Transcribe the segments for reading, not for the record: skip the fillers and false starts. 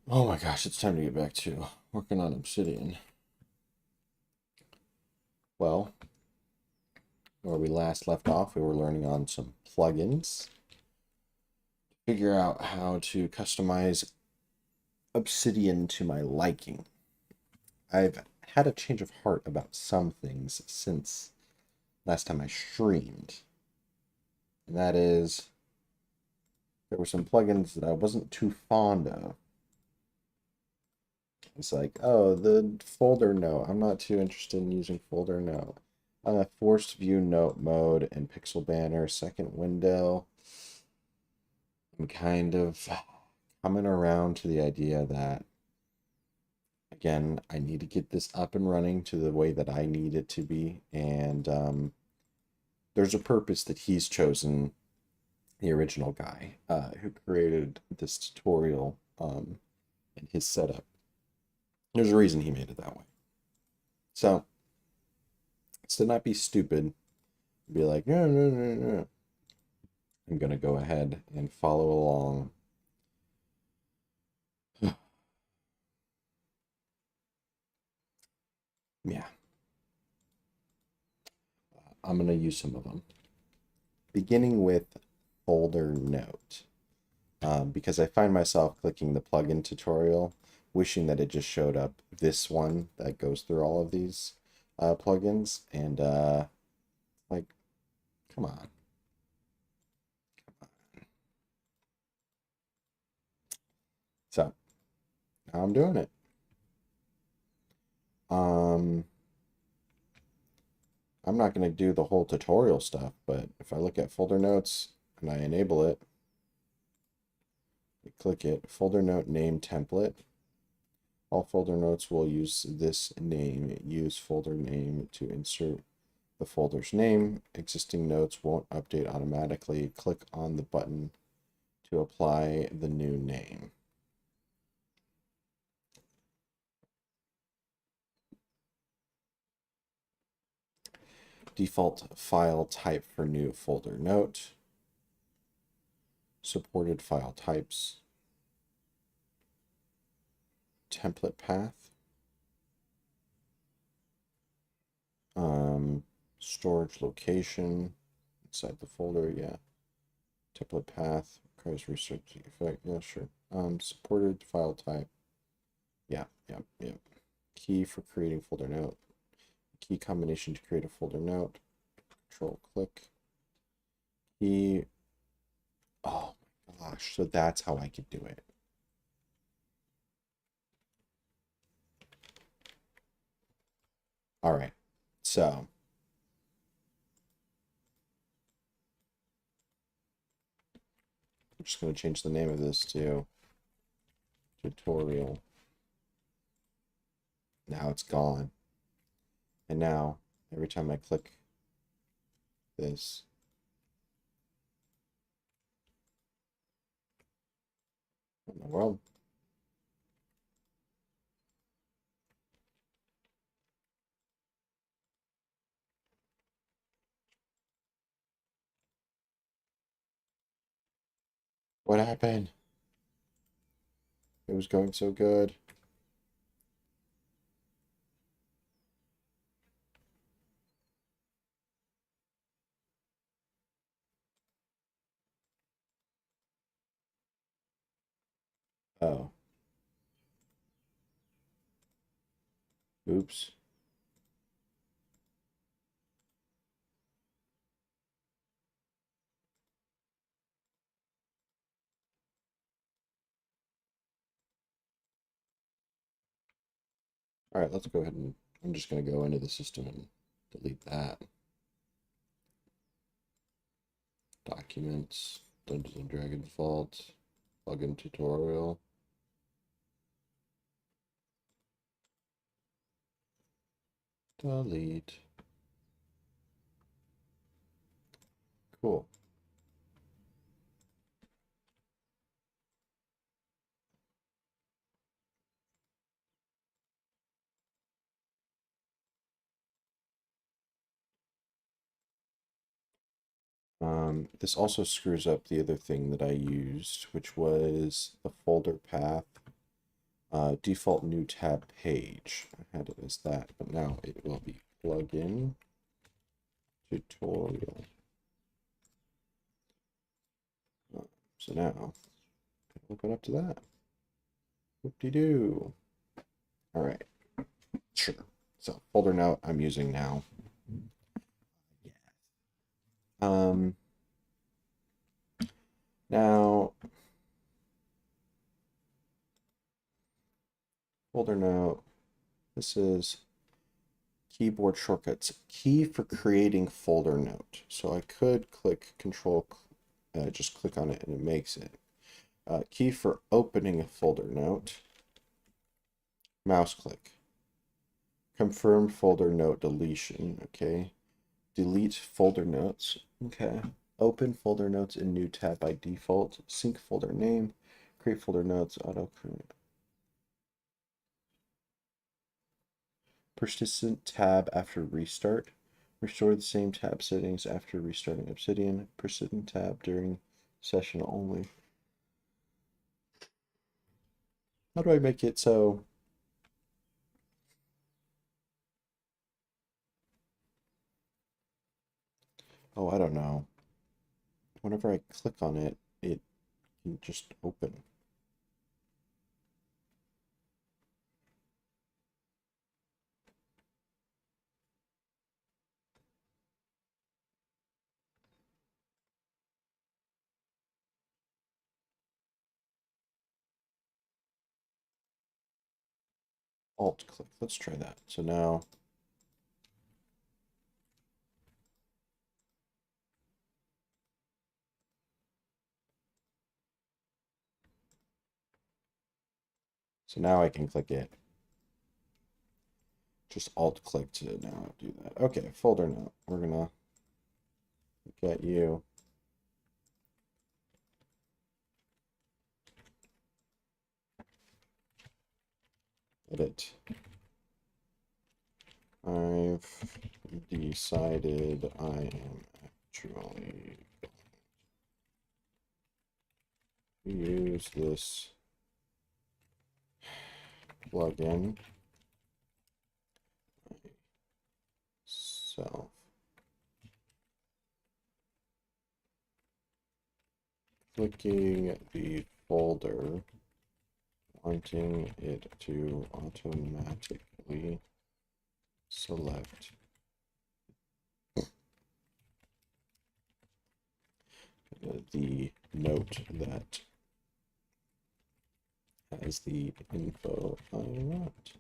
Oh my gosh, it's time to get back to working on Obsidian. Well, where we last left off, we were learning on some plugins. Figure out how to customize Obsidian to my liking. I've had a change of heart about some things since last time I streamed. And that is, there were some plugins that I wasn't too fond of. It's like, oh, the folder note. I'm not too interested in using folder note. Forced view note mode and pixel banner, second window. I'm kind of coming around to the idea that, again, I need to get this up and running to the way that I need it to be. And there's a purpose that he's chosen, the original guy who created this tutorial and his setup. There's a reason he made it that way. So, it's to not be stupid, be like, no, no, no, no. I'm going to go ahead and follow along. Yeah, I'm going to use some of them. Beginning with folder note. Because I find myself clicking the plugin tutorial, wishing that it just showed up this one that goes through all of these plugins. And, like, come on. So, now I'm doing it. Um, I'm not going to do the whole tutorial stuff, but if I look at folder notes and I enable it, click it, folder note name template. All folder notes will use this name. Use folder name to insert the folder's name. Existing notes won't update automatically. Click on the button to apply the new name. Default file type for new folder note. Supported file types. Template path. Storage location inside the folder, yeah. Template path, requires research effect, yeah, sure. Supported file type, yeah. Key for creating folder note. Key combination to create a folder note. Control click. Key, oh my gosh, so that's how I could do it. All right, so I'm just going to change the name of this to tutorial. Now it's gone. And now, every time I click this, what in the world? What happened? It was going so good. Oh, oops. All right, let's go ahead and I'm just going to go into the system and delete that. Documents, Dungeons and Dragons Vault, plugin tutorial. Delete. Cool. This also screws up the other thing that I used, which was the folder path. default new tab page. I had it as that, but now it will be plugin tutorial. So now, open up to that. Whoop-de-doo. All right, sure. So folder note I'm using now. Now, folder note, this is keyboard shortcuts. Key for creating folder note. So I could click control, just click on it and it makes it. Key for opening a folder note. Mouse click. Confirm folder note deletion. Okay. Delete folder notes. Okay. Open folder notes in new tab by default. Sync folder name. Create folder notes. Auto create. Persistent tab after restart. Restore the same tab settings after restarting Obsidian. Persistent tab during session only. How do I make it so? Oh, I don't know. Whenever I click on it, it can just open. Alt click. Let's try that. So now I can click it. Just alt click to now do that. Okay, folder note. We're gonna get you. Edit. I've decided I am actually going to use this plugin myself. Clicking the folder, wanting it to automatically select the note that has the info I want.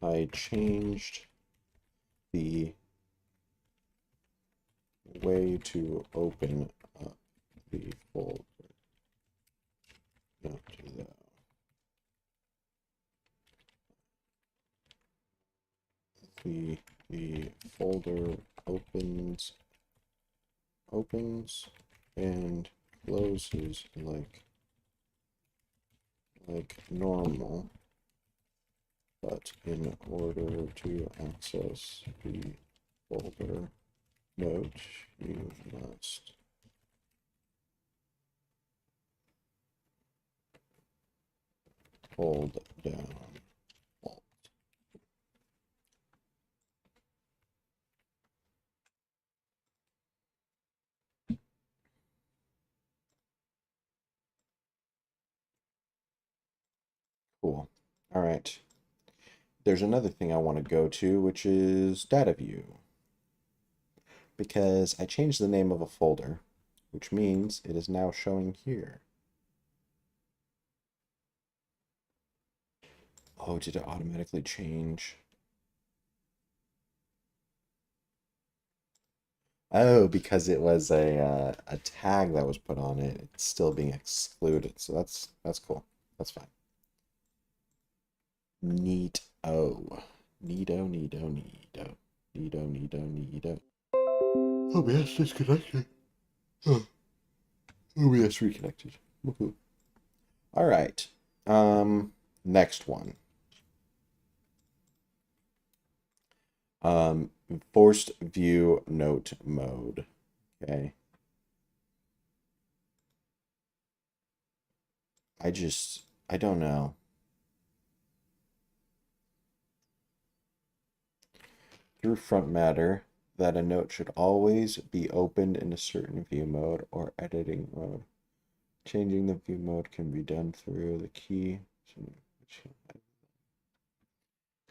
I changed the way to open up the folder. Not that. The folder opens and closes like normal, but in order to access the folder note, you must hold down Alt. Cool. All right. There's another thing I want to go to, which is data view. Because I changed the name of a folder, which means it is now showing here. Oh, did it automatically change? Oh, because it was a tag that was put on it. It's still being excluded. So that's cool. That's fine. Neat. Oh. Neato, neato, neato. Neato, neato, neato. OBS disconnected. Oh. OBS reconnected. Woohoo. All right. Next one. Forced view note mode. Okay. I don't know. Through front matter that a note should always be opened in a certain view mode or editing mode. Changing the view mode can be done through the key.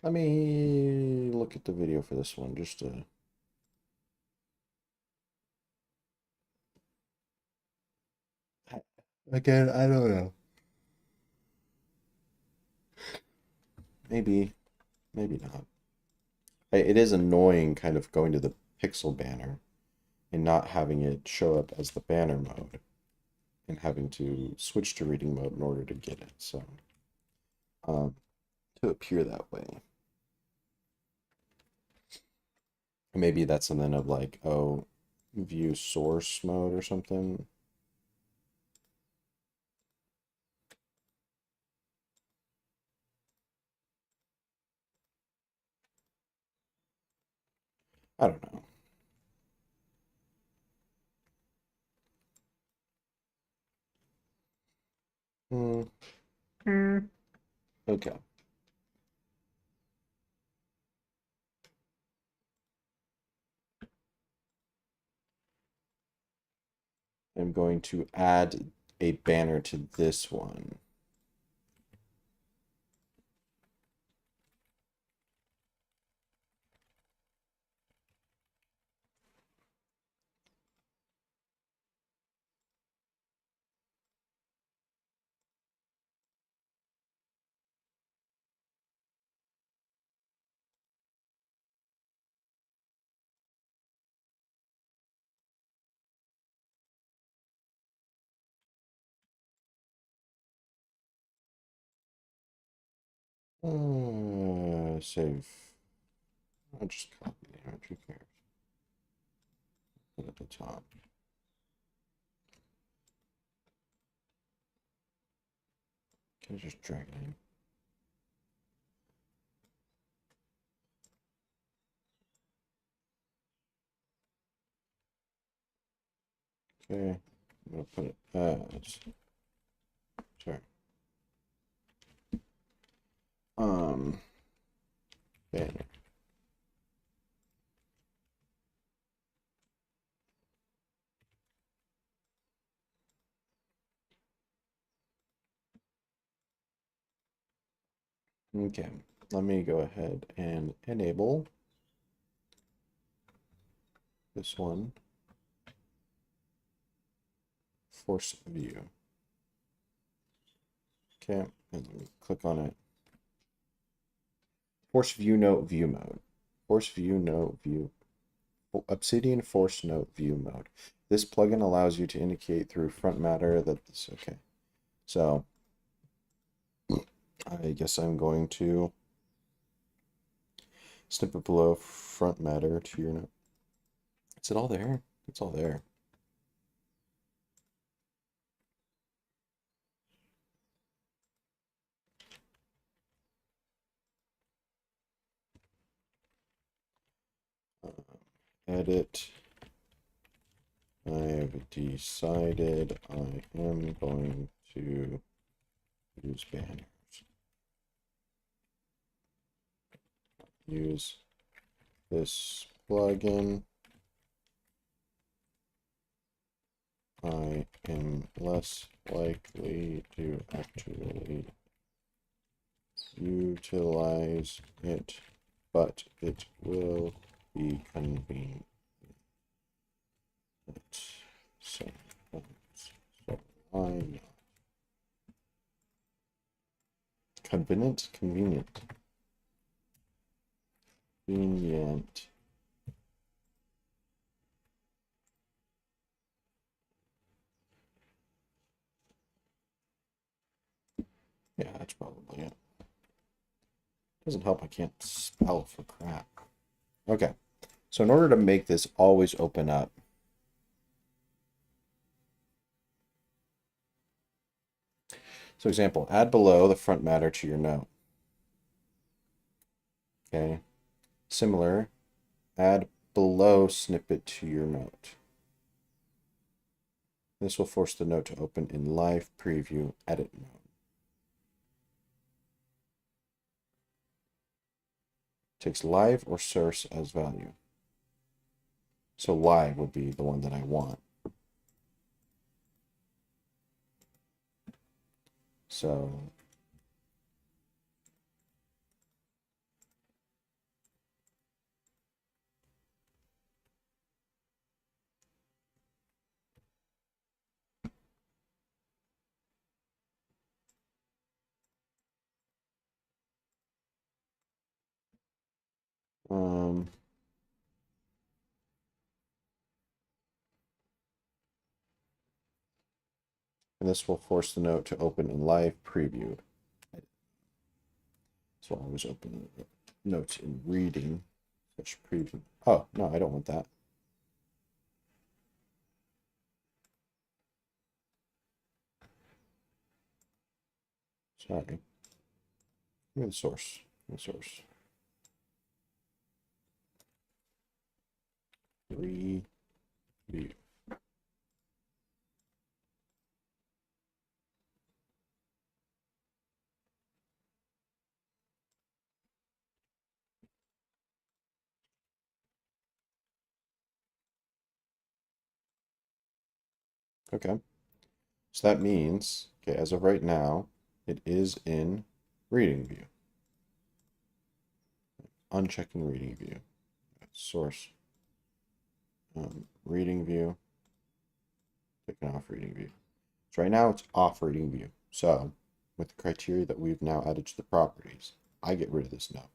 Let me look at the video for this one just to. Again, I don't know. Maybe, maybe not. It is annoying kind of going to the pixel banner and not having it show up as the banner mode and having to switch to reading mode in order to get it. So, to appear that way. Maybe that's something of like, oh, view source mode or something. I don't know. Okay. I'm going to add a banner to this one. Save. I'll just copy the image. Who cares? Put it at the top. Can I just drag it in? Okay, I'm gonna put it as sorry. Banner. Okay, let me go ahead and enable this one. Force view. Okay, and let me click on it. Force view note view mode. Force view note view. Obsidian force note view mode. This plugin allows you to indicate through front matter that this. Okay, so I guess I'm going to snippet below front matter to your note. Is it all there? It's all there. Edit. I have decided I am going to use banners. Use this plugin. I am less likely to actually utilize it, but it will be convenient. So why not? Convenient, convenient. Convenient. Yeah, that's probably it. Doesn't help I can't spell for crap. Okay, so in order to make this always open up, so example, add below the front matter to your note. Okay, similar, add below snippet to your note. This will force the note to open in live preview edit mode. Takes live or source as value. So live would be the one that I want. So um and this will force the note to open in live preview. So I'll always open notes in reading. Such preview. Oh, no, I don't want that. Sorry. Give me the source. Give me the source. Preview. Okay. So that means, okay, as of right now, it is in reading view. Unchecking reading view. Source. Reading view. Taking off reading view. So right now it's off reading view. So with the criteria that we've now added to the properties, I get rid of this note.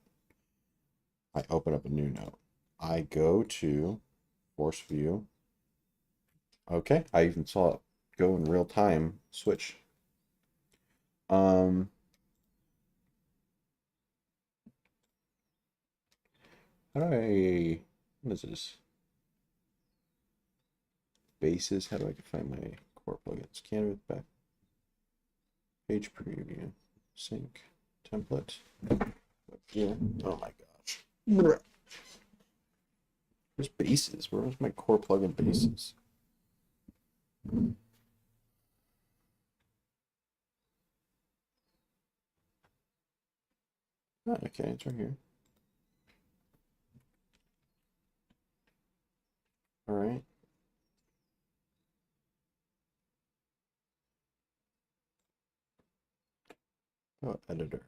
I open up a new note. I go to force view. Okay, I even saw it go in real time switch. Um, how do I, what is this? Bases, how do I find my core plugins? Canvas back, page preview, sync, template. Yeah. Oh my gosh. Where's bases? Where's my core plugin bases? Oh, okay, it's right here. All right. Oh, editor.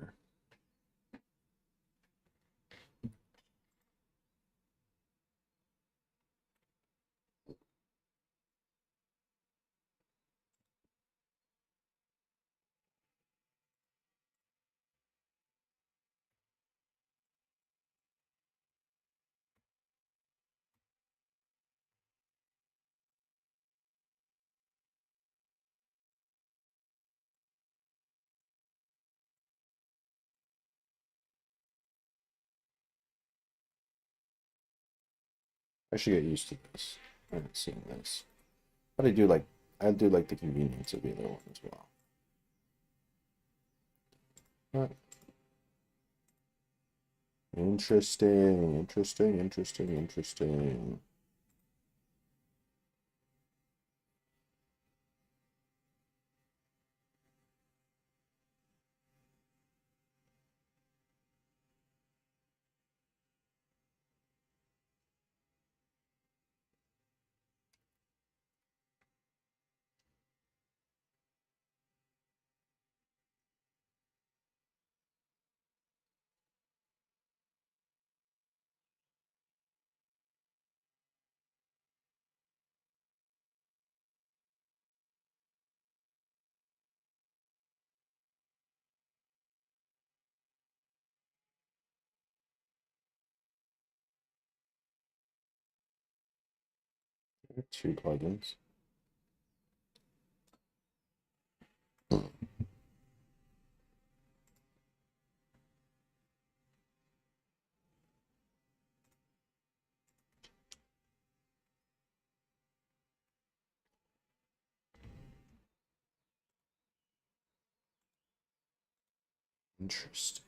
I should get used to this. I haven't seen this. But I do like the convenience of the other one as well. All right. Interesting, interesting, interesting, interesting. Two plugins. Interesting.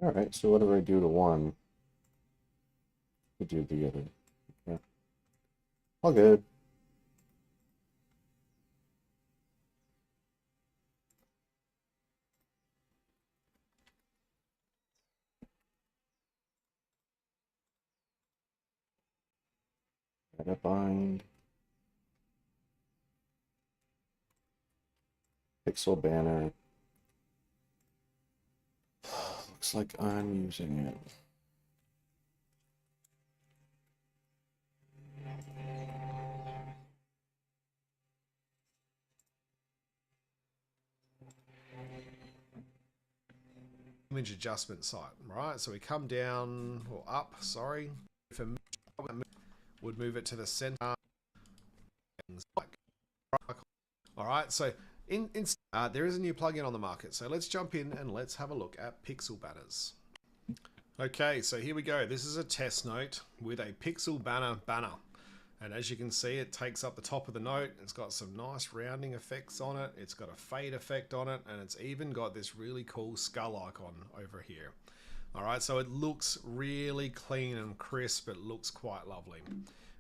Alright, so whatever I do to one, I do the other. Yeah. All good. Gotta bind. Pixel banner. Looks like I'm using it. Image adjustment site, right? So we come down or up, sorry. For would move it to the center. All right, so there is a new plugin on the market. So let's jump in and let's have a look at pixel banners. Okay, so here we go. This is a test note with a pixel banner. And as you can see, it takes up the top of the note. It's got some nice rounding effects on it. It's got a fade effect on it. And it's even got this really cool skull icon over here. All right, so it looks really clean and crisp. It looks quite lovely.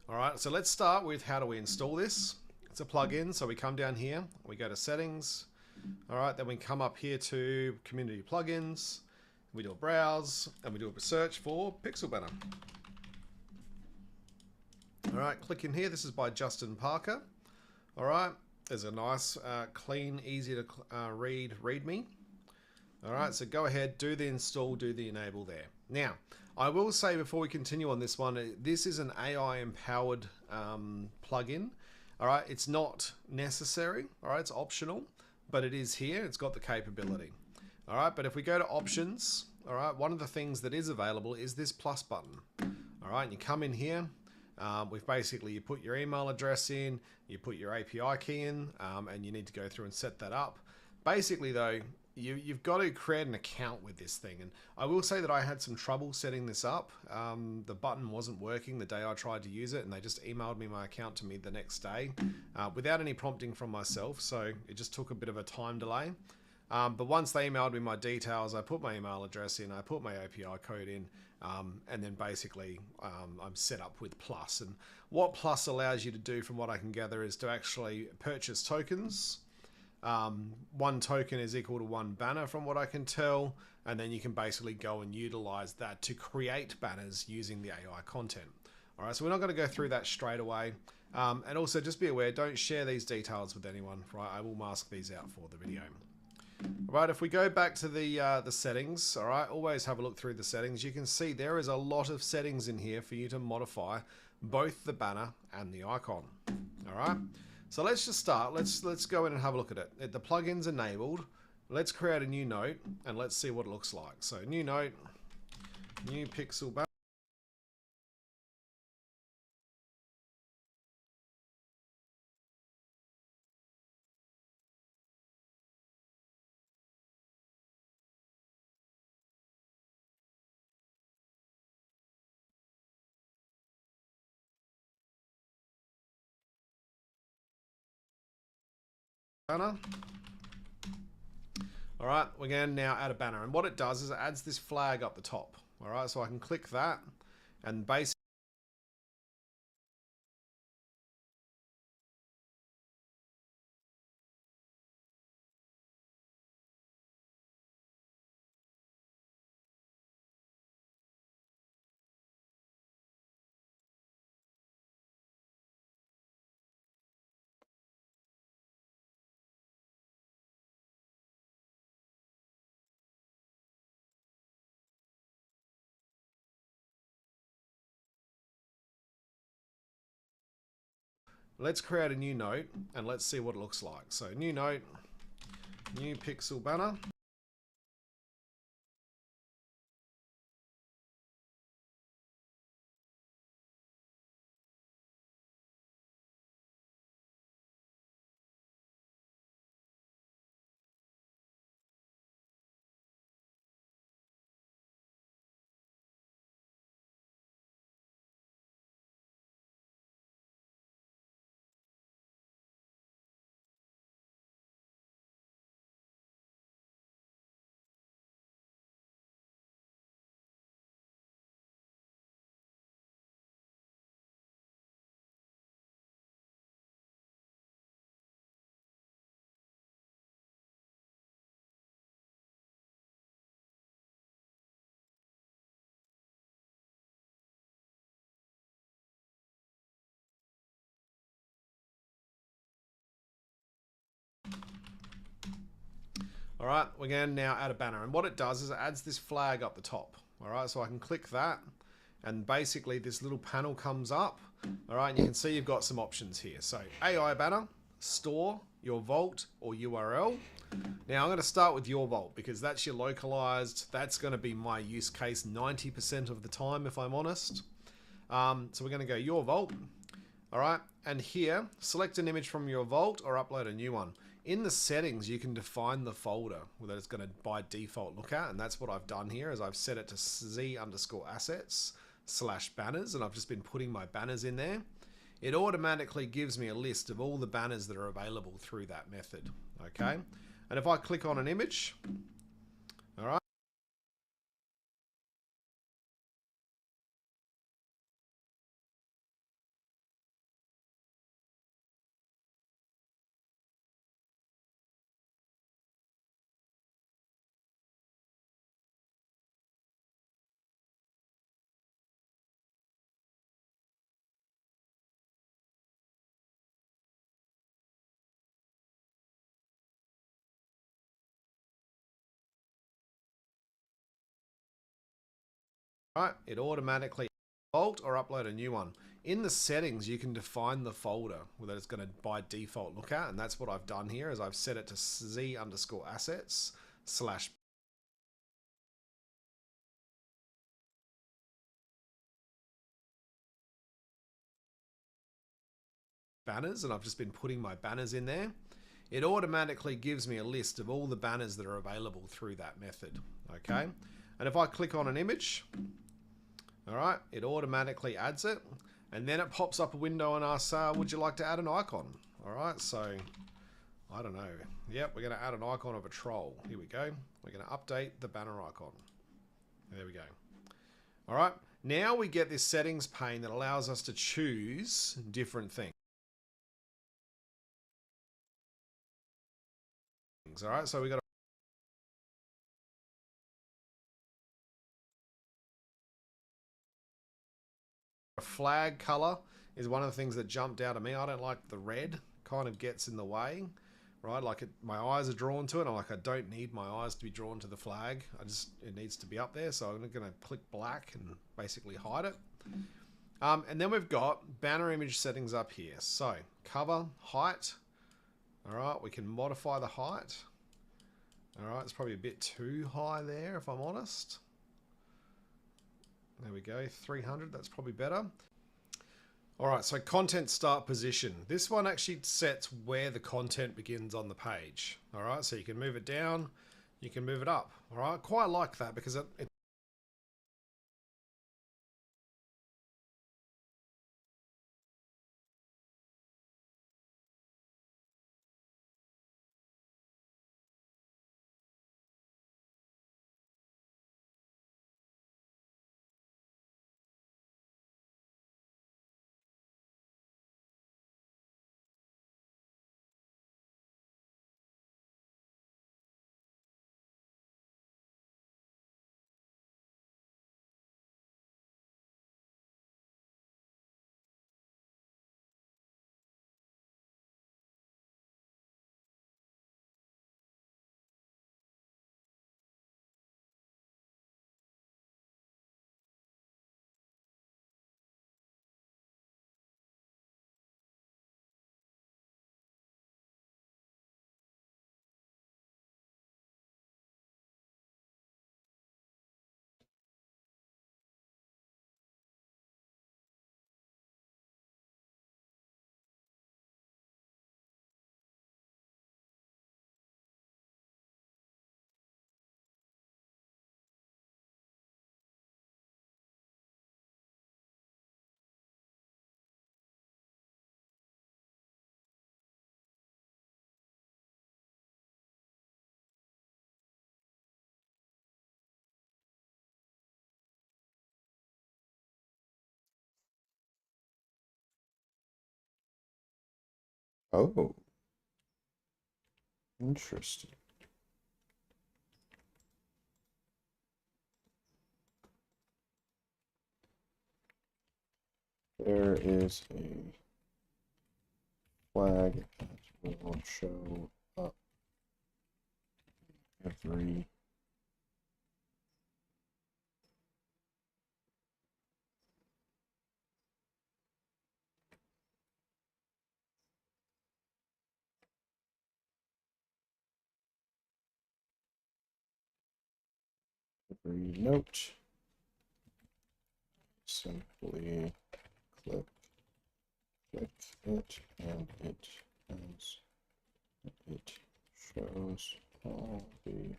All right, so let's start with how do we install this. It's a plugin, so we come down here, we go to settings. All right, then we come up here to community plugins. We do a browse and we do a search for pixel banner. All right, click in here. This is by Justin Parker. All right, there's a nice, clean, easy to read README. All right, so go ahead, do the install, do the enable there. Now, I will say before we continue on this one, this is an AI empowered plugin. All right, it's not necessary. All right, it's optional, but it is here. It's got the capability. All right, but if we go to options, all right, one of the things that is available is this plus button. All right, and you come in here. We've basically, you put your email address in, you put your API key in, and you need to go through and set that up. Basically though, you've got to create an account with this thing. And I will say that I had some trouble setting this up. The button wasn't working the day I tried to use it, and they just emailed me my account to me the next day without any prompting from myself. So it just took a bit of a time delay. But once they emailed me my details, I put my email address in, I put my API code in, and then basically I'm set up with Plus. And what Plus allows you to do, from what I can gather, is to actually purchase tokens. One token is equal to one banner, from what I can tell, and then you can basically go and utilize that to create banners using the AI content. All right, so we're not going to go through that straight away. And also just be aware, don't share these details with anyone, right? I will mask these out for the video. All right, if we go back to the settings, all right, always have a look through the settings. You can see there is a lot of settings in here for you to modify both the banner and the icon. All right. So let's just start. Let's go in and have a look at it. The plugin's enabled. Let's create a new note and let's see what it looks like. So new note, new pixel banner. All right, we're going to now add a banner. And what it does is it adds this flag up the top. All right, so I can click that and basically let's create a new note and let's see what it looks like. So new note, new pixel banner. All right, we're going to now add a banner. And what it does is it adds this flag up the top. All right, so I can click that and basically this little panel comes up. All right, and you can see you've got some options here. So AI banner, store, your vault or URL. Now I'm going to start with your vault because that's your localized. That's going to be my use case 90% of the time, if I'm honest. So we're going to go your vault. All right, and here, select an image from your vault or upload a new one. In the settings, you can define the folder that it's going to by default look at, and that's what I've done here is I've set it to z_assets/banners, and I've just been putting my banners in there. It automatically gives me a list of all the banners that are available through that method, okay? And if I click on an image, all right, it automatically vault or upload a new one. In the settings, you can define the folder that it's going to by default look at, and that's what I've done here is I've set it to z_assets/ banners, and I've just been putting my banners in there. It automatically gives me a list of all the banners that are available through that method, okay? And if I click on an image, all right, it automatically adds it, and then it pops up a window and asks, would you like to add an icon? All right, so I don't know. Yep, we're going to add an icon of a troll. Here we go. We're going to update the banner icon. There we go. All right, now we get this settings pane that allows us to choose different things. All right, so we got a flag color is one of the things that jumped out at me. I don't like the red, kind of gets in the way, right? Like my eyes are drawn to it. I'm like, I don't need my eyes to be drawn to the flag. It needs to be up there. So I'm going to click black and basically hide it. And then we've got banner image settings up here. So cover, height. All right, we can modify the height. All right, it's probably a bit too high there, if I'm honest. There we go, 300, that's probably better. All right, so content start position. This one actually sets where the content begins on the page. All right, so you can move it down, you can move it up. All right, quite like that because it Oh, interesting. There is a flag that will show up every note. Simply click it, and it shows all the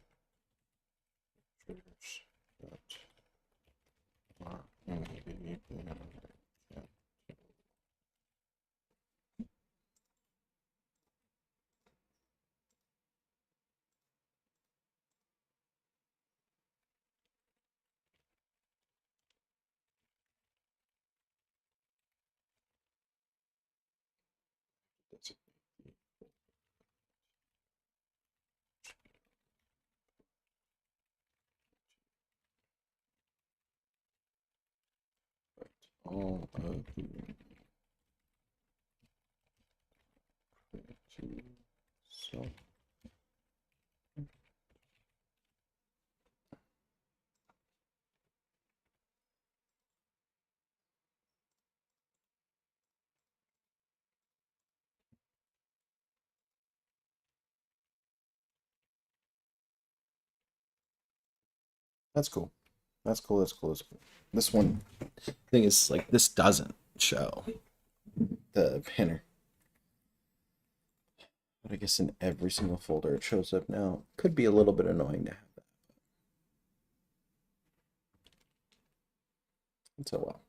triggers that are in the banner. All of the so that's cool. That's cool. That's cool. That's cool. This one thing is like this doesn't show the banner. But I guess in every single folder it shows up now. Could be a little bit annoying to have that. It's oh well.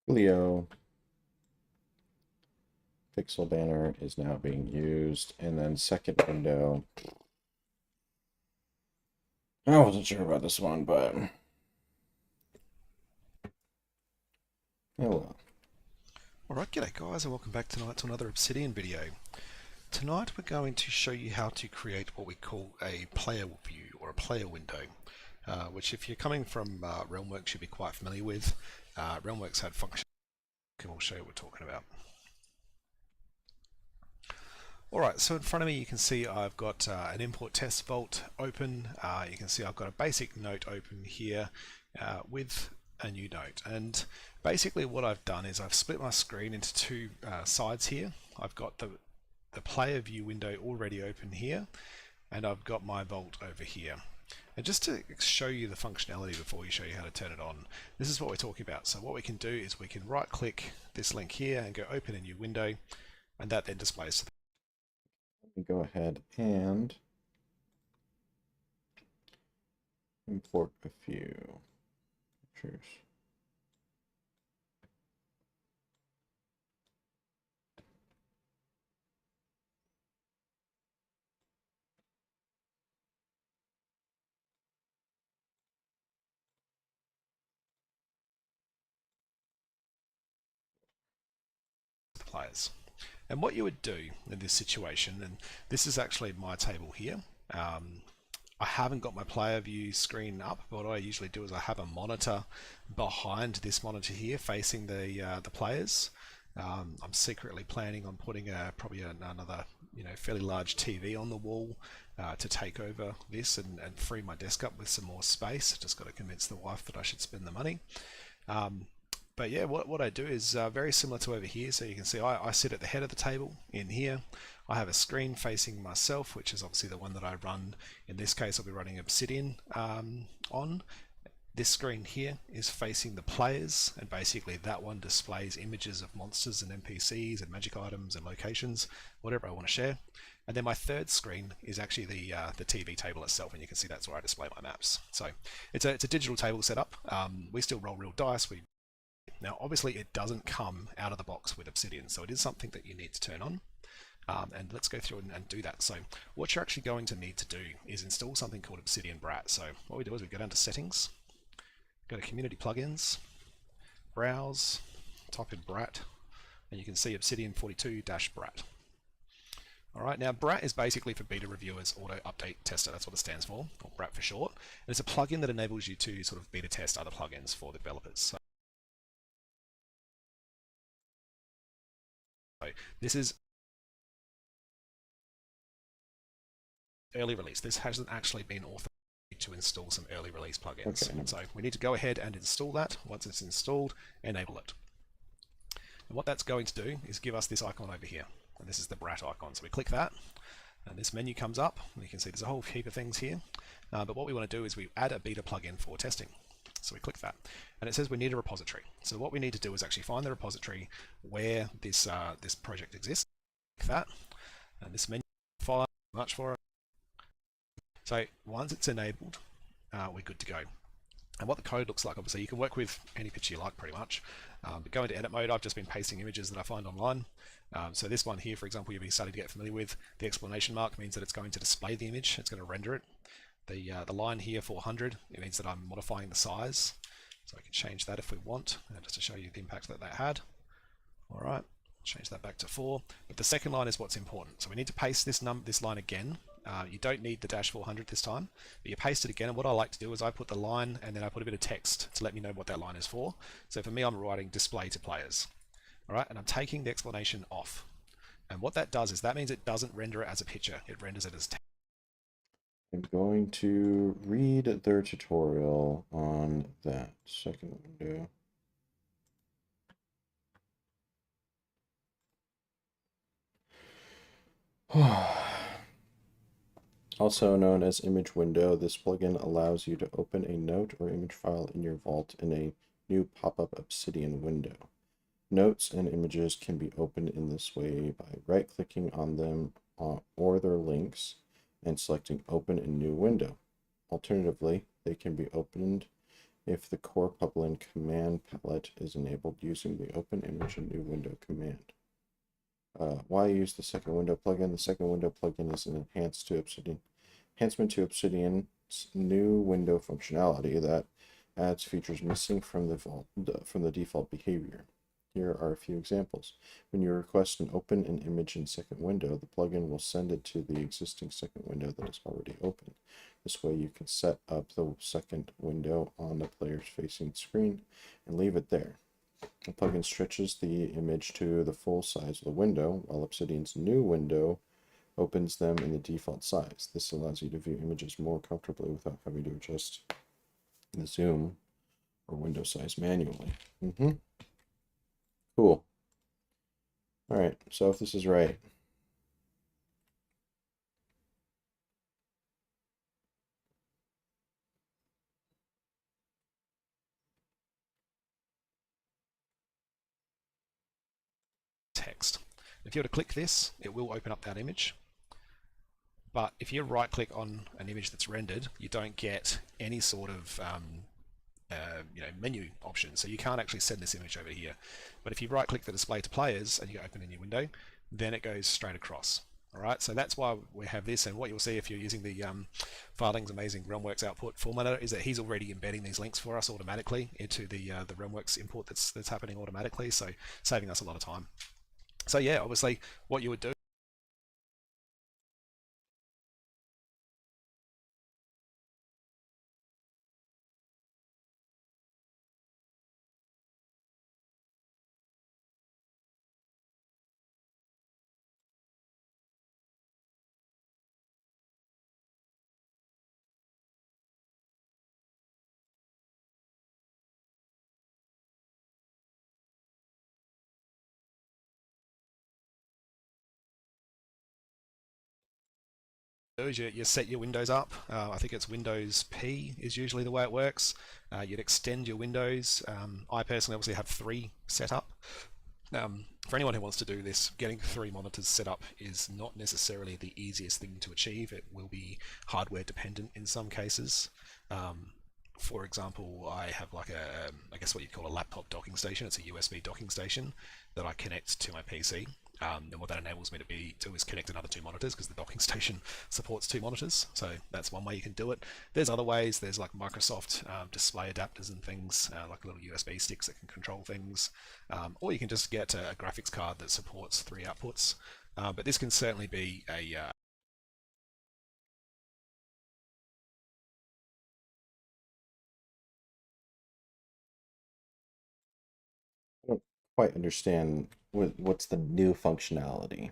Leo pixel banner is now being used, and then second window. I wasn't sure about this one, but oh well. Alright, g'day guys, and welcome back tonight to another Obsidian video. Tonight we're going to show you how to create what we call a player view or a player window, which if you're coming from Realmworks you'll be quite familiar with. Realmworks had functions, and we'll show you what we're talking about. Alright, so in front of me you can see I've got an import test vault open. You can see I've got a basic note open here with a new note, and basically what I've done is I've split my screen into two sides here. I've got the player view window already open here, and I've got my vault over here. And just to show you the functionality before we show you how to turn it on, this is what we're talking about. So what we can do is we can right click this link here and go open a new window, and that then displays. Let me go ahead and import a few pictures. The players. And what you would do in this situation, and this is actually my table here. I haven't got my player view screen up, but what I usually do is I have a monitor behind this monitor here facing the players. I'm secretly planning on putting probably another fairly large TV on the wall to take over this and free my desk up with some more space. Just got to convince the wife that I should spend the money. But yeah, what I do is very similar to over here. So you can see I sit at the head of the table in here. I have a screen facing myself, which is obviously the one that I run. In this case, I'll be running Obsidian on. This screen here is facing the players, and basically that one displays images of monsters and NPCs and magic items and locations, whatever I want to share. And then my third screen is actually the TV table itself, and you can see that's where I display my maps. So it's a digital table setup. We still roll real dice. Now, obviously, it doesn't come out of the box with Obsidian, so it is something that you need to turn on. And let's go through and do that. So what you're actually going to need to do is install something called Obsidian Brat. So what we do is we go down to Settings, go to Community Plugins, Browse, type in Brat, and you can see Obsidian 42-Brat. All right, now Brat is basically for beta reviewers auto update tester. That's what it stands for, or Brat for short. And it's a plugin that enables you to sort of beta test other plugins for the developers. So this is early release. This hasn't actually been authorized to install some early release plugins. Okay. So we need to go ahead and install that. Once it's installed, enable it. And what that's going to do is give us this icon over here. And this is the Brat icon. So we click that, and this menu comes up. And you can see there's a whole heap of things here. But what we want to do is we add a beta plugin for testing. So we click that, and it says we need a repository. So what we need to do is actually find the repository where this project exists. Click that, and this menu file much for it. So once it's enabled, we're good to go. And what the code looks like, obviously, you can work with any picture you like pretty much. But go into edit mode, I've just been pasting images that I find online. So this one here, for example, you'll be starting to get familiar with. The exclamation mark means that it's going to display the image. It's going to render it. The line here, 400, it means that I'm modifying the size. So I can change that if we want, just to show you the impact that had. All right, change that back to 4. But the second line is what's important. So we need to paste this line again. You don't need the -400 this time, but you paste it again. And what I like to do is I put the line and then I put a bit of text to let me know what that line is for. So for me, I'm writing display to players. All right, and I'm taking the explanation off. And what that does is that means it doesn't render it as a picture. It renders it as text. I'm going to read their tutorial on that second window. Also known as image window, this plugin allows you to open a note or image file in your vault in a new pop-up Obsidian window. Notes and images can be opened in this way by right-clicking on them or their links and selecting Open in New Window. Alternatively, they can be opened if the core Publin command palette is enabled using the Open Image in New Window command. Why use the second window plugin? The second window plugin is an enhancement to Obsidian's new window functionality that adds features missing from the default behavior. Here are a few examples. When you request an open an image in second window, the plugin will send it to the existing second window that is already open. This way you can set up the second window on the player's facing screen and leave it there. The plugin stretches the image to the full size of the window, while Obsidian's new window opens them in the default size. This allows you to view images more comfortably without having to adjust the zoom or window size manually. Cool. All right, so if this is right, Text. If you were to click this, it will open up that image. But if you right click on an image that's rendered, you don't get any sort of menu option. So you can't actually send this image over here. But if you right click the display to players and you open a new window, then it goes straight across. All right, so that's why we have this, and what you'll see if you're using the Filing's amazing Realmworks output formatter is that he's already embedding these links for us automatically into the Realmworks import that's happening automatically, so saving us a lot of time. So yeah, obviously what you would do. Is you set your windows up. I think it's Windows P is usually the way it works. You'd extend your windows. I personally obviously have 3 set up. For anyone who wants to do this, getting 3 monitors set up is not necessarily the easiest thing to achieve. It will be hardware dependent in some cases. For example, I have like I guess what you'd call a laptop docking station. It's a USB docking station that I connect to my PC. And what that enables me to do is connect another 2 monitors because the docking station supports 2 monitors. So that's one way you can do it. There's other ways. There's like Microsoft display adapters and things, like little USB sticks that can control things. Or you can just get a graphics card that supports 3 outputs. But this can certainly be a I don't quite understand what's the new functionality.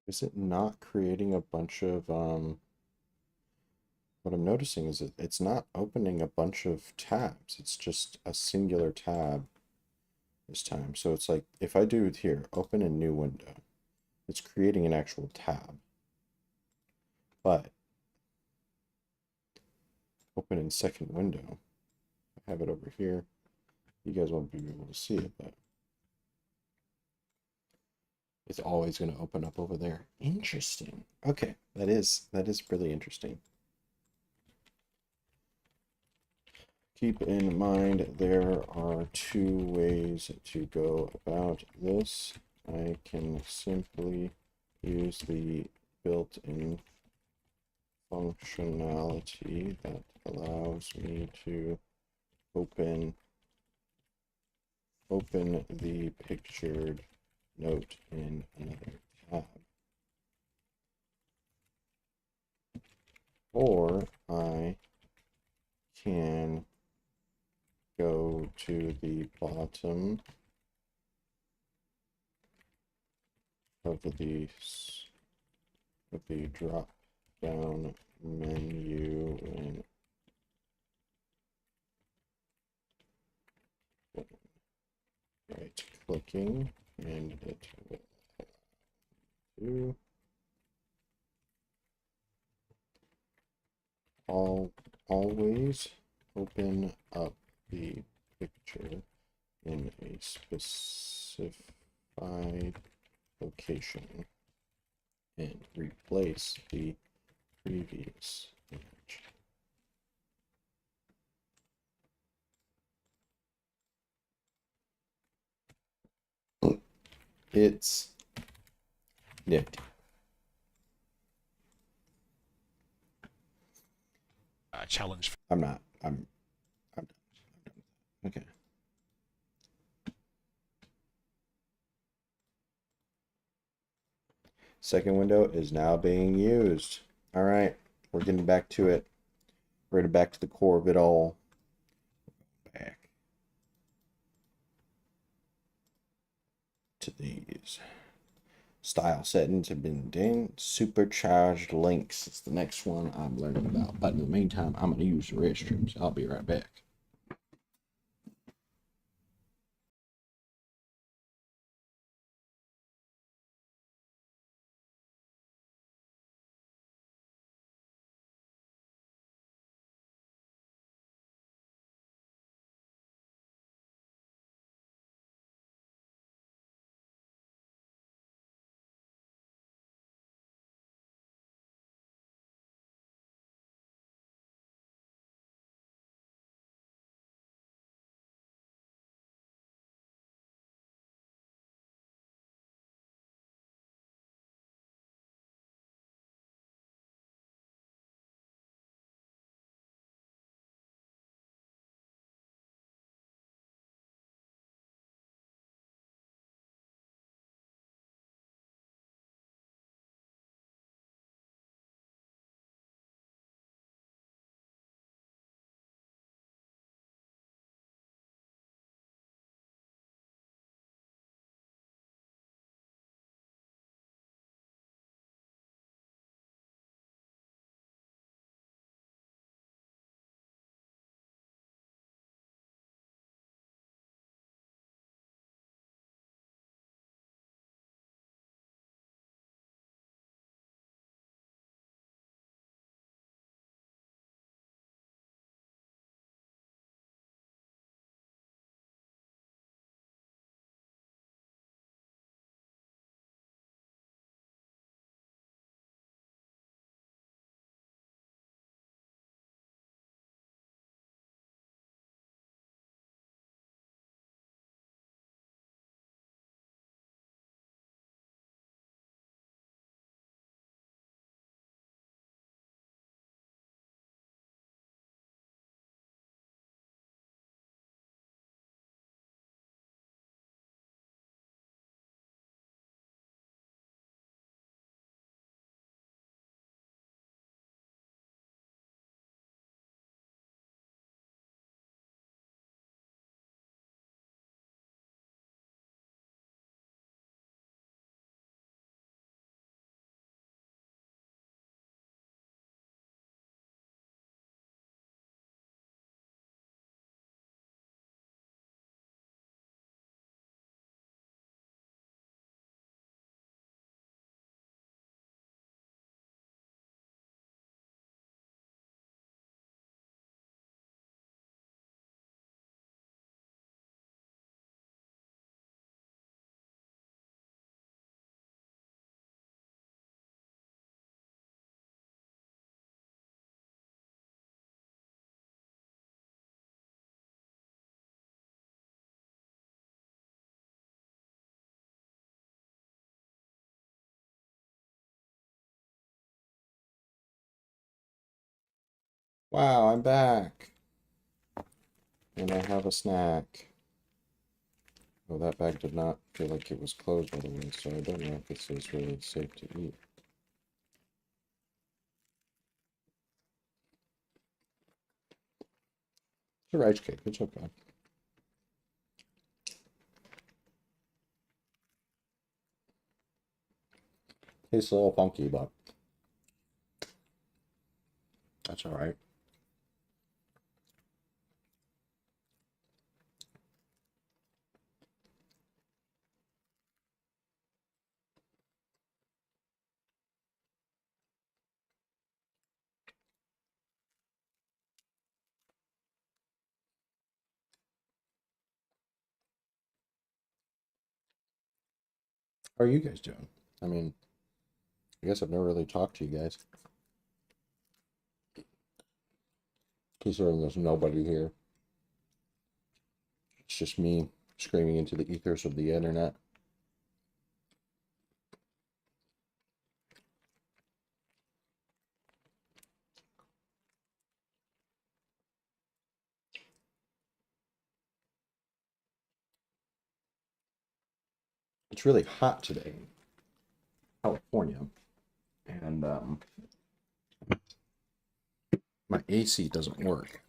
Is it not creating a bunch of what I'm noticing is it's not opening a bunch of tabs. It's just a singular tab this time. So it's like if I do it here, open a new window, it's creating an actual tab. But open in second window, I have it over here. You guys won't be able to see it, but it's always going to open up over there. Interesting. Okay, that is really interesting. Keep in mind there are 2 ways to go about this. I can simply use the built-in functionality that allows me to open the pictured note in another tab. Or I can go to the bottom of the drop down menu and clicking, and it will do. Always open up the picture in a specified location and replace the previous image. It's nifty. Challenge. I'm not. I'm done. Okay. Second window is now being used. All right, we're getting back to it. We're getting back to the core of it all. Back to these. Style settings have been done. Supercharged links. It's the next one I'm learning about. But in the meantime, I'm going to use the restrooms. I'll be right back. Wow, I'm back. And I have a snack. Oh, that bag did not feel like it was closed all the way, so I don't know if this is really safe to eat. It's a rice cake. It's okay. Tastes a little funky, but that's all right. How are you guys doing? I mean, I guess I've never really talked to you guys. Considering there's nobody here. It's just me screaming into the ethers of the internet. It's really hot today in California, and my AC doesn't work.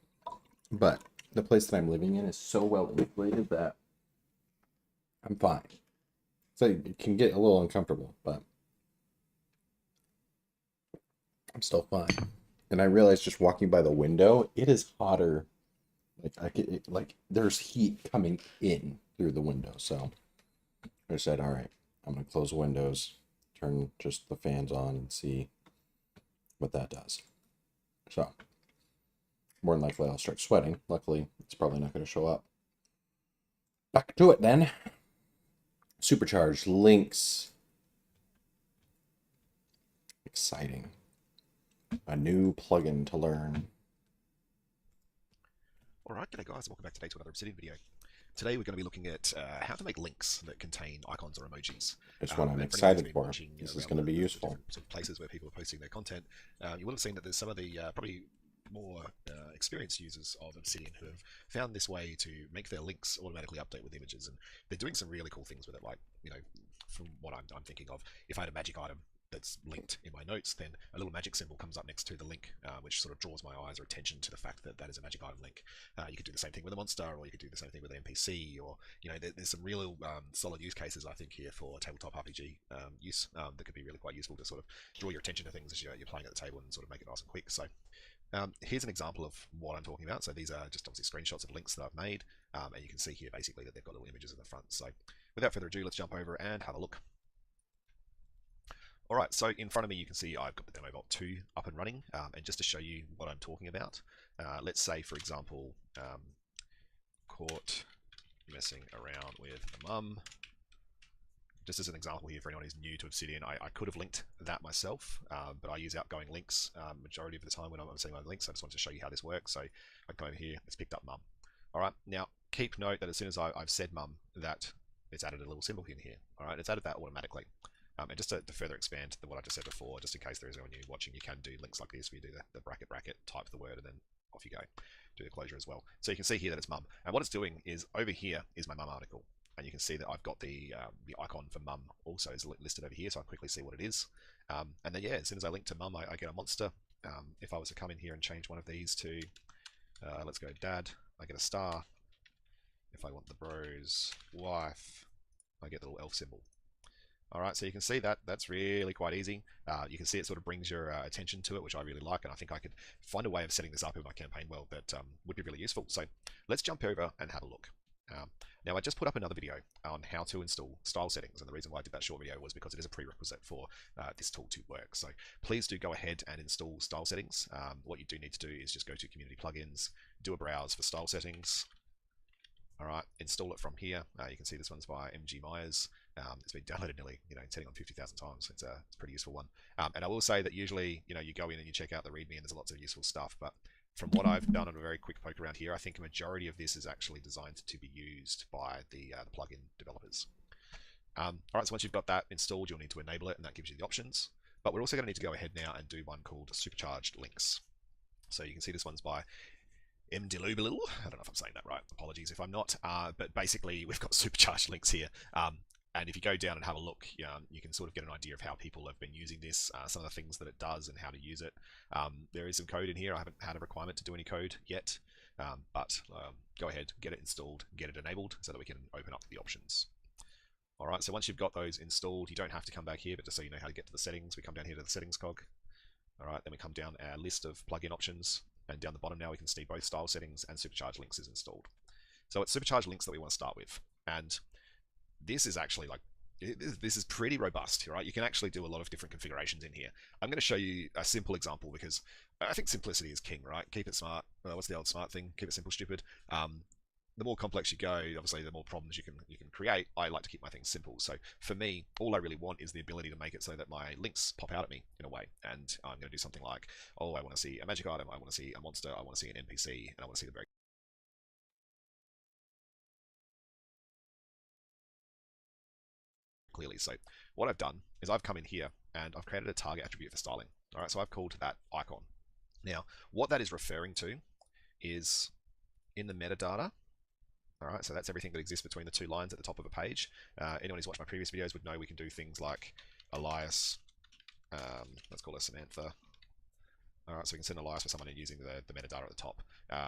But the place that I'm living in is so well insulated that I'm fine. So it can get a little uncomfortable, but I'm still fine. And I realized just walking by the window, it is hotter. Like there's heat coming in through the window. So I said, all right, I'm gonna close the windows, turn just the fans on, and see what that does. So more than likely I'll start sweating. Luckily, it's probably not going to show up. Back to it then. Supercharged links. Exciting. A new plugin to learn. Alright, g'day guys, welcome back today to another Obsidian video. Today we're going to be looking at how to make links that contain icons or emojis. It's what I'm and excited for. watching, This is going to be useful. Sort of places where people are posting their content. You will have seen that there's some of the probably more experienced users of Obsidian who have found this way to make their links automatically update with images, and they're doing some really cool things with it. Like, you know, from what I'm thinking of, if I had a magic item that's linked in my notes, then a little magic symbol comes up next to the link, which sort of draws my eyes or attention to the fact that that is a magic item link. You could do the same thing with a monster, or you could do the same thing with an NPC, or, you know, there's some real solid use cases, I think, here for tabletop RPG use that could be really quite useful to sort of draw your attention to things as you're playing at the table and sort of make it nice and quick. So here's an example of what I'm talking about. So these are just obviously screenshots of links that I've made, and you can see here basically that they've got little images in the front. So without further ado, let's jump over and have a look. Alright, so in front of me you can see I've got the Demo Vault 2 up and running, and just to show you what I'm talking about, let's say, for example, caught messing around with the mum. Just as an example here for anyone who's new to Obsidian, I could have linked that myself, but I use outgoing links majority of the time when I'm setting my links. I just wanted to show you how this works. So I come over here, it's picked up mum. Alright, now keep note that as soon as I've said mum, that it's added a little symbol in here. Alright, it's added that automatically. And just to further expand what I just said before, just in case there is anyone new watching, you can do links like this where you do the bracket, type the word, and then off you go. Do the closure as well. So you can see here that it's mum. And what it's doing is, over here is my mum article. And you can see that I've got the icon for mum also is listed over here, so I'll quickly see what it is. And then, yeah, as soon as I link to mum, I get a monster. If I was to come in here and change one of these to, let's go dad, I get a star. If I want the bro's wife, I get the little elf symbol. Alright, so you can see that that's really quite easy. You can see it sort of brings your attention to it, which I really like, and I think I could find a way of setting this up in my campaign well that would be really useful. So let's jump over and have a look. Now, I just put up another video on how to install style settings, and the reason why I did that short video was because it is a prerequisite for this tool to work. So please do go ahead and install style settings. What you do need to do is just go to Community Plugins, do a browse for style settings. Alright, install it from here. You can see this one's by MG Myers. It's been downloaded nearly, turning on 50,000 times. It's a pretty useful one. And I will say that usually, you go in and you check out the README and there's lots of useful stuff. But from what I've done on a very quick poke around here, I think a majority of this is actually designed to be used by the plugin developers. Alright, so once you've got that installed, you'll need to enable it, and that gives you the options. But we're also going to need to go ahead now and do one called Supercharged Links. So you can see this one's by Mdilubilil. I don't know if I'm saying that right. Apologies if I'm not. But basically, we've got supercharged links here. And if you go down and have a look, you can sort of get an idea of how people have been using this, some of the things that it does and how to use it. There is some code in here. I haven't had a requirement to do any code yet, but go ahead, get it installed, get it enabled so that we can open up the options. Alright, so once you've got those installed, you don't have to come back here, but just so you know how to get to the settings, we come down here to the settings cog. Alright, then we come down our list of plugin options. And down the bottom now we can see both style settings and supercharged links is installed. So it's supercharged links that we want to start with. And this is actually this is pretty robust, right? You can actually do a lot of different configurations in here. I'm going to show you a simple example because I think simplicity is king, right? Keep it smart. What's the old smart thing? Keep it simple, stupid. the more complex you go, obviously, the more problems you can create. I like to keep my things simple. So for me, all I really want is the ability to make it so that my links pop out at me in a way. And I'm going to do something like, oh, I want to see a magic item, I want to see a monster, I want to see an NPC, and I want to see the very clearly. So what I've done is I've come in here and I've created a target attribute for styling. All right, so I've called that icon. Now, what that is referring to is in the metadata. All right, so that's everything that exists between the two lines at the top of a page. Anyone who's watched my previous videos would know we can do things like Elias, let's call her Samantha. All right, so we can send Elias for someone using the metadata at the top.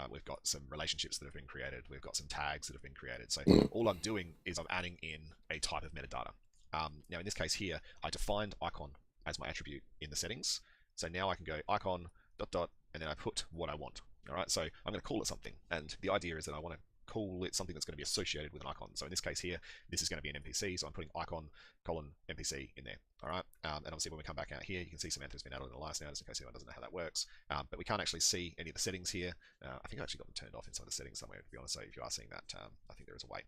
We've got some relationships that have been created. We've got some tags that have been created. So all I'm doing is I'm adding in a type of metadata. Now in this case here, I defined icon as my attribute in the settings. So now I can go icon dot dot, and then I put what I want. All right, so I'm going to call it something, and the idea is that I want to call it something that's going to be associated with an icon. So in this case here, this is going to be an NPC, so I'm putting icon colon NPC in there. All right, and obviously when we come back out here, you can see Samantha's been added in Elias now, just in case anyone doesn't know how that works. But we can't actually see any of the settings here. I think I've actually got them turned off in some of the settings somewhere, to be honest. So if you are seeing that, I think there is a way.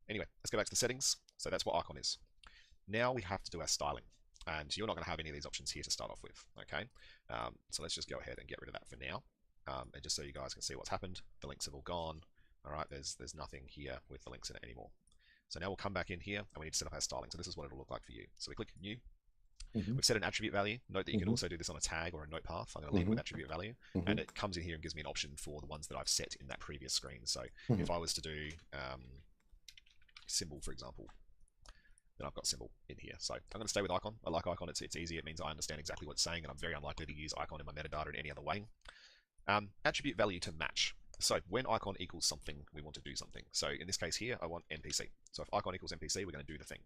Anyway, let's go back to the settings. So that's what icon is. Now we have to do our styling, and you're not going to have any of these options here to start off with. Okay, so let's just go ahead and get rid of that for now. And just so you guys can see what's happened, the links have all gone. All right, there's nothing here with the links in it anymore. So now we'll come back in here and we need to set up our styling. So this is what it'll look like for you. So we click new. We've set an attribute value. Note that you can also do this on a tag or a note path. I'm going to leave it with attribute value, and it comes in here and gives me an option for the ones that I've set in that previous screen. So if I was to do symbol, for example, then I've got symbol in here. So I'm going to stay with icon. I like icon. It's easy. It means I understand exactly what it's saying, and I'm very unlikely to use icon in my metadata in any other way. Attribute value to match. So when icon equals something, we want to do something. So in this case here, I want NPC. So if icon equals NPC, we're going to do the thing.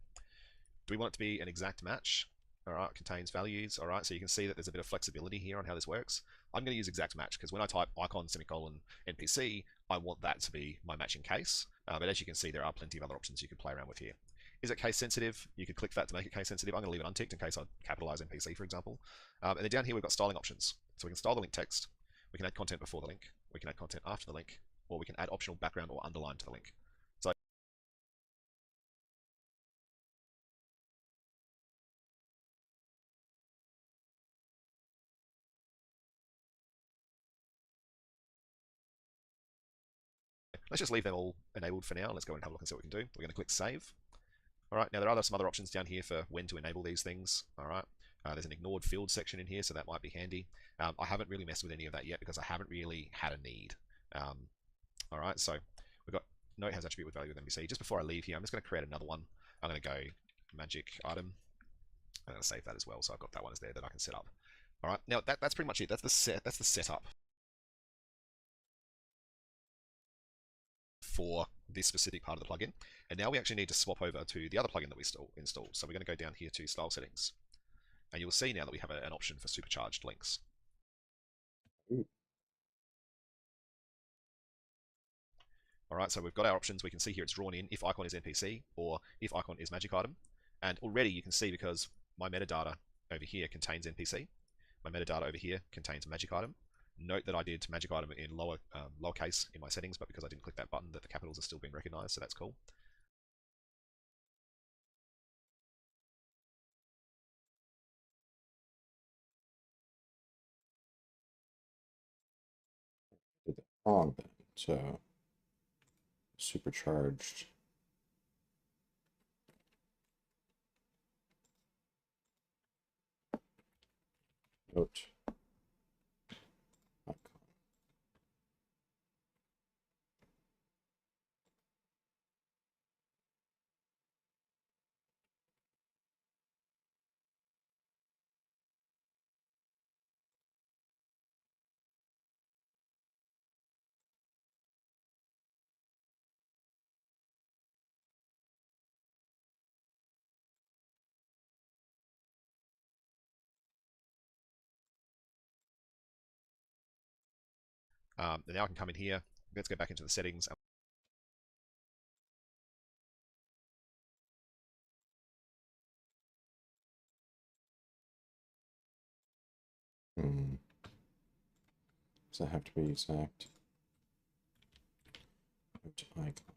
Do we want it to be an exact match? All right, contains values. All right, so you can see that there's a bit of flexibility here on how this works. I'm going to use exact match because when I type icon semicolon NPC, I want that to be my matching case. But as you can see, there are plenty of other options you can play around with here. Is it case sensitive? You could click that to make it case sensitive. I'm going to leave it unticked in case I capitalize NPC, for example. And then down here, we've got styling options. So we can style the link text. We can add content before the link. We can add content after the link, or we can add optional background or underline to the link. So let's just leave them all enabled for now. Let's go and have a look and see what we can do. We're going to click save. All right, now there are some other options down here for when to enable these things. All right, there's an ignored field section in here, so that might be handy. I haven't really messed with any of that yet because I haven't really had a need. All right, so we've got note has attribute with value with NPC. Just before I leave here, I'm just going to create another one. I'm going to go magic item. I'm going to save that as well, so I've got that one as there that I can set up. All right, now that's pretty much it. That's the setup for this specific part of the plugin. And now we actually need to swap over to the other plugin that we installed. So we're going to go down here to style settings, and you'll see now that we have an option for supercharged links. All right, so we've got our options. We can see here it's drawn in if icon is NPC or if icon is magic item. And already you can see because my metadata over here contains NPC, my metadata over here contains magic item. Note that I did magic item in lowercase in my settings, but because I didn't click that button, that the capitals are still being recognized, so that's cool. Did that wrong then. So supercharged. Note. Icon. And now I can come in here. Let's go back into the settings. Does that have to be exact? font icon.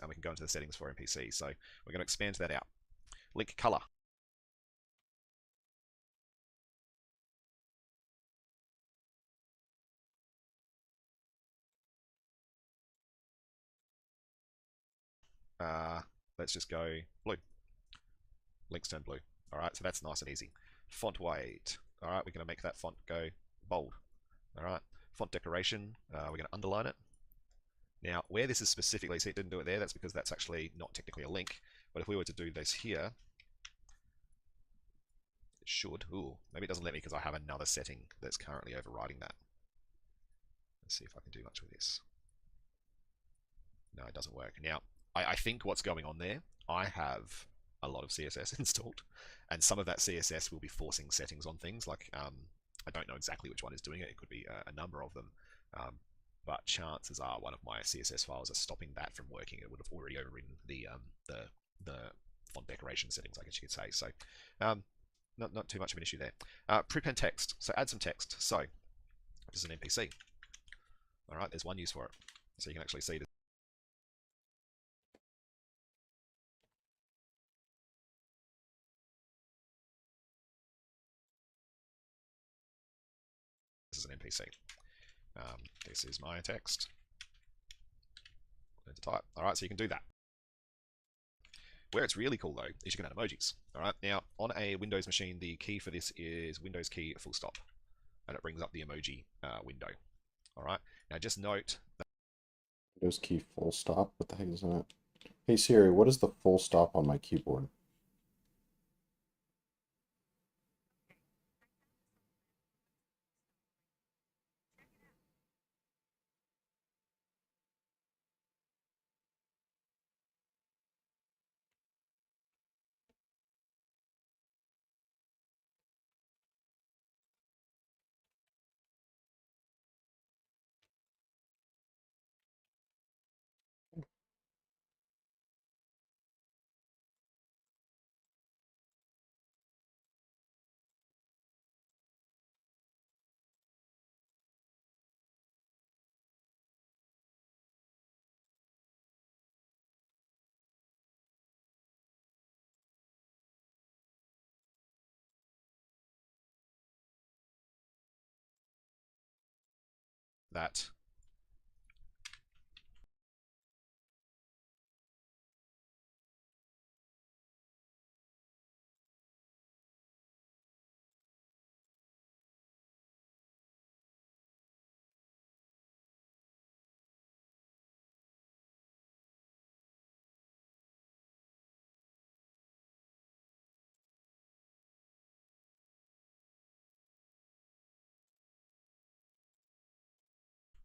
And we can go into the settings for NPC. So we're going to expand that out. Link color. Let's just go blue. Links turn blue. All right, so that's nice and easy. Font weight. All right, we're going to make that font go bold. All right, font decoration. We're going to underline it. Now, where this is specifically, see it didn't do it there, that's because that's actually not technically a link. But if we were to do this here, it should. Ooh, maybe it doesn't let me because I have another setting that's currently overriding that. Let's see if I can do much with this. No, it doesn't work. Now, I think what's going on there, I have a lot of CSS installed, and some of that CSS will be forcing settings on things. Like, I don't know exactly which one is doing it. It could be a number of them. But chances are one of my CSS files are stopping that from working. It would have already overridden the font decoration settings, I guess you could say. So, not too much of an issue there. Prepend text. So add some text. So this is an NPC. All right, there's one use for it. So you can actually see this is an NPC. This is my text. Learn to type. All right, so you can do that. Where it's really cool though is you can add emojis. All right, now on a Windows machine, the key for this is Windows key full stop, and it brings up the emoji window. All right, now just note that Windows key full stop. What the heck is that? Hey Siri, what is the full stop on my keyboard? that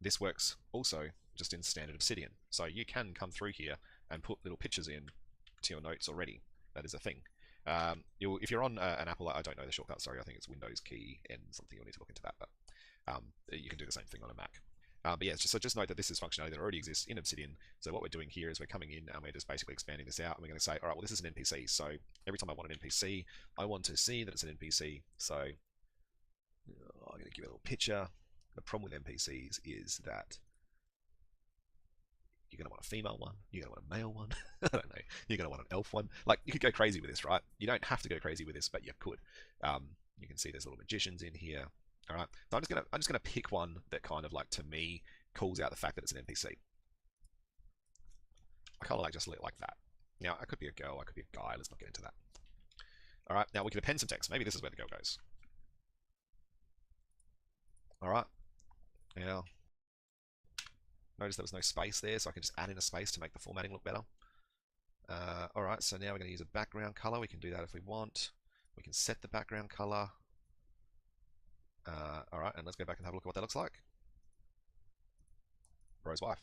this works also just in standard Obsidian. So you can come through here and put little pictures in to your notes already. That is a thing. If you're on an Apple, I don't know the shortcut, sorry, I think it's Windows key N something, you'll need to look into that, but you can do the same thing on a Mac. But yeah, just note that this is functionality that already exists in Obsidian. So what we're doing here is we're coming in and we're just basically expanding this out, and we're going to say, all right, well, this is an NPC. So every time I want an NPC, I want to see that it's an NPC. So I'm going to give it a little picture. The problem with NPCs is that you're going to want a female one, you're going to want a male one, I don't know, you're going to want an elf one. Like, you could go crazy with this, right? You don't have to go crazy with this, but you could. You can see there's little magicians in here. All right, so I'm just gonna pick one that kind of like, to me, calls out the fact that it's an NPC. I kind of like just like that. Now, I could be a girl, I could be a guy. Let's not get into that. All right, now we can append some text. Maybe this is where the girl goes. All right, now notice there was no space there, so I can just add in a space to make the formatting look better. All right, so now we're going to use a background color. We can do that if we want. We can set the background color. All right, and let's go back and have a look at what that looks like. Bro's wife.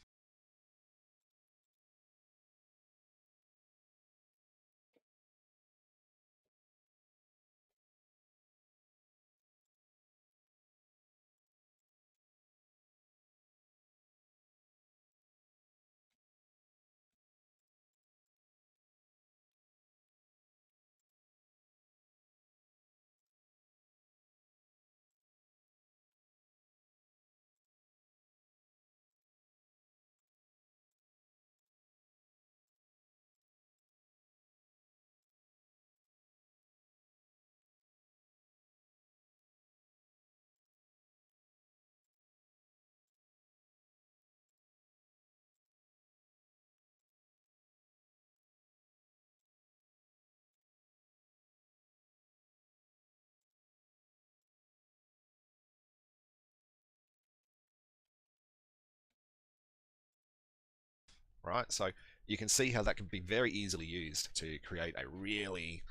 right? So you can see how that can be very easily used to create a really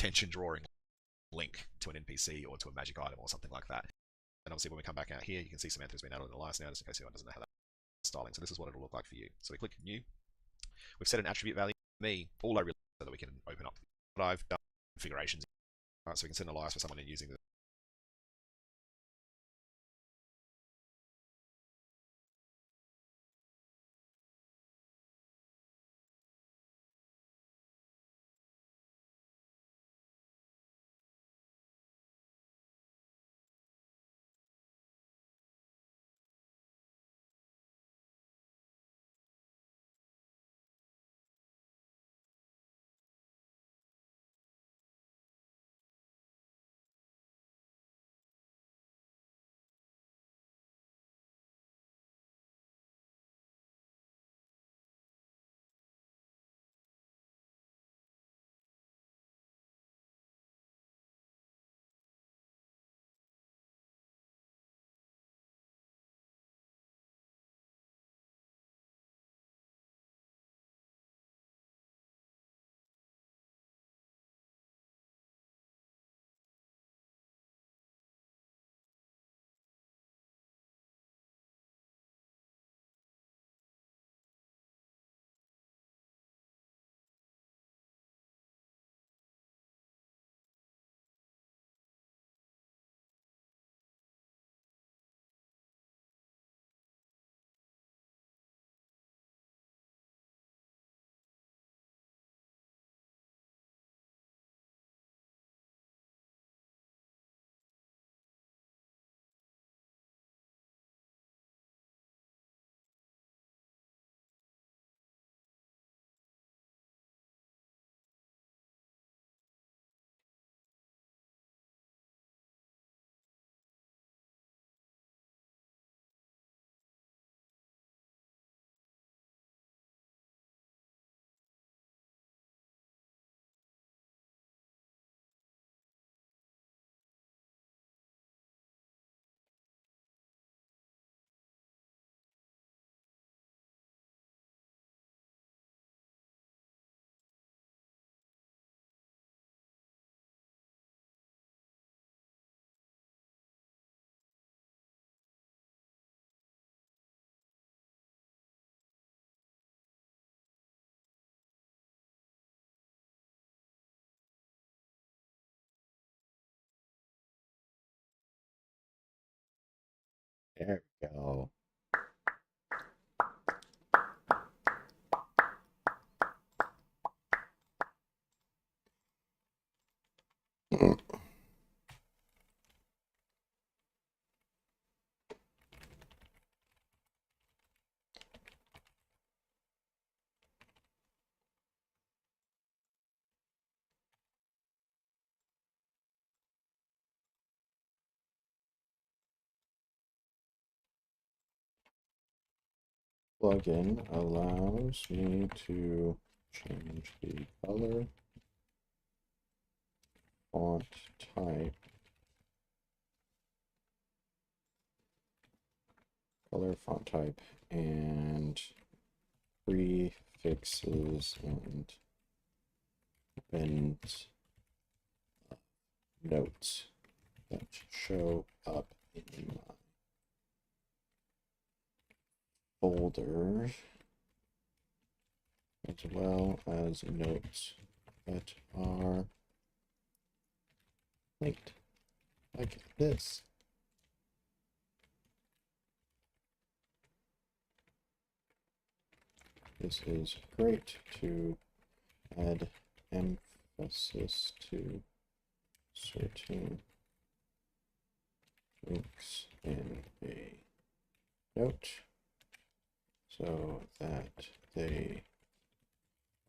attention drawing link to an NPC or to a magic item or something like that. And obviously when we come back out here, you can see Samantha's been added in the last now, just in case anyone doesn't know how that styling. So this is what it'll look like for you. So we click new. We've set an attribute value for me. All I really so that we can open up what I've done configurations. All right, so we can send a license for someone in using the There we go. Plugin allows me to change the color, font type, and prefixes and notes that show up in my folder, as well as notes that are linked, like this. This is great to add emphasis to certain links in a note so that they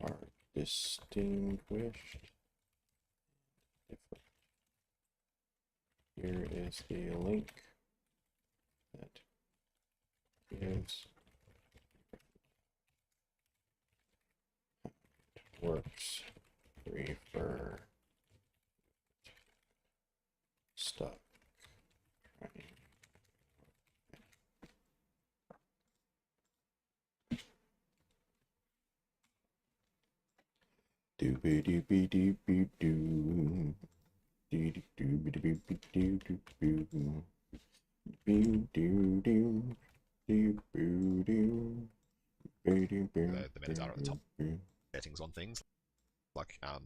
are distinguished Here is the link that gives works refer stuff. Doobie doobie doobie doo. Doobie doobie doobie doo doo doo. Doo doo doo. Doo doo doo. The metadata at the top settings on things. Like, I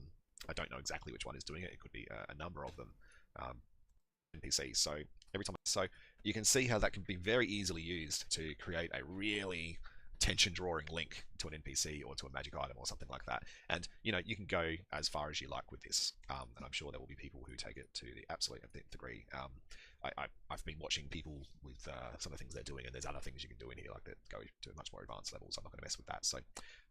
don't know exactly which one is doing it. It could be a number of them. NPCs. So every time, so you can see how that can be very easily used to create a really attention-drawing link to an NPC or to a magic item or something like that. And you know, you can go as far as you like with this, and I'm sure there will be people who take it to the absolute nth degree. I've been watching people with some of the things they're doing, and there's other things you can do in here like that go to much more advanced levels. I'm not going to mess with that. So,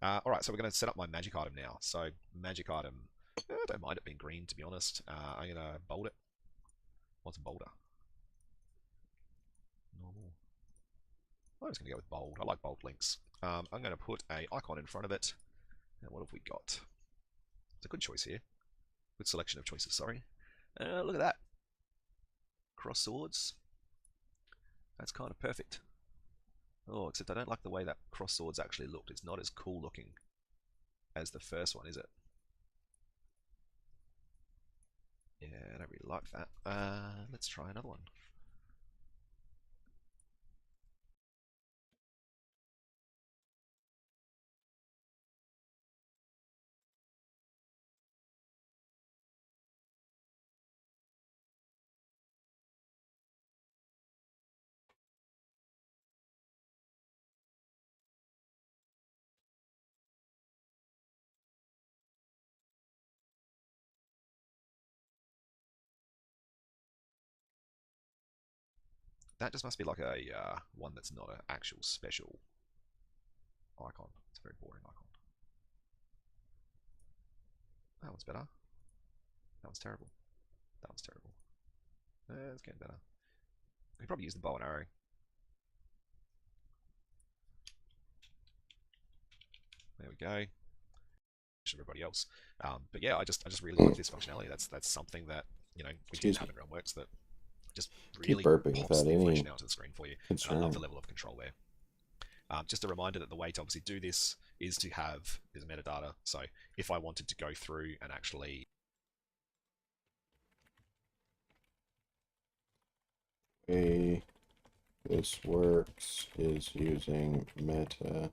all right, so we're going to set up my magic item now. So magic item, I don't mind it being green, to be honest. I'm going to bold it. What's bolder? Normal. I'm just going to go with bold. I like bold links. I'm going to put a icon in front of it. And what have we got? It's a good choice here. Good selection of choices, sorry. Look at that. Cross swords. That's kind of perfect. Oh, except I don't like the way that cross swords actually looked. It's not as cool looking as the first one, is it? Yeah, I don't really like that. Let's try another one. That just must be like a one that's not an actual special icon. It's a very boring icon. That one's better. That one's terrible. That one's terrible. It's getting better. I could probably use the bow and arrow. There we go. Everybody else. But yeah, I just really like this functionality. That's something that, you know, we didn't have in Realmworks that just really pops the information out to the screen for you. And I love the level of control there. Just a reminder that the way to obviously do this is to have this metadata. So if I wanted to go through and actually way this works is using metadata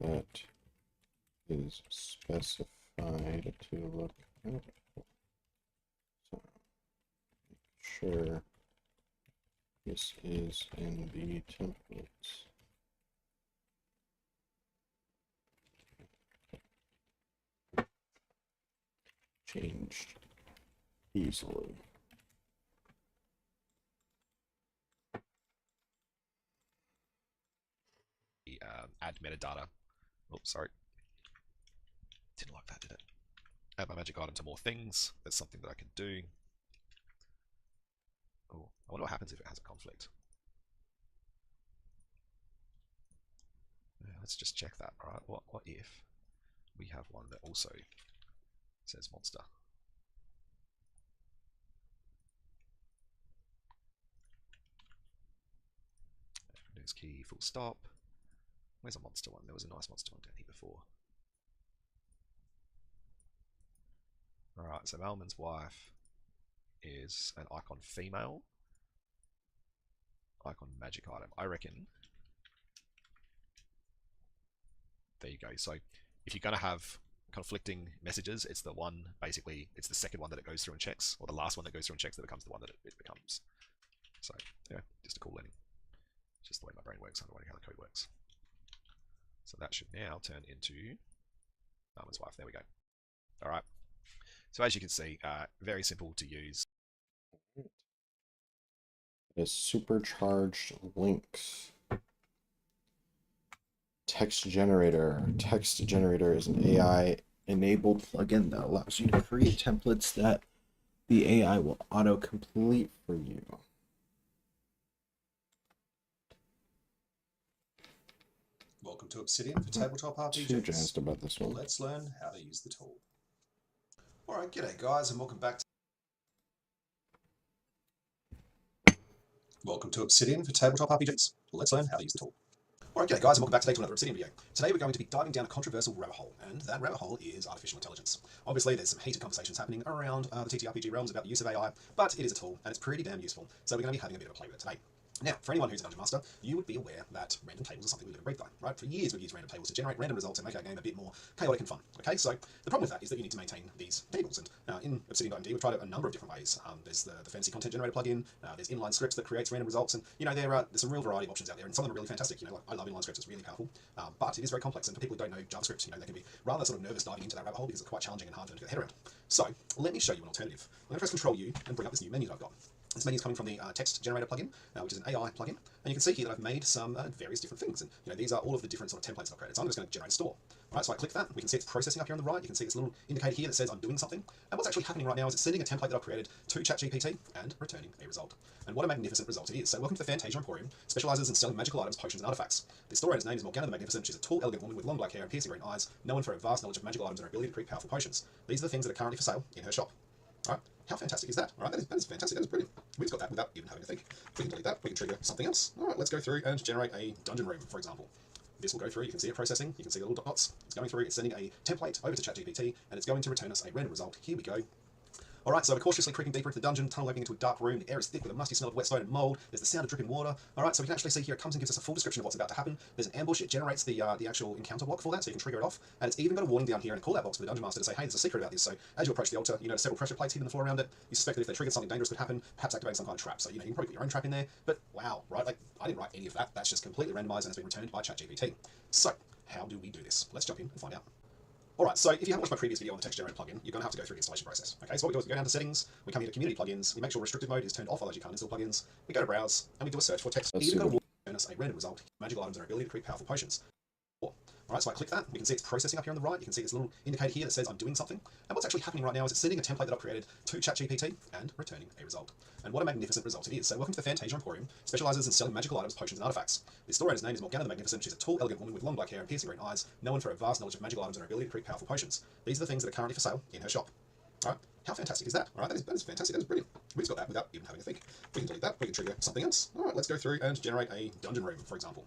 that is specified to look at. So make sure this is in the templates. Changed easily. Add metadata. Oops, sorry. Didn't like that, did it? Add my magic item to more things. That's something that I can do. Oh, I wonder what happens if it has a conflict. Let's just check that. All right, what if we have one that also says monster? Windows key, full stop. Where's a monster one? There was a nice monster one down here before. Alright, so Malman's wife is an icon female. Icon magic item. I reckon. There you go. So if you're going to have conflicting messages, it's the one, basically, it's the second one that it goes through and checks, or the last one that goes through and checks that becomes the one that it becomes. So, yeah, just a cool learning. Just the way my brain works, understanding how the code works. So that should now turn into Malman's wife. There we go. All right. So as you can see, very simple to use. Is supercharged links. Text generator. Text generator is an AI enabled plugin that allows you to create templates that The AI will auto-complete for you. Welcome to Obsidian for tabletop Too RPGs. jazzed about this one. Let's learn how to use the tool. Alright, g'day guys, and welcome back to... Welcome to Obsidian for tabletop RPGs. Let's learn how to use the tool. Alright, g'day guys, and welcome back today to another Obsidian video. Today we're going to be diving down a controversial rabbit hole, and that rabbit hole is artificial intelligence. Obviously, there's some heated conversations happening around the TTRPG realms about the use of AI, but it is a tool, and it's pretty damn useful, so we're going to be having a bit of a play with it today. Now, for anyone who's a Dungeon Master, you would be aware that random tables are something we live and breathe by, right? For years we've used random tables to generate random results and make our game a bit more chaotic and fun, okay? So the problem with that is that you need to maintain these tables, and in Obsidian.md we've tried it a number of different ways. There's the fancy content generator plugin, there's inline scripts that creates random results, and there's some real variety of options out there, and some of them are really fantastic. Like, I love inline scripts, it's really powerful, but it is very complex, and for people who don't know JavaScript, they can be rather sort of nervous diving into that rabbit hole because it's quite challenging and hard for them to get their head around. So let me show you an alternative. I'm going to press Control U and bring up this new menu that I've got. This menu is coming from the text generator plugin, which is an AI plugin, and you can see here that I've made some various different things, and these are all of the different sort of templates I've created. So I'm just going to generate a store. All right, so I click that, we can see it's processing up here on the right. You can see this little indicator here that says I'm doing something, and what's actually happening right now is it's sending a template that I've created to ChatGPT and returning a result. And what a magnificent result it is. So welcome to the Fantasia Emporium, specializes in selling magical items, potions, and artifacts. The store owner's name is Morgana the Magnificent. She's a tall, elegant woman with long black hair and piercing green eyes, known for her vast knowledge of magical items and her ability to create powerful potions. These are the things that are currently for sale in her shop. All right, how fantastic is that? All right, that is fantastic, that is brilliant. We just got that without even having to think. We can delete that, we can trigger something else. All right, let's go through and generate a dungeon room, for example. This will go through, you can see it processing, you can see the little dots. It's going through, it's sending a template over to ChatGPT, and it's going to return us a random result. Here we go. Alright, so we're cautiously creeping deeper into the dungeon, tunnel opening into a dark room. The air is thick with a musty smell of wet stone and mold. There's the sound of dripping water. Alright, so we can actually see here it comes and gives us a full description of what's about to happen. There's an ambush, it generates the actual encounter block for that, so you can trigger it off. And it's even got a warning down here and a call-out box for the Dungeon Master to say, hey, there's a secret about this. So as you approach the altar, there's several pressure plates hidden on the floor around it. You suspect that if they triggered, something dangerous could happen, perhaps activating some kind of trap. So you can probably put your own trap in there. But wow, right? Like, I didn't write any of that. That's just completely randomized and has been returned by ChatGPT. So how do we do this? Let's jump in and find out. Alright, so if you haven't watched my previous video on the text generator plugin, you're going to have to go through the installation process. Okay, so what we do is we go down to settings, we come here to community plugins, we make sure restricted mode is turned off, otherwise you can't install plugins. We go to browse, and we do a search for text. Even go to return us a random result, magical items and our ability to create powerful potions. Alright, so I click that, we can see it's processing up here on the right, you can see this little indicator here that says I'm doing something, and what's actually happening right now is it's sending a template that I've created to ChatGPT and returning a result. And what a magnificent result it is. So welcome to the Fantasia Emporium, specializes in selling magical items, potions, and artifacts. The store owner's name is Morgana the Magnificent. She's a tall, elegant woman with long black hair and piercing green eyes, known for her vast knowledge of magical items and her ability to create powerful potions. These are the things that are currently for sale in her shop. Alright, how fantastic is that? Alright, that is fantastic, that is brilliant. We just got that without even having to think. We can delete that, we can trigger something else. Alright, let's go through and generate a dungeon room, for example.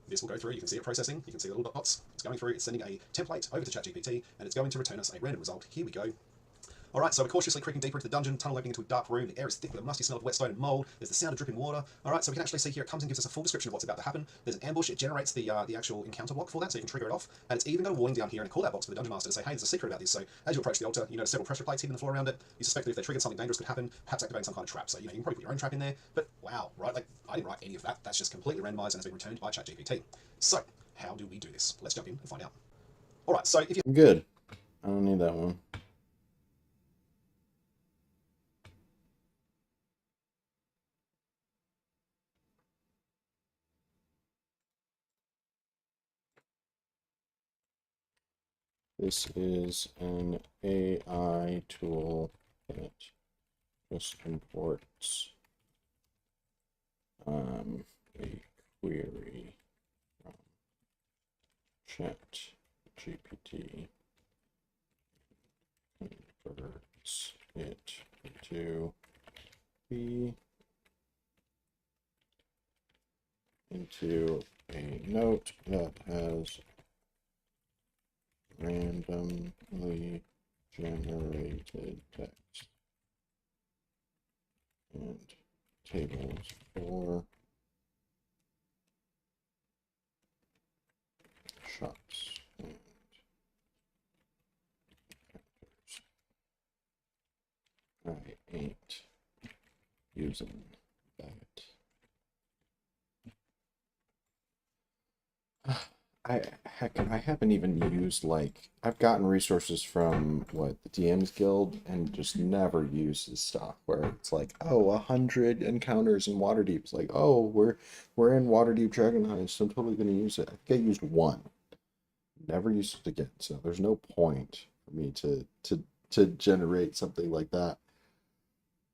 This will go through, you can see it processing, you can see the little dots. It's going through, it's sending a template over to ChatGPT, and it's going to return us a random result. Here we go. Alright, so we're cautiously creeping deeper into the dungeon, tunnel opening into a dark room. The air is thick with a musty smell of wet stone and mold. There's the sound of dripping water. Alright, so we can actually see here it comes and gives us a full description of what's about to happen. There's an ambush, it generates the actual encounter block for that, so you can trigger it off. And it's even got a warning down here and a call-out box for the Dungeon Master to say, hey, there's a secret about this. So as you approach the altar, there's several pressure plates hidden on the floor around it. You suspect that if they triggered, something dangerous could happen, perhaps activating some kind of trap. So you can probably put your own trap in there. But wow, right? Like, I didn't write any of that. That's just completely randomized and has been returned by ChatGPT. So how do we do this? Let's jump in and find out. Alright, so if you... I'm good. I don't need that one. This is an AI tool that just imports a query from ChatGPT, converts it to be into a note that has randomly generated text and tables for shops and vendors. I ain't using that. I haven't even used, I've gotten resources from the DM's Guild and just never used this stuff where it's like, oh, 100 encounters in Waterdeep. It's like, oh, we're in Waterdeep Dragon Heist, so I'm totally gonna use it. I think I used one. Never used it again, so there's no point for me to generate something like that.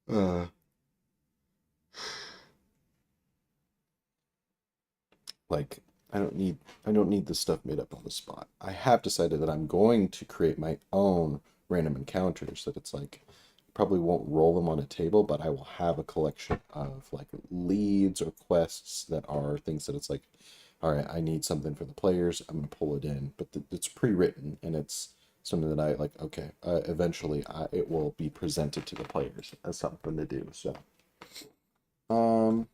Uh, like I don't need this stuff made up on the spot. I have decided that I'm going to create my own random encounters that it's like probably won't roll them on a table, but I will have a collection of like leads or quests that are things that it's like, all right, I need something for the players. I'm gonna pull it in, but it's pre-written and it's something that I like. Okay, eventually it will be presented to the players as something to do. So, all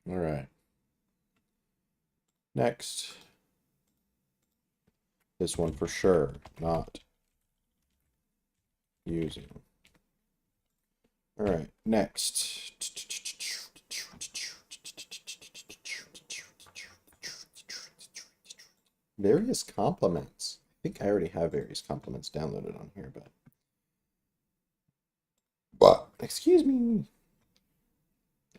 right. Next, this one for sure, not using. All right, next. Various compliments. I think I already have various compliments downloaded on here, but excuse me.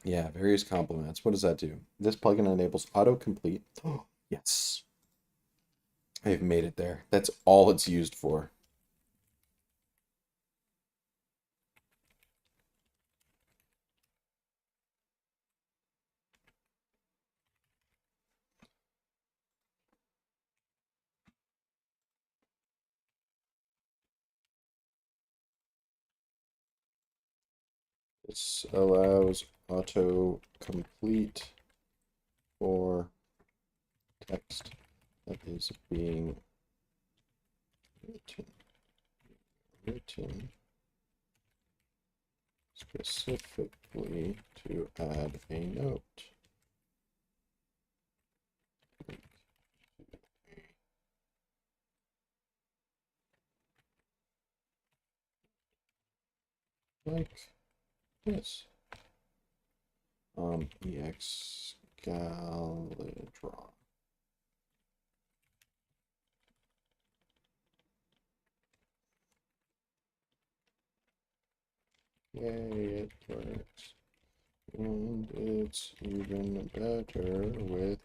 Yeah, various compliments. What does that do? This plugin enables autocomplete. Oh, yes. I've made it there. That's all it's used for. This allows autocomplete for text that is being written specifically to add a note. Like this. EX Galidra. Yay, it works. And it's even better with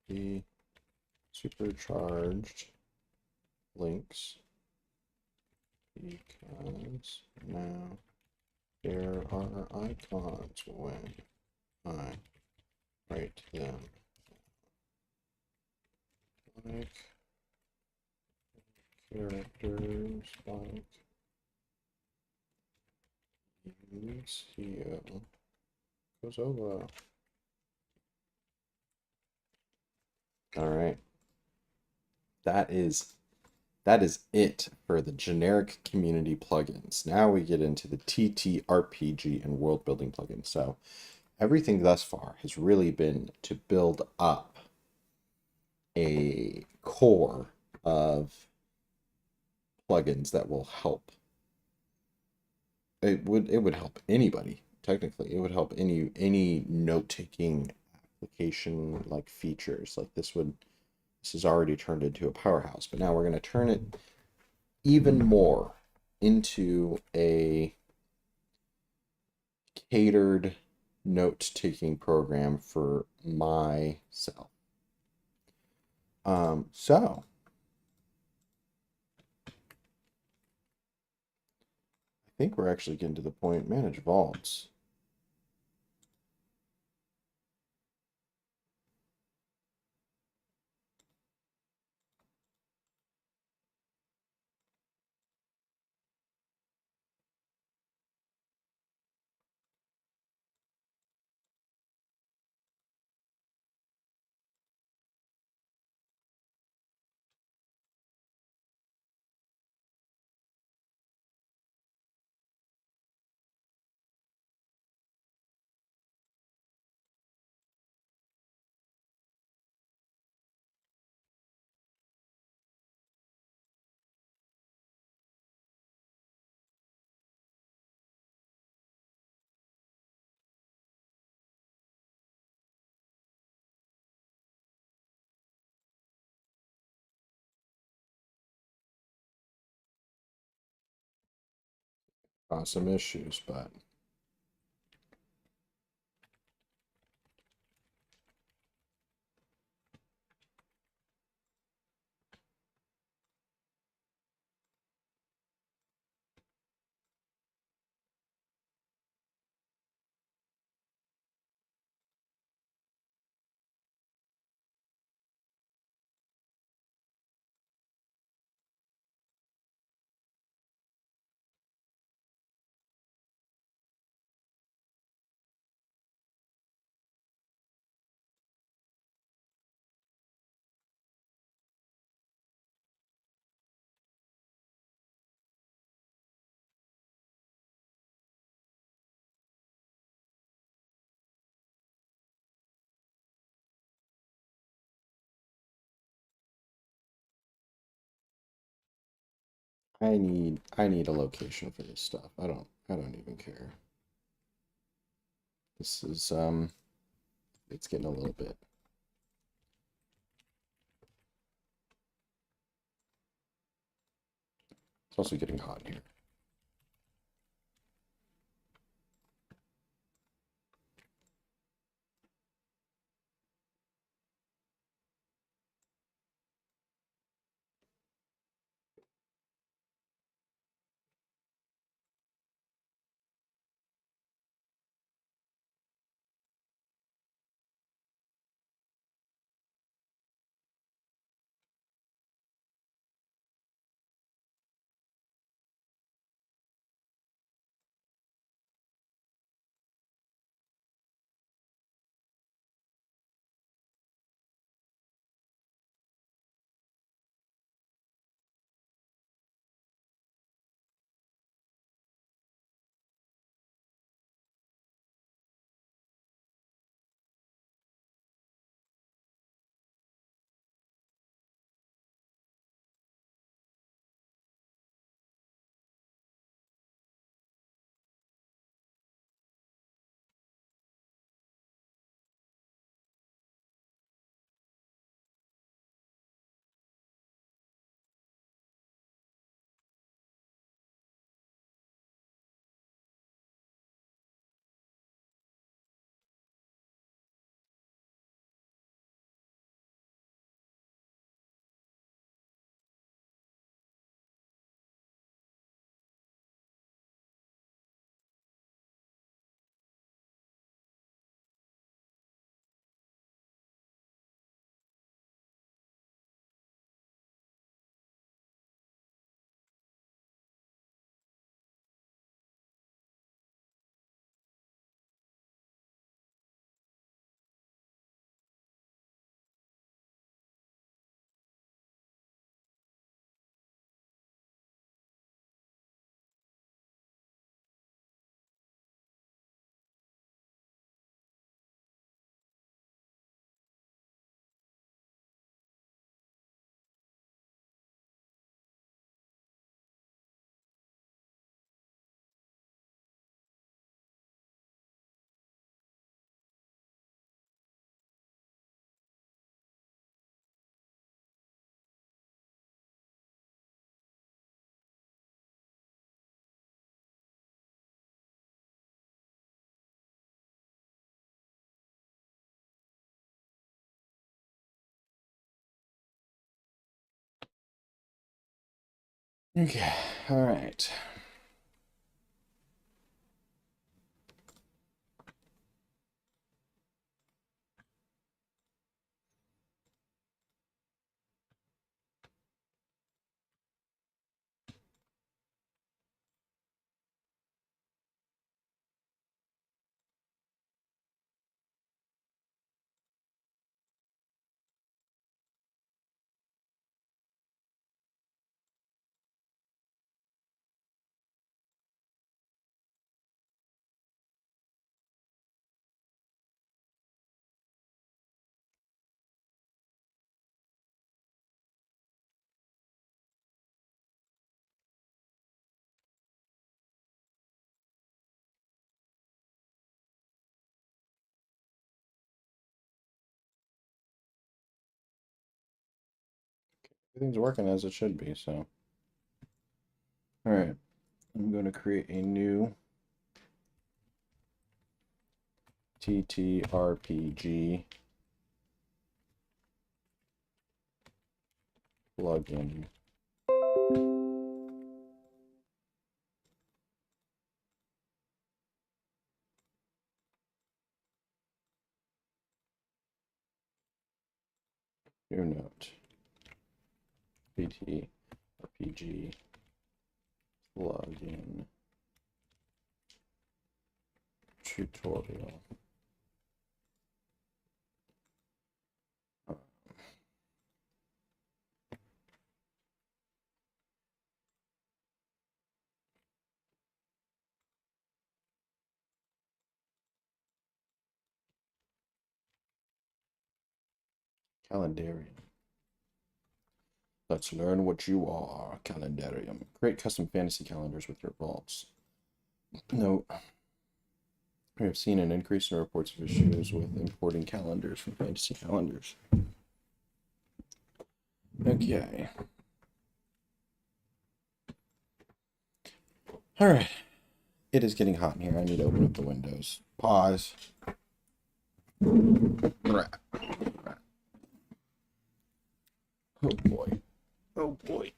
the supercharged links because now there are icons when I write them. Like characters like Lucio Kozova. All right. That is it for the generic community plugins. Now we get into the TTRPG and world building plugins. So everything thus far has really been to build up a core of plugins that will help. It would help anybody, technically. It would help any note-taking application like features. Like this has already turned into a powerhouse, but now we're going to turn it even more into a catered note-taking program for myself. So I think we're actually getting to the point. Manage vaults. Some issues, but I need a location for this stuff. I don't even care. This is it's getting a little bit. It's also getting hot in here. Okay, all right. Everything's working as it should be, so. All right, I'm going to create a new TTRPG plugin. New note. TTRPG plugin tutorial. Calendarium. Let's learn what you are. Calendarium. Create custom fantasy calendars with your vaults. Note. We have seen an increase in reports of issues with importing calendars from fantasy calendars. Okay. All right. It is getting hot in here. I need to open up the windows. Pause. Oh boy. Oh boy.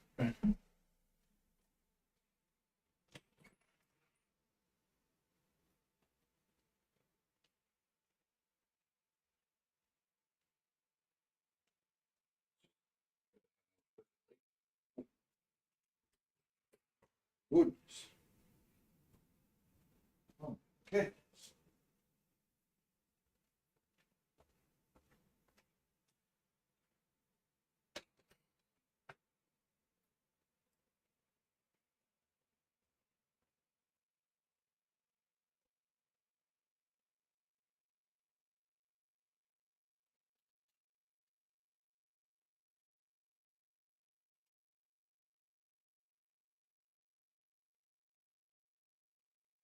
Good. Okay.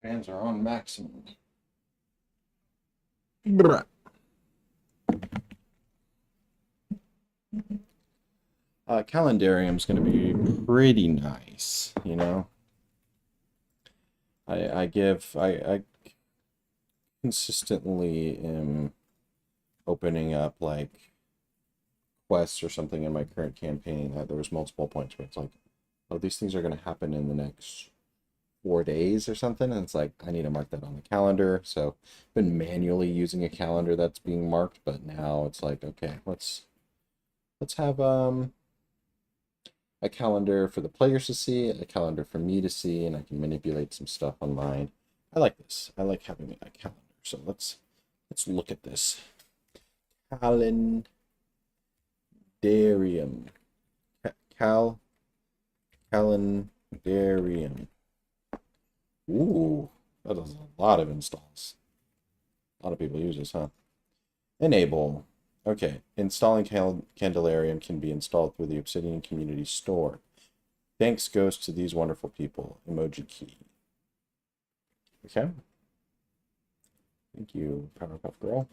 Fans are on maximum. Bruh. Calendarium's going to be pretty nice, you know. I consistently am opening up like quests or something in my current campaign. There was multiple points where it's like, oh, these things are going to happen in the next 4 days or something, and it's like I need to mark that on the calendar. So I've been manually using a calendar that's being marked, but now it's like, okay, let's have a calendar for the players to see, a calendar for me to see, and I can manipulate some stuff on mine. I like this. I like having a calendar. So let's look at this. Calendarium. Calendarium. Ooh, that is a lot of installs. A lot of people use this, huh? Enable. Okay, installing Candlarium can be installed through the Obsidian Community Store. Thanks goes to these wonderful people. Emoji key. Okay. Thank you, Powerpuff Girl.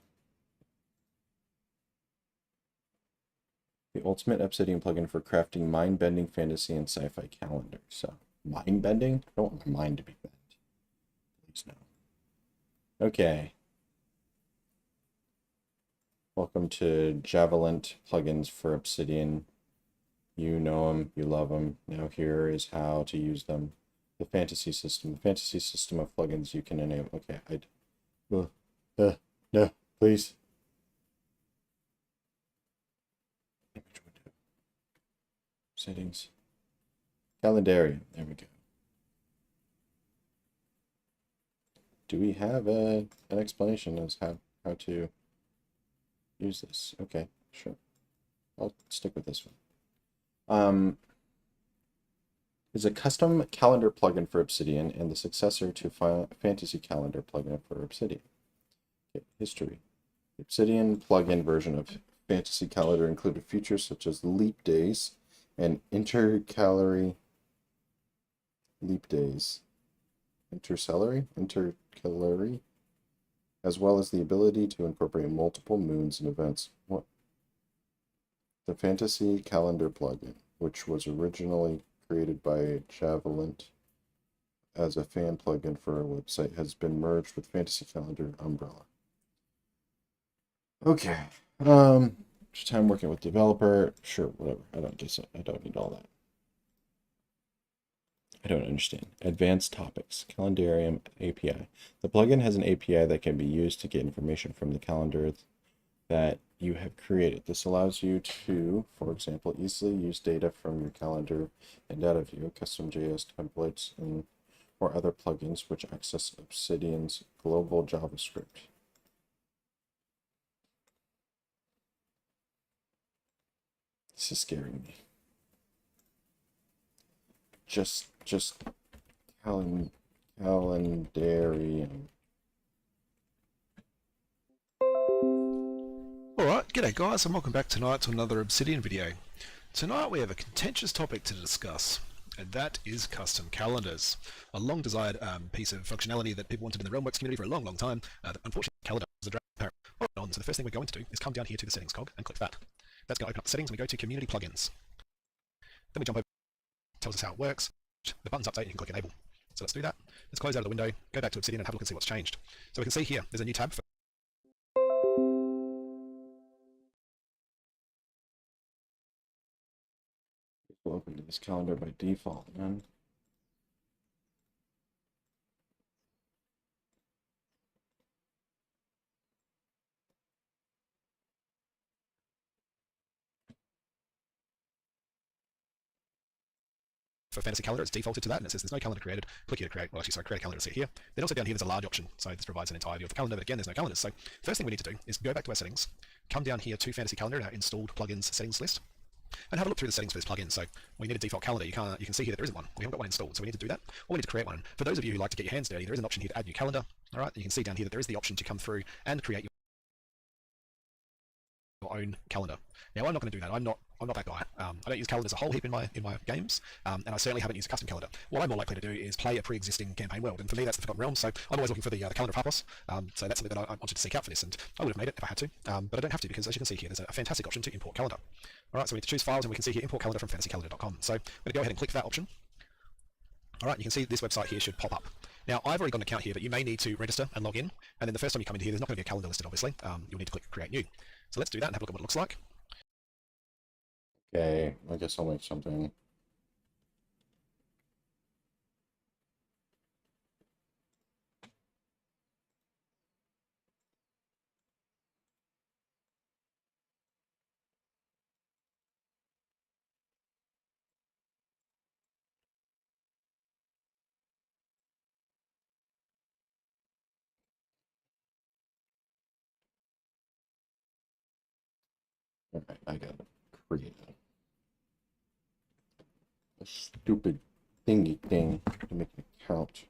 The ultimate Obsidian plugin for crafting mind-bending fantasy and sci-fi calendars. So, mind-bending? I don't want my mind to be bent. Please no. Okay. Welcome to Javelin plugins for Obsidian. You know them, you love them. Now here is how to use them. The fantasy system. The fantasy system of plugins you can enable. Okay, no, please. Image window. Settings. Calendarium. There we go. Do we have an explanation as how to use this? Okay, sure. I'll stick with this one. Is a custom calendar plugin for Obsidian and the successor to Fantasy Calendar plugin for Obsidian. Okay, history. The Obsidian plugin version of Fantasy Calendar included features such as leap days and intercalary leap days. Intercalary, as well as the ability to incorporate multiple moons and events. What? The Fantasy Calendar plugin, which was originally created by Javelin as a fan plugin for our website, has been merged with Fantasy Calendar umbrella. Okay. Just time working with developer. Sure, whatever. I don't need all that. I don't understand. Advanced topics. Calendarium API. The plugin has an API that can be used to get information from the calendar that you have created. This allows you to, for example, easily use data from your calendar and data view, custom JS templates, or other plugins which access Obsidian's global JavaScript. This is scaring me. Just calendarium. Alright, g'day guys and welcome back tonight to another Obsidian video. Tonight we have a contentious topic to discuss, and that is custom calendars. A long desired piece of functionality that people wanted in the Realmworks community for a long, long time. That unfortunately, calendar was a drag on. So the first thing we're going to do is come down here to the settings cog and click that. That's going to open up the settings and we go to community plugins. Then we jump over, tells us how it works. The button's update, you can click enable. So let's do that. Let's close out of the window, go back to Obsidian and have a look and see what's changed. So we can see here, there's a new tab for We'll open to this calendar by default, man. for fantasy calendar, it's defaulted to that, and it says there's no calendar created. Click here to create, well, actually, sorry, create a calendar to see here. Then also down here, there's a large option. So this provides an entire view of the calendar, but again, there's no calendars. So first thing we need to do is go back to our settings, come down here to fantasy calendar in our installed plugins settings list, and have a look through the settings for this plugin. So we need a default calendar. You can see here that there isn't one. We haven't got one installed, so we need to do that. Or we need to create one. For those of you who like to get your hands dirty, there is an option here to add new calendar. All right, you can see down here that there is the option to come through and create your own calendar. Now I'm not going to do that. I'm not that guy. I don't use calendars a whole heap in my games, and I certainly haven't used a custom calendar. What I'm more likely to do is play a pre-existing campaign world, and for me that's the Forgotten Realms. So I'm always looking for the calendar of Harpos. So that's something that I wanted to seek out for this, and I would have made it if I had to, but I don't have to because as you can see here, there's a fantastic option to import calendar. All right, so we need to choose files, and we can see here import calendar from fantasycalendar.com. So I'm going to go ahead and click that option. All right, you can see this website here should pop up. Now, I've already got an account here, but you may need to register and log in. And then the first time you come into here, there's not going to be a calendar listed, obviously. You'll need to click Create New. So let's do that and have a look at what it looks like. Okay, I guess I'll make something. Alright, I gotta create a stupid thingy thing to make an account.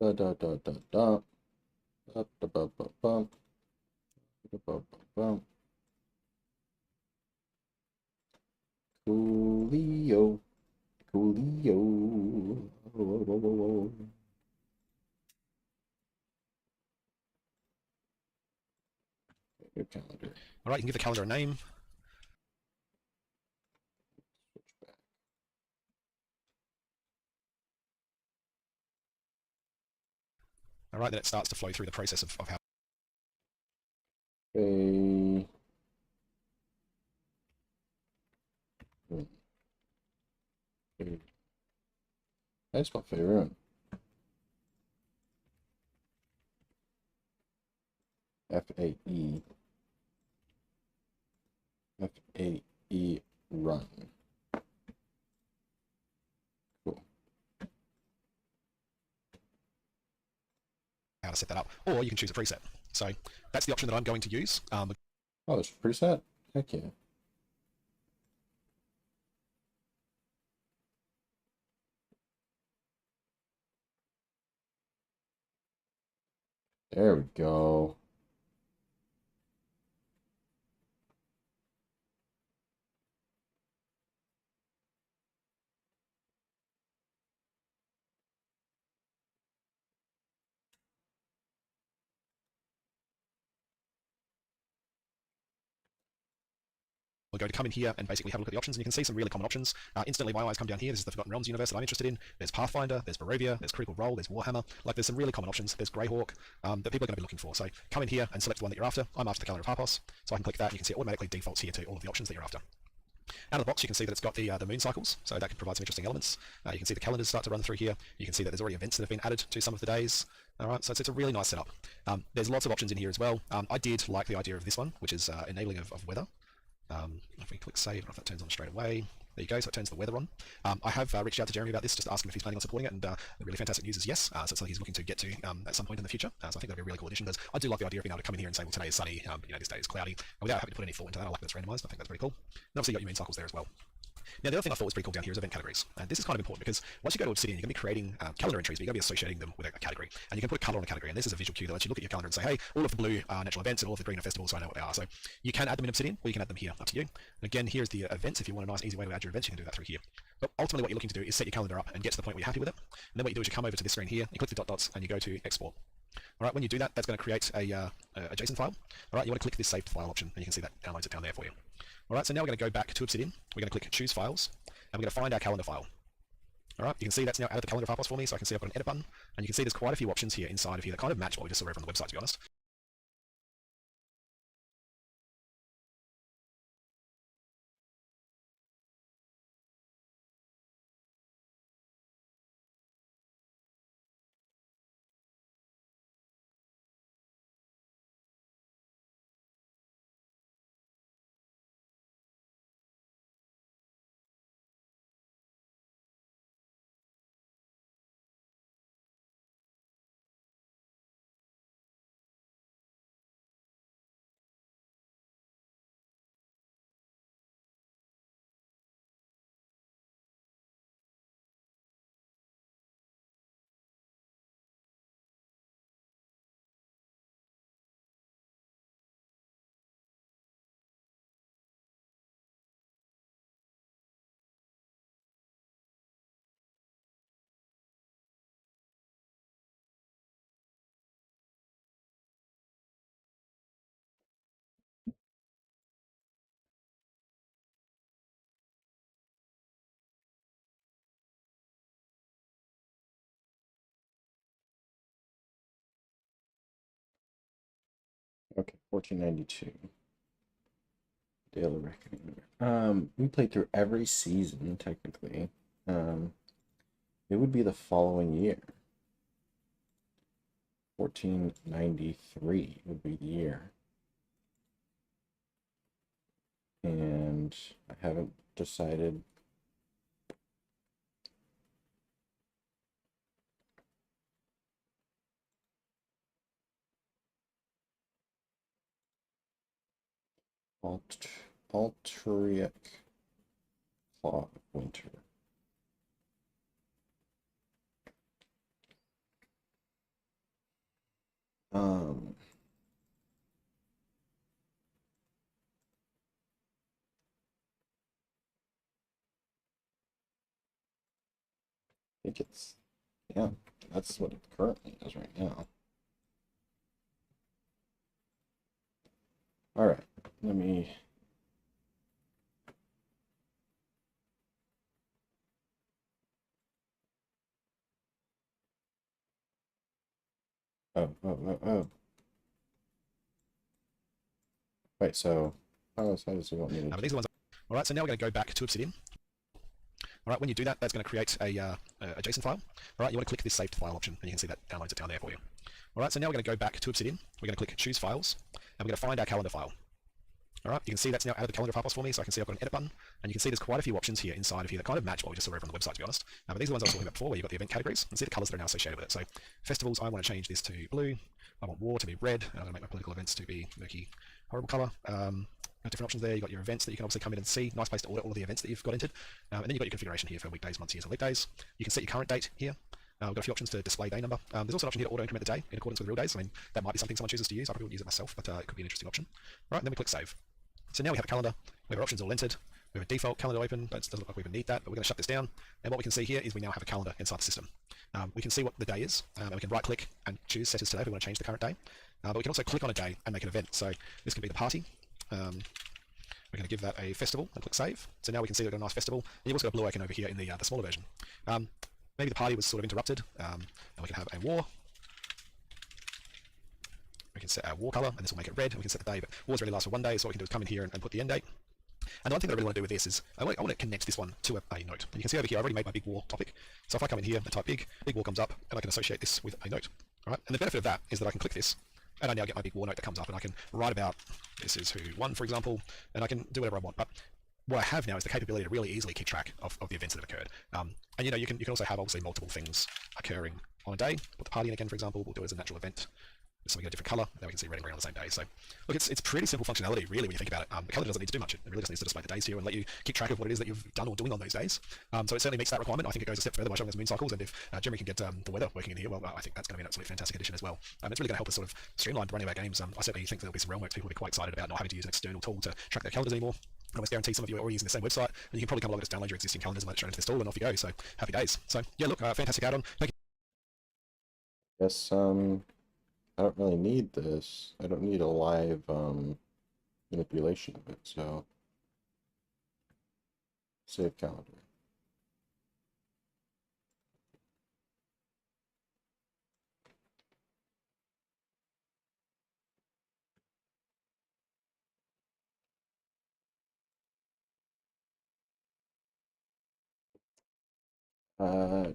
Da da da da da. Da da ba ba bum. Da ba ba bum. Coolio. Coolio. Your calendar. All right, you can give the calendar a name. Switch back. All right, then it starts to flow through the process of how. Okay. I spelled Faerun. F-A-E. F-A-E run. Cool. How to set that up, or you can choose a preset. So that's the option that I'm going to use. Oh, there's a preset? Heck yeah. There we go. We're going to come in here and basically have a look at the options, and you can see some really common options. Instantly, my eyes come down here. This is the Forgotten Realms universe that I'm interested in. There's Pathfinder, there's Barovia, there's Critical Role, there's Warhammer. Like, there's some really common options. There's Greyhawk that people are going to be looking for. So come in here and select the one that you're after. I'm after the Calendar of Harpos, so I can click that, and you can see it automatically defaults here to all of the options that you're after. Out of the box, you can see that it's got the moon cycles, so that can provide some interesting elements. You can see the calendars start to run through here. You can see that there's already events that have been added to some of the days. All right, so it's a really nice setup. There's lots of options in here as well. I did like the idea of this one, which is enabling of weather. If we click save, I don't know if that turns on straight away. There you go, so it turns the weather on. I have reached out to Jeremy about this, just to ask him if he's planning on supporting it, and the really fantastic news is yes. So it's something he's looking to get to at some point in the future. So I think that'd be a really cool addition, because I do like the idea of being able to come in here and say, well, today is sunny, this day is cloudy, and without having to put any thought into that. I like that it's randomized. I think that's pretty cool. And obviously you got your moon cycles there as well. Now, the other thing I thought was pretty cool down here is event categories. And this is kind of important, because once you go to Obsidian, you're going to be creating calendar entries, but you're going to be associating them with a category. And you can put a color on a category. And this is a visual cue that lets you look at your calendar and say, hey, all of the blue are natural events and all of the green are festivals, so I know what they are. So you can add them in Obsidian, or you can add them here, up to you. And again, here's the events. If you want a nice, easy way to add your events, you can do that through here. But ultimately, what you're looking to do is set your calendar up and get to the point where you're happy with it. And then what you do is you come over to this screen here, you click the dot dots, and you go to export. All right, when you do that, that's going to create a JSON file. All right, you want to click this saved file option, and you can see that downloads it down there for you. All right, so now we're going to go back to Obsidian. We're going to click choose files, and we're going to find our calendar file. All right, you can see that's now added the calendar of Harpos for me, so I can see I've got an edit button, and you can see there's quite a few options here inside of here that kind of match what we just saw over on the website, to be honest. Okay, 1492. Daily Reckoning. We played through every season, technically. It would be the following year. 1493 would be the year. And I haven't decided. Alteric Claw of Winter. Um, I think it's, yeah, that's what it currently is right now. All right, let me. Oh. Wait, so how does he want me to But do? these are the ones. All right, so now we're going to go back to Obsidian. All right, when you do that, that's going to create a JSON file. All right, you want to click this Save to File option, and you can see that downloads it down there for you. All right, so now we're going to go back to Obsidian. We're going to click Choose Files, and we're going to find our calendar file. All right, you can see that's now added the calendar files for me, so I can see I've got an edit button, and you can see there's quite a few options here inside of here that kind of match what we just saw over on the website, to be honest. But these are the ones I was talking about before, where you've got the event categories, and see the colors that are now associated with it. So festivals, I want to change this to blue. I want war to be red. I'm going to make my political events to be murky, horrible color. Different options there. You've got your events that you can obviously come in and see. Nice place to audit all of the events that you've got entered. And then you've got your configuration here for weekdays, months, years, and weekdays. You can set your current date here. We've got a few options to display day number. There's also an option here to auto-increment the day in accordance with real days. I mean, that might be something someone chooses to use. I probably wouldn't use it myself, but it could be an interesting option. All right, and then we click Save. So now we have a calendar. We have our options all entered. We have a default calendar open. Doesn't look like we even need that, but we're going to shut this down. And what we can see here is we now have a calendar inside the system. We can see what the day is, and we can right-click and choose Set as Today if we want to change the current day. But we can also click on a day and make an event. So this can be the party. We're going to give that a festival and click Save. So now we can see we've got a nice festival. And you've also got a blue icon over here in the smaller version. Maybe the party was sort of interrupted, and we can have a war. We can set our war color, and this will make it red. We can set the day, but wars really last for one day, so what we can do is come in here and put the end date. And the one thing that I really want to do with this is I want to connect this one to a note. And you can see over here I've already made my big war topic. So if I come in here and type big war comes up, and I can associate this with a note. All right? And the benefit of that is that I can click this, and I now get my big war note that comes up, and I can write about this is who won, for example, and I can do whatever I want. But what I have now is the capability to really easily keep track of the events that have occurred. And you can also have obviously multiple things occurring on a day. Put the party in again, for example. We'll do it as a natural event. So we get a different color. Now we can see red and green on the same day. So look, it's pretty simple functionality, really, when you think about it. The calendar doesn't need to do much. It really just needs to display the days here and let you keep track of what it is that you've done or doing on those days. So it certainly meets that requirement. I think it goes a step further by showing us moon cycles. And if Jeremy can get the weather working in here, well, I think that's going to be an absolutely fantastic addition as well. It's really going to help us sort of streamline the running of our games. I certainly think there'll be some Realmworks people will be quite excited about not having to use an external tool to track their calendars anymore. I almost guarantee some of you are already using the same website, and you can probably come along and just download your existing calendars and let it straight into this tool, and off you go. So happy days. So yeah, look, fantastic add-on. Thank you. Yes, I don't really need this. I don't need a live manipulation of it, so save calendar. Uh,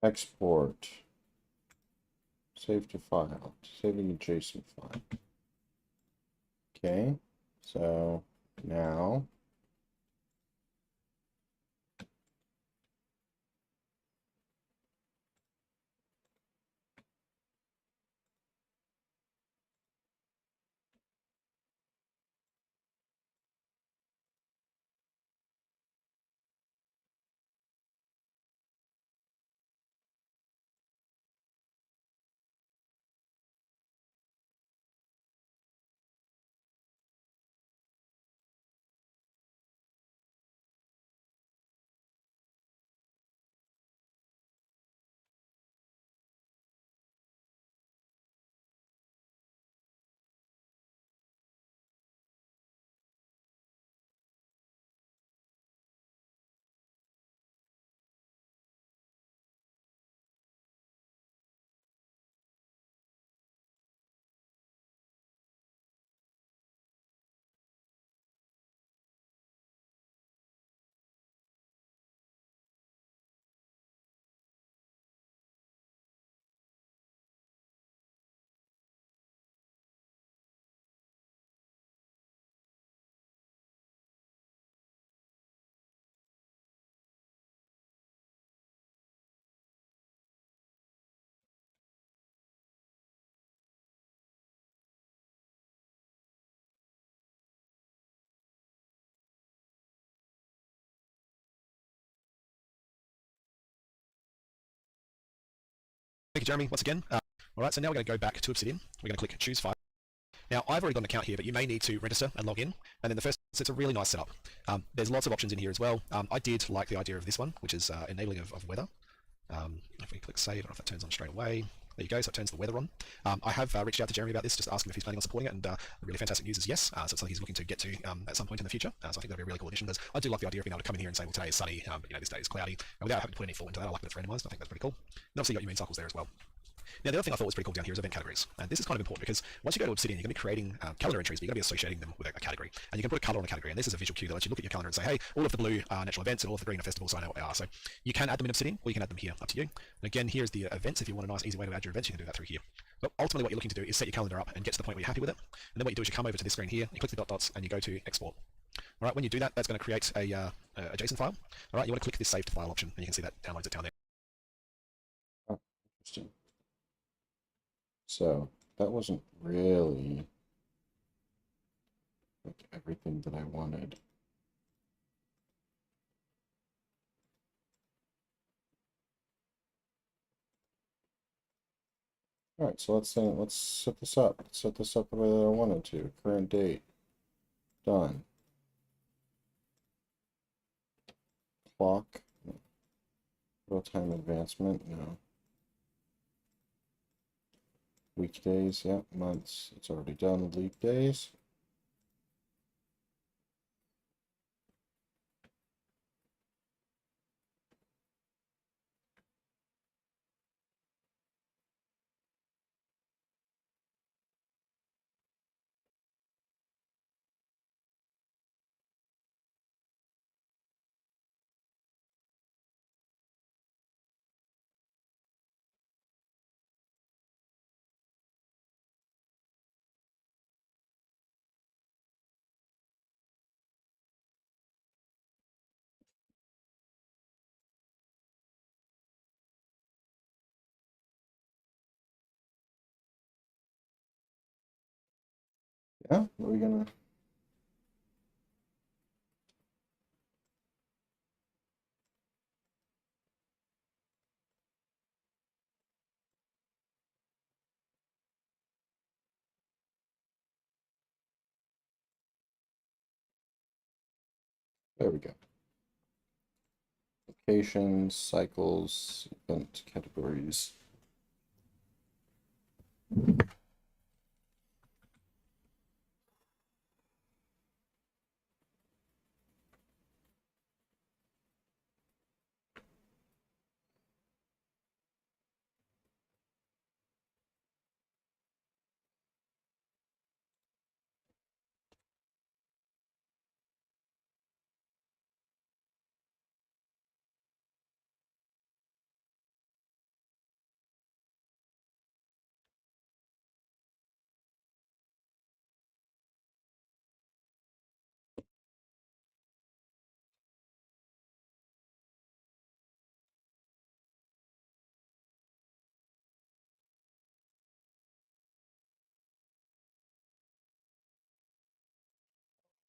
export. Save to file. Saving a JSON file. Okay, so now Thank you, Jeremy, once again. All right, so now we're going to go back to Obsidian. We're going to click Choose File. Now, I've already got an account here, but you may need to register and log in. And then the first, so it's a really nice setup. There's lots of options in here as well. I did like the idea of this one, which is enabling of weather. If we click save, I don't know if that turns on straight away. There you go, so it turns the weather on. I have reached out to Jeremy about this, just asking if he's planning on supporting it, and the really fantastic news is yes. So it's something he's looking to get to at some point in the future. So I think that'll be a really cool addition, because I do like the idea of being able to come in here and say, well, today is sunny, but this day is cloudy, and without having to put any thought into that. I like that it's randomized. I think that's pretty cool. And obviously you got your moon cycles there as well. Now, the other thing I thought was pretty cool down here is event categories. And this is kind of important, because once you go to Obsidian, you're going to be creating calendar entries, but you're going to be associating them with a category. And you can put a color on a category. And this is a visual cue that lets you look at your calendar and say, hey, all of the blue are natural events and all of the green are festivals, so I know what they are. So you can add them in Obsidian, or you can add them here, up to you. And again, here's the events. If you want a nice, easy way to add your events, you can do that through here. But ultimately, what you're looking to do is set your calendar up and get to the point where you're happy with it. And then what you do is you come over to this screen here, you click the dot dots, and you go to export. All right, when you do that, that's going to create a JSON file. All right, you want to click this save to file option, and you can see that downloads it down there. Oh, interesting. So that wasn't really like everything that I wanted. All right, so let's set this up. Let's set this up the way that I wanted to. Current date. Done. Clock. Real time advancement. No. Weekdays. Yep. Months. It's already done. Leap days. Yeah. What are we gonna? There we go. Locations, cycles, event categories.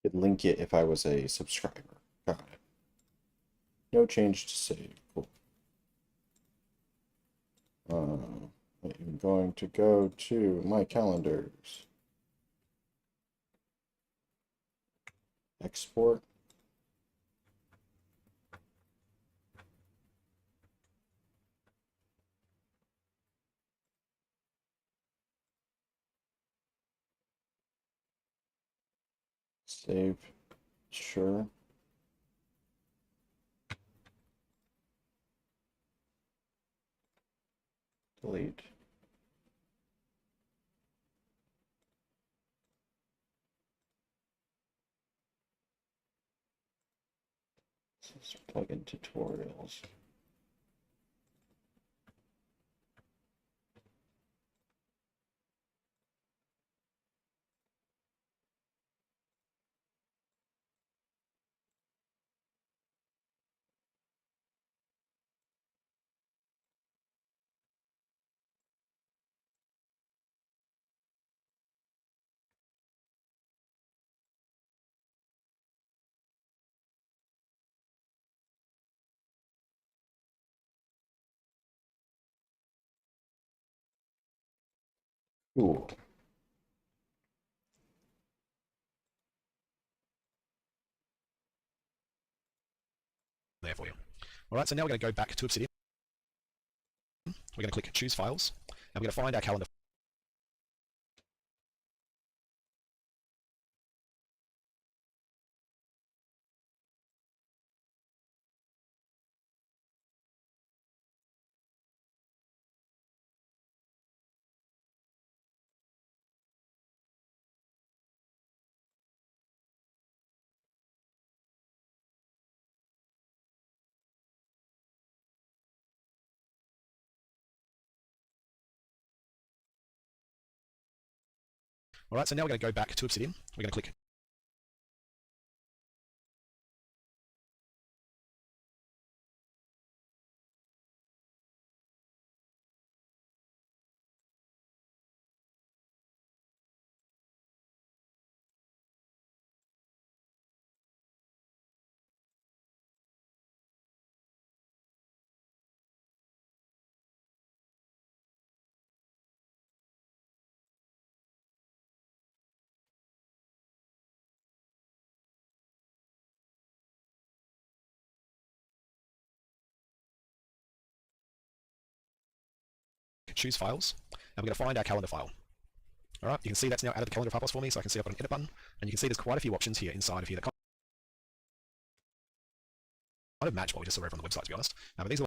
Could link it if I was a subscriber. Got it. No change to save. Cool. I'm going to go to my calendars. Export. Save. Sure. Delete. This is plugin tutorials. Cool. There for you. All right, so now we're going to go back to Obsidian. We're going to click Choose Files, and we're going to find our calendar. All right, so now we're going to go back to Obsidian. We're going to click Choose Files, and we're going to find our calendar file. All right, you can see that's now added the calendar purpose for me, so I can see I've got an edit button, and you can see there's quite a few options here inside of here that kind of match what we just saw over on the website, to be honest. But these are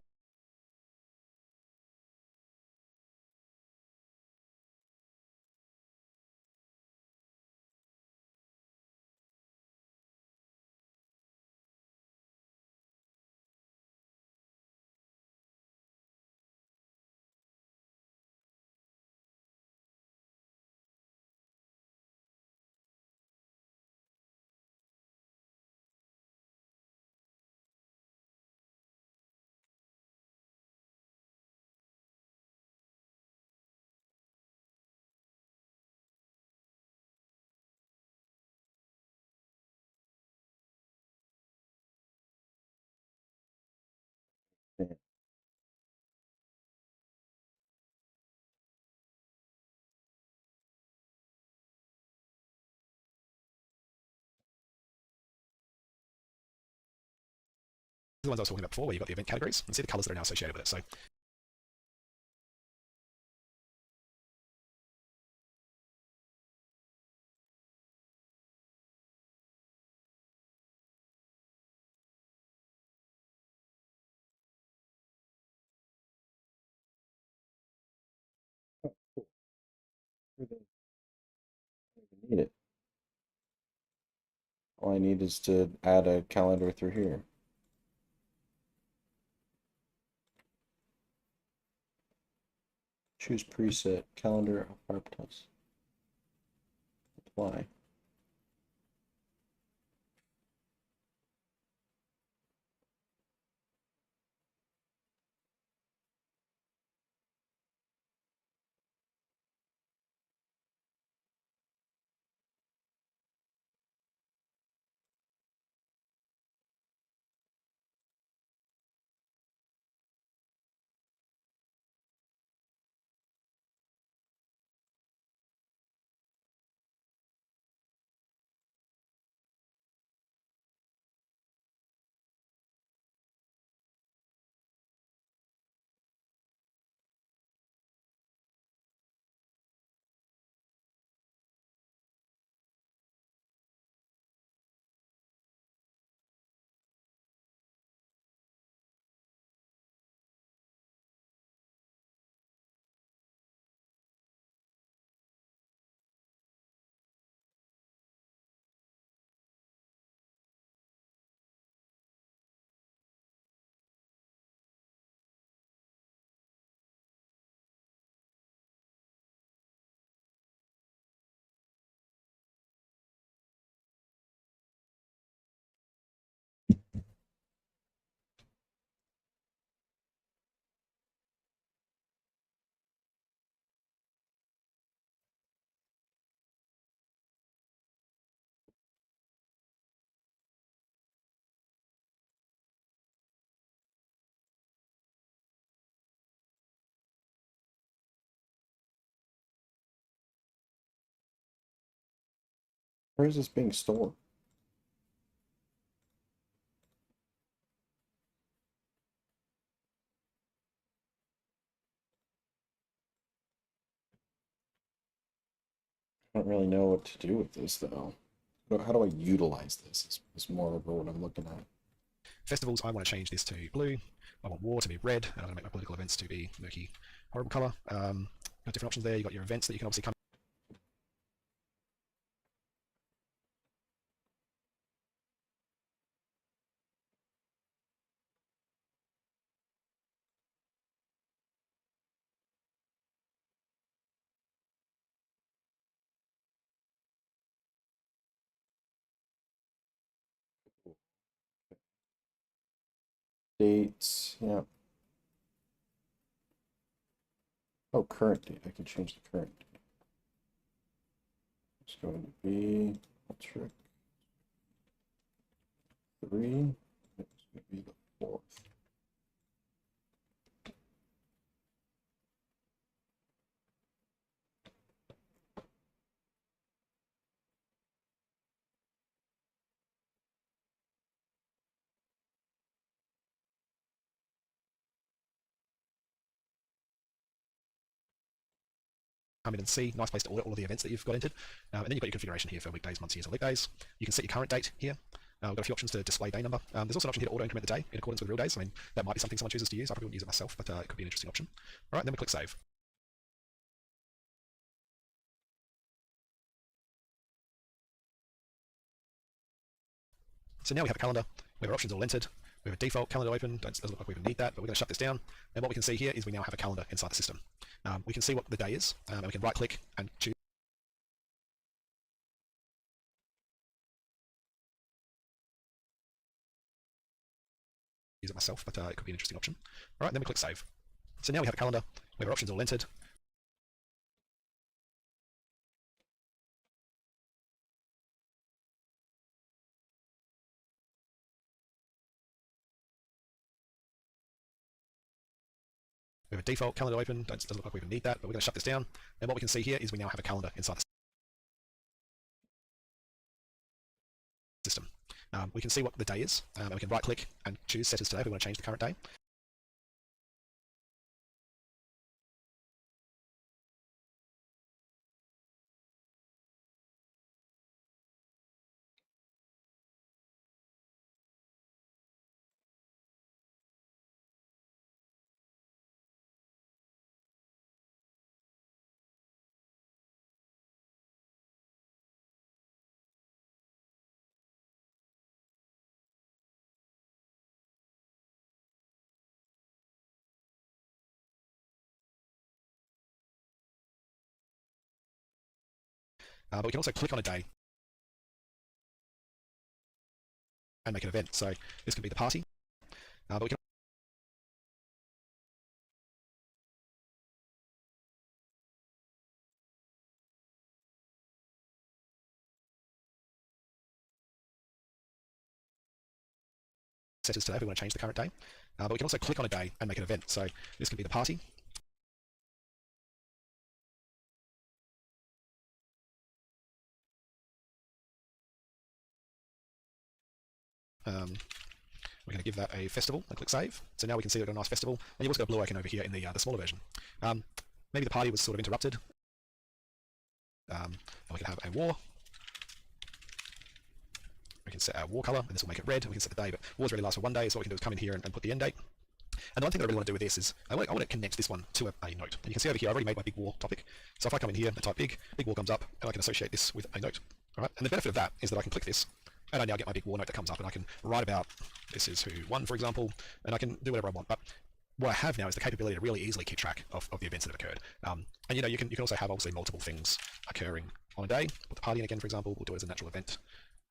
the ones I was talking about before, where you've got the event categories, and see the colors that are now associated with it. So Need it. All I need is to add a calendar through here. Choose preset, calendar of Fireplace. Apply. Where is this being stored? I don't really know what to do with this though. How do I utilize this? Is more of what I'm looking at. Festivals, I want to change this to blue. I want war to be red, and I'm going to make my political events to be murky, horrible colour. Got different options there. You've got your events that you can obviously come Dates, yeah. Oh, current date. I can change the current date. It's going to be trick 3. It's going to be the 4th. come in and see. Nice place to audit all of the events that you've got entered. And then you've got your configuration here for weekdays, months, years, or leap days. You can set your current date here. We've got a few options to display day number. There's also an option here to auto increment the day in accordance with real days. I mean, that might be something someone chooses to use. I probably wouldn't use it myself, but it could be an interesting option. All right, then we click save. So now we have a calendar. We have our options all entered. We have a default calendar open. Doesn't look like we even need that, but we're going to shut this down. And what we can see here is we now have a calendar inside the system. We can see what the day is, and we can right click and choose use it myself, but it could be an interesting option. All right, then we click save. So now we have a calendar. We have our options all entered. We have a default calendar open. Doesn't look like we even need that, but we're going to shut this down. And what we can see here is we now have a calendar inside the system. We can see what the day is, and we can right click and choose set as today if we want to change the current day. But we can also click on a day and make an event. So this could be the party, but we can set as today if we want to change the current day. But we can also click on a day and make an event. So this could be the party. We're going to give that a festival and click save. So now we can see we've got a nice festival. And you've also got a blue icon over here in the smaller version. Maybe the party was sort of interrupted. And we can have a war. We can set our war color, and this will make it red. We can set the day, but wars really last for 1 day, so what we can do is come in here and put the end date. And the one thing that I really want to do with this is I want to connect this one to a note. And you can see over here I've already made my big war topic. So if I come in here and type big war comes up, and I can associate this with a note. All right. And the benefit of that is that I can click this, and I now get my big war note that comes up, and I can write about this is who won, for example, and I can do whatever I want. But what I have now is the capability to really easily keep track of the events that have occurred. And you know, you can also have obviously multiple things occurring on a day. Put the party in again, for example, we'll do it as a natural event.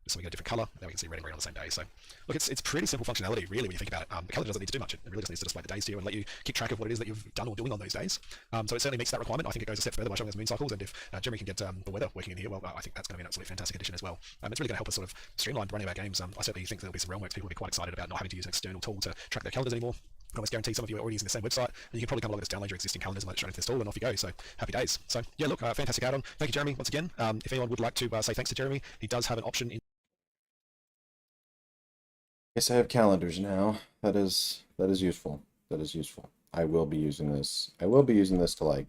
So we get a different color. Now we can see red and green on the same day. So look, it's pretty simple functionality, really, when you think about it. The calendar doesn't need to do much. It really just needs to display the days to you and let you keep track of what it is that you've done or doing on those days. So it certainly meets that requirement. I think it goes a step further by showing us moon cycles. And if Jeremy can get the weather working in here, well, I think that's going to be an absolutely fantastic addition as well. It's really going to help us sort of streamline running of our games. I certainly think there'll be some Realmworks people will be quite excited about not having to use an external tool to track their calendars anymore. I almost guarantee some of you are already using the same website, and you can probably come along and just download your existing calendars and let it straight into this tool, and off you go. So happy days. So yeah, look, fantastic add-on. Thank you, Jeremy, once again. If anyone would like to say thanks to Jeremy, he does have an option in. Yes, I have calendars now. That is useful. That is useful. I will be using this. I will be using this to like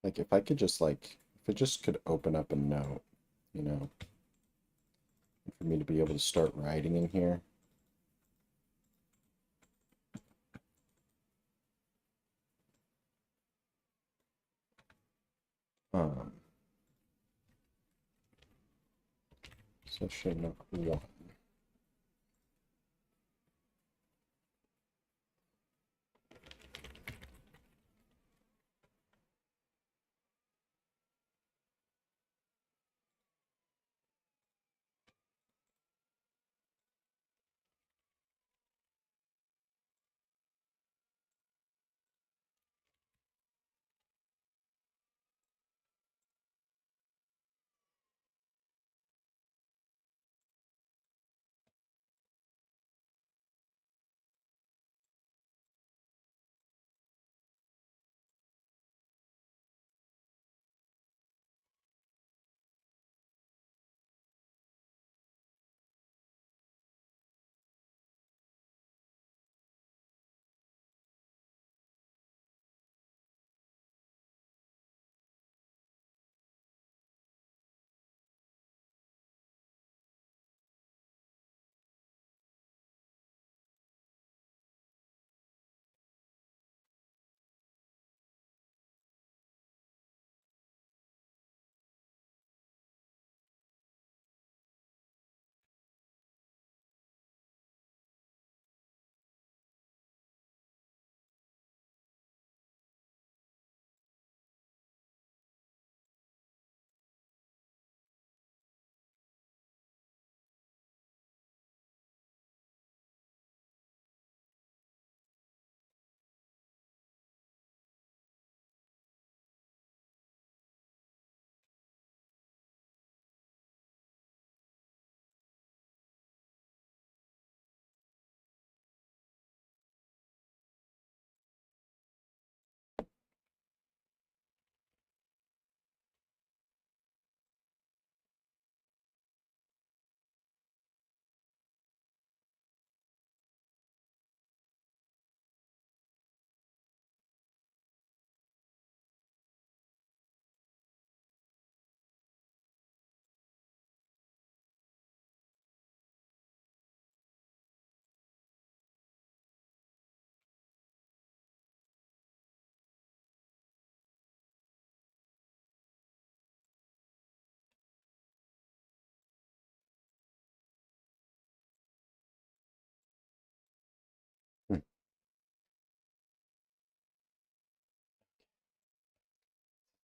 if I could just like if it just could open up a note, you know, for me to be able to start writing in here. Session 1.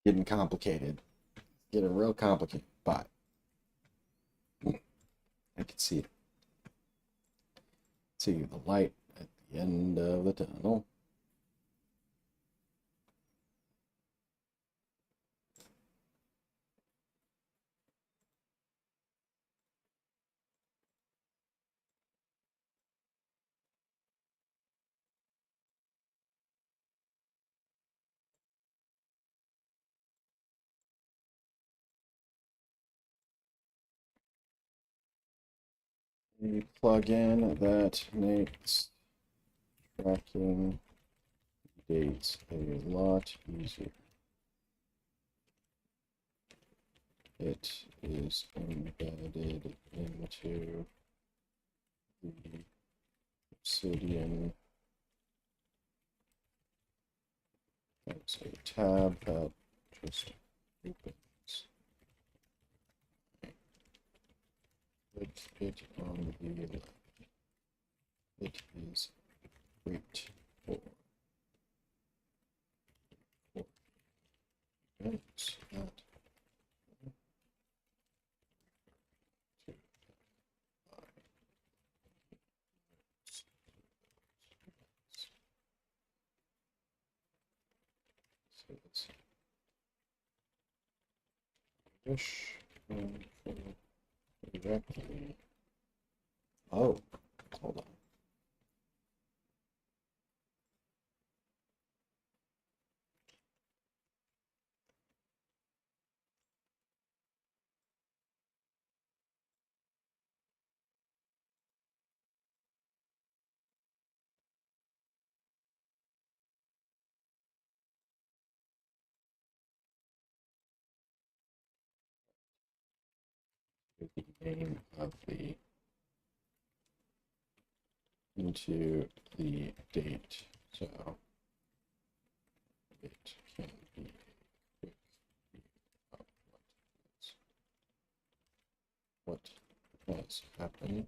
Getting complicated. Getting real complicated, but I can see it. See the light at the end of the tunnel. A plugin that makes tracking dates a lot easier. It is embedded into the Obsidian. That's a tab that just opens. Click it on the left. It is great for events that so let's push. Directly. Oh, hold on. The name of the into the date. So it can be quick view of what has happened.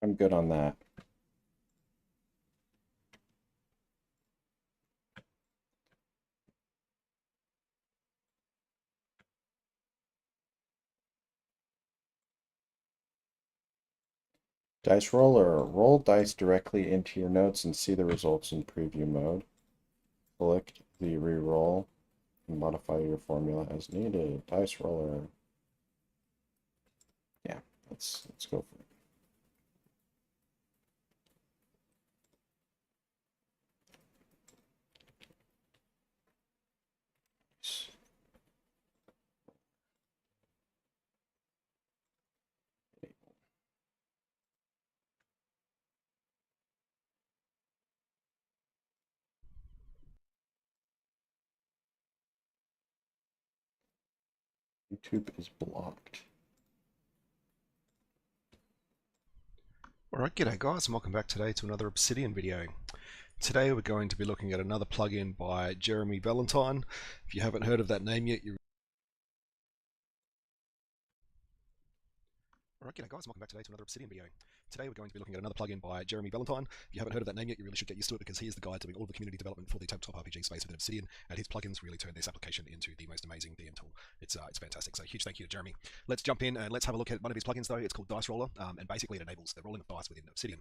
I'm good on that. Dice roller. Roll dice directly into your notes and see the results in preview mode. Select the reroll and modify your formula as needed. Dice roller. Yeah, let's go for it. YouTube is blocked. Alright, g'day guys, and welcome back today to another Obsidian video. Today we're going to be looking at another plugin by Jeremy Valentine. If you haven't heard of that name yet, Alright, g'day guys, and welcome back today to another Obsidian video. Today we're going to be looking at another plugin by Jeremy Valentine. If you haven't heard of that name yet, you really should get used to it because he is the guy doing all of the community development for the tabletop RPG space within Obsidian, and his plugins really turn this application into the most amazing DM tool. It's fantastic, so huge thank you to Jeremy. Let's jump in and let's have a look at one of his plugins though. It's called Dice Roller, and basically it enables the rolling of dice within Obsidian.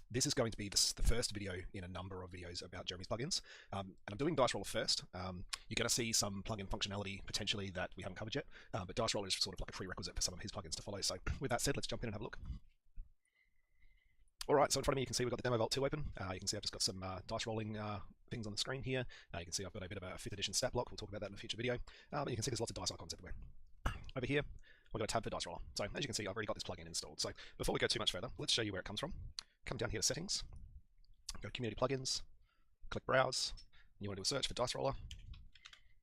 This is going to be the first video in a number of videos about Jeremy's plugins, and I'm doing Dice Roller first. You're going to see some plugin functionality potentially that we haven't covered yet, but Dice Roller is sort of like a prerequisite for some of his plugins to follow. So with that said, let's jump in and have a look. Alright, so in front of me you can see we've got the Demo Vault 2 open. You can see I've just got some dice rolling things on the screen here. You can see I've got a bit of a 5th edition stat block. We'll talk about that in a future video. But you can see there's lots of dice icons everywhere. Over here, we've got a tab for Dice Roller. So as you can see, I've already got this plugin installed. So before we go too much further, let's show you where it comes from. Come down here to Settings, go to Community Plugins, click Browse, and you want to do a search for Dice Roller.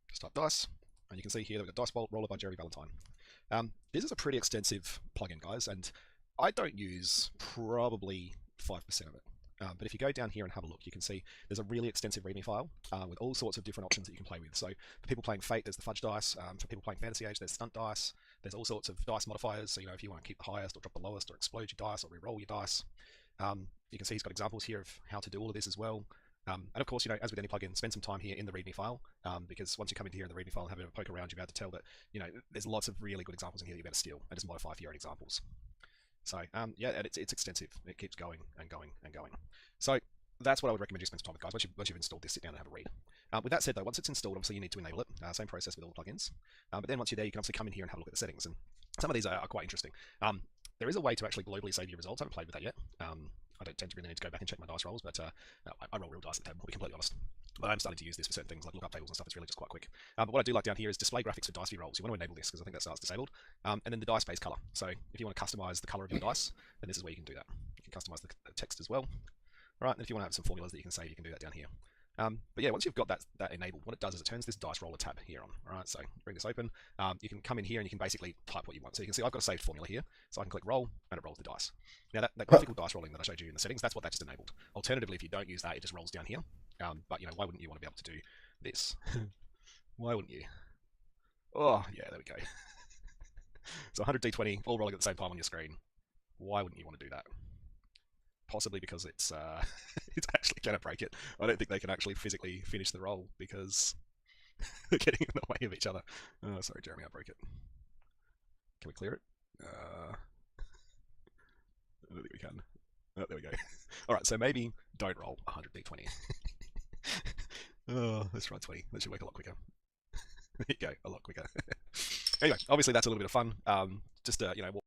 Just type Dice, and you can see here that we've got Dice Vault Roller by Jeremy Valentine. This is a pretty extensive plugin, guys, and I don't use probably 5% of it. But if you go down here and have a look, you can see there's a really extensive README file with all sorts of different options that you can play with. So for people playing Fate, there's the Fudge dice. For people playing Fantasy Age, there's Stunt dice. There's all sorts of dice modifiers. So, you know, if you want to keep the highest or drop the lowest or explode your dice or re-roll your dice. You can see he's got examples here of how to do all of this as well. And of course, you know, as with any plugin, spend some time here in the README file, because once you come into here in the README file and have a poke around, you'll be able to tell that, you know, there's lots of really good examples in here that you better steal and just modify for your own examples. So, yeah, and it's extensive. It keeps going and going and going. So that's what I would recommend you spend some time with, guys. Once you've installed this, sit down and have a read. With that said, though, once it's installed, obviously you need to enable it. Same process with all plugins. But then once you're there, you can obviously come in here and have a look at the settings. And some of these are quite interesting. There is a way to actually globally save your results. I haven't played with that yet. I don't tend to really need to go back and check my dice rolls, but I roll real dice at the table, I'll be completely honest. But I'm starting to use this for certain things like lookup tables and stuff. It's really just quite quick. But what I do like down here is display graphics for dice view rolls. You want to enable this because I think that starts disabled. And then the dice base color. So if you want to customize the color of your dice, then this is where you can do that. You can customize the text as well. All right, and if you want to have some formulas that you can save, you can do that down here. But yeah, once you've got that enabled, what it does is it turns this dice roller tab here on. All right, so bring this open. You can come in here and you can basically type what you want. So you can see I've got a saved formula here, so I can click roll and it rolls the dice. Now that graphical dice rolling that I showed you in the settings, that's what that just enabled. Alternatively, if you don't use that, it just rolls down here. But you know, why wouldn't you want to be able to do this? Why wouldn't you? Oh yeah, there we go. So 100 d20 all rolling at the same time on your screen. Why wouldn't you want to do that? Possibly because it's it's actually going to break it. I don't think they can actually physically finish the roll because they're getting in the way of each other. Oh, sorry, Jeremy, I broke it. Can we clear it? I don't think we can. Oh, there we go. All right, so maybe don't roll 100 d20. Oh, let's try 20. That should work a lot quicker. There you go, a lot quicker. Anyway, obviously that's a little bit of fun. Just you know.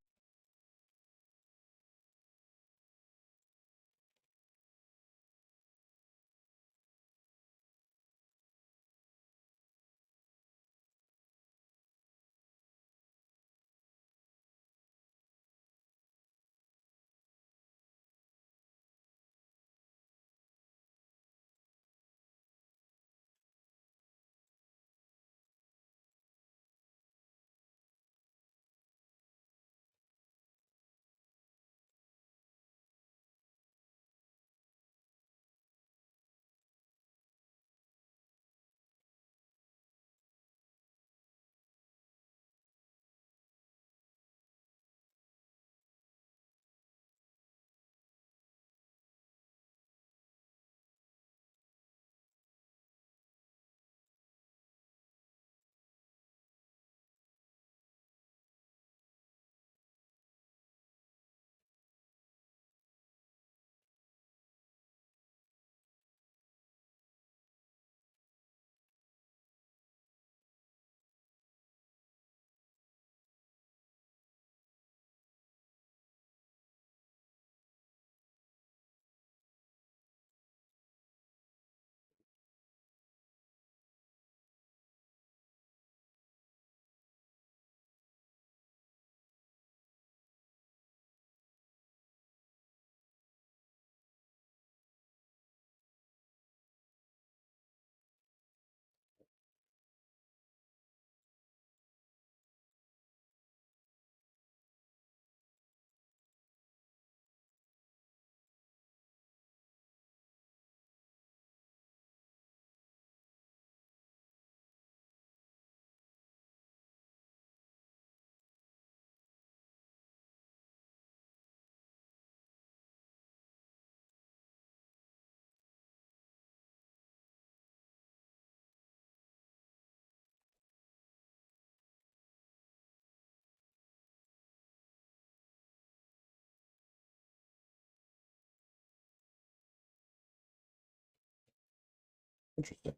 Interesting.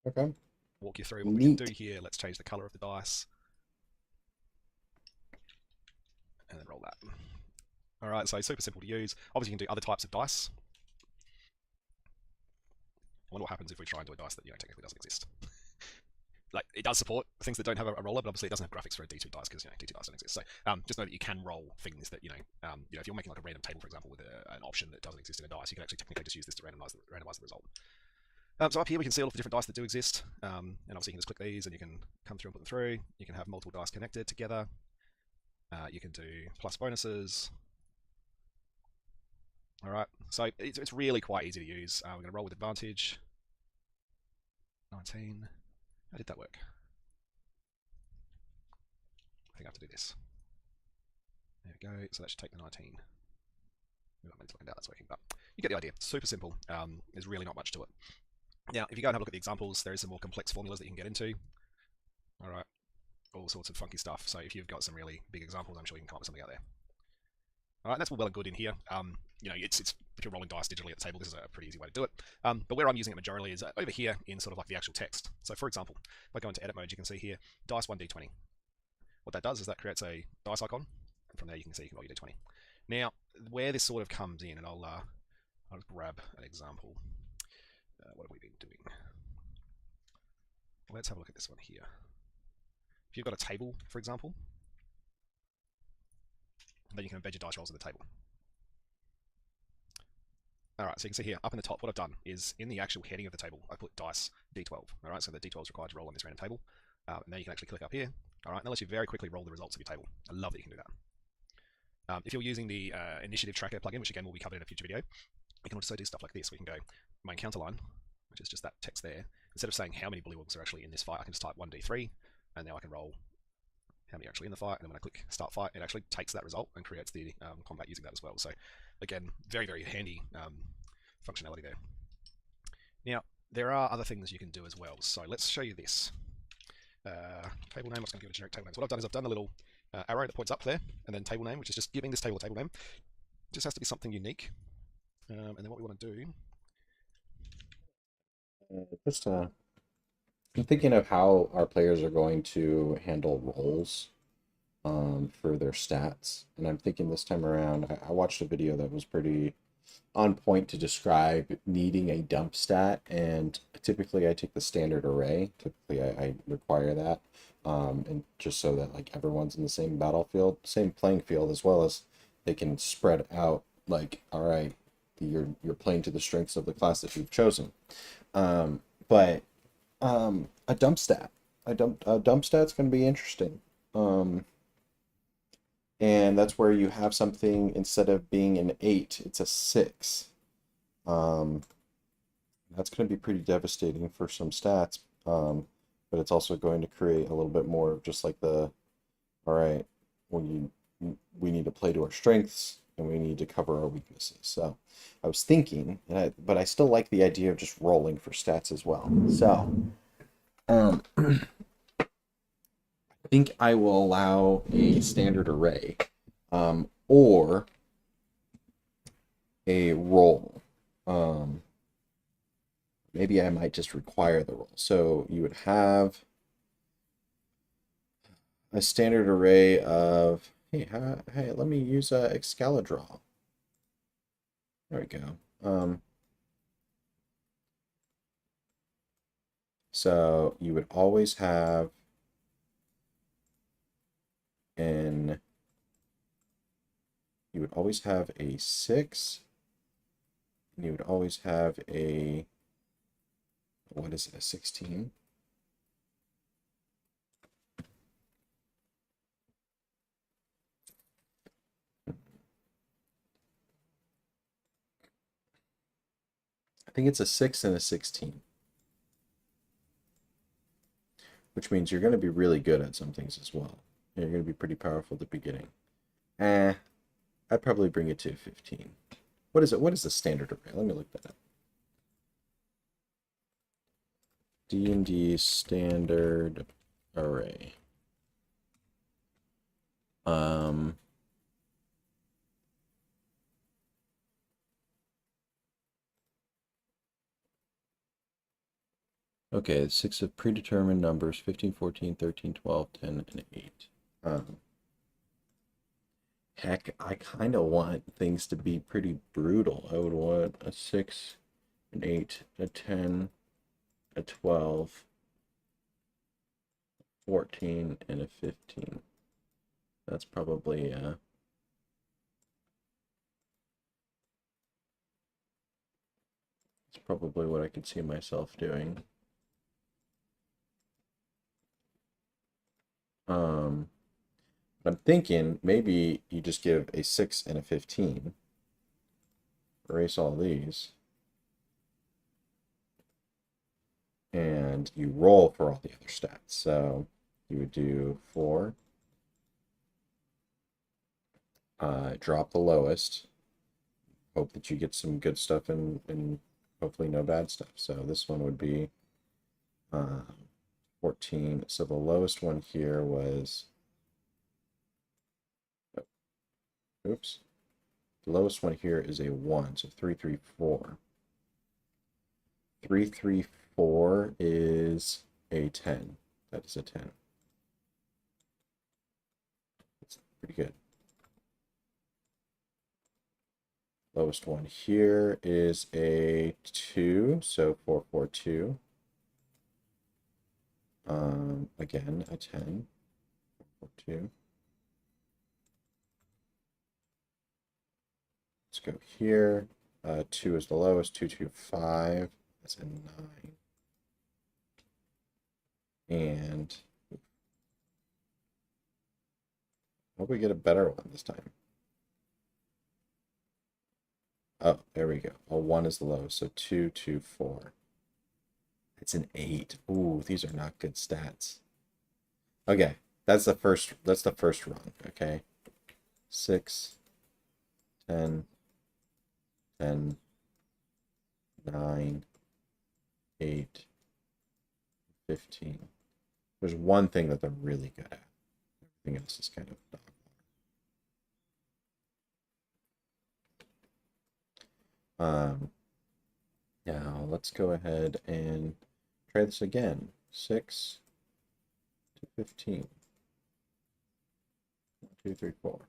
Okay. Walk you through what we can Neat. do here. Let's change the color of the dice. And then roll that. All right, so super simple to use. Obviously, you can do other types of dice. I wonder what happens if we try and do a dice that technically doesn't exist. Like, it does support things that don't have a roller, but obviously it doesn't have graphics for a D2 dice because D2 dice don't exist. So just know that you can roll things that if you're making like a random table, for example, with an option that doesn't exist in a dice, you can actually technically just use this to randomize the result. So up here we can see all of the different dice that do exist, and obviously you can just click these and you can come through and put them through. You can have multiple dice connected together. You can do plus bonuses. All right, so it's really quite easy to use. We're going to roll with advantage. 19. How did that work? I think I have to do this. There we go. So that should take the 19. We're not meant to look at that's working, but you get the idea. Super simple. There's really not much to it. Now, if you go and have a look at the examples, there is some more complex formulas that you can get into. All right, all sorts of funky stuff. So if you've got some really big examples, I'm sure you can come up with something out there. All right, that's all well and good in here. It's if you're rolling dice digitally at the table, this is a pretty easy way to do it. But where I'm using it majorly is over here in sort of like the actual text. So for example, if I go into edit mode, you can see here, dice 1d20. What that does is that creates a dice icon, and from there you can see you can roll your d20. Now, where this sort of comes in, and I'll just grab an example. What have we been doing? Let's have a look at this one here. If you've got a table, for example, then you can embed your dice rolls in the table. Alright, so you can see here, up in the top, what I've done is, in the actual heading of the table, I put dice D12. Alright, so the D12 is required to roll on this random table. And then you can actually click up here. Alright, and that lets you very quickly roll the results of your table. I love that you can do that. If you're using the initiative tracker plugin, which again will be covered in a future video, you can also do stuff like this. We can go main counter line, which is just that text there. Instead of saying how many bully wogs are actually in this fight, I can just type 1d3, and now I can roll how many are actually in the fight, and then when I click start fight, it actually takes that result and creates the combat using that as well. So again, very, very handy functionality there. Now, there are other things you can do as well. So let's show you this. Table name, I'm just going to give it a generic table name. So what I've done is I've done a little arrow that points up there, and then table name, which is just giving this table a table name. It just has to be something unique. And then what we want to do... I'm thinking of how our players are going to handle rolls for their stats. And I'm thinking this time around, I watched a video that was pretty on point to describe needing a dump stat. And typically I take the standard array. Typically I require that. And just so that like everyone's in the same battlefield, same playing field, as well as they can spread out like, all right, you're playing to the strengths of the class that you've chosen. But a dump stat. A dump stat's going to be interesting. And that's where you have something, instead of being an 8, it's a 6. That's going to be pretty devastating for some stats. But it's also going to create a little bit more of just like all right, we need to play to our strengths and we need to cover our weaknesses. So I was thinking, but I still like the idea of just rolling for stats as well. So I think I will allow a standard array or a roll. Maybe I might just require the roll. So you would have a standard array of, hey, let me use Excalidraw. There we go. So you would always have you would always have a 6, and you would always have a, what is it, a 16? I think it's a 6 and a 16. Which means you're going to be really good at some things as well. You're going to be pretty powerful at the beginning. I'd probably bring it to 15. What is it? What is the standard array? Let me look that up. D&D standard array. Okay, 6 of predetermined numbers, 15, 14, 13, 12, 10, and 8. Heck, I kind of want things to be pretty brutal. I would want a 6, an 8, a 10, a 12, 14, and a 15. That's probably it's probably what I could see myself doing. I'm thinking maybe you just give a 6 and a 15. Erase all these. And you roll for all the other stats. So you would do 4. Drop the lowest. Hope that you get some good stuff and hopefully no bad stuff. So this one would be 14. So the lowest one here was, oops. The lowest one here is a 1, so 3, 3, 4. 3, 3, 4 is a 10. That is a 10. That's pretty good. Lowest one here is a 2, so 4, 4, 2. Again, a 10. 4, 2. Let's go here. 2 is the lowest. 2, 2, 5. That's a 9. And hope we get a better one this time. Oh, there we go. A 1 is the lowest. So 2, 2, 4. It's an 8. Ooh, these are not good stats. Okay, that's the first run, okay? 6, 10, 10, 9, 8, 15. There's one thing that they're really good at. Everything else is kind of dog water. Now let's go ahead and try this again. 6 to 15. 1, 2, 3, 4.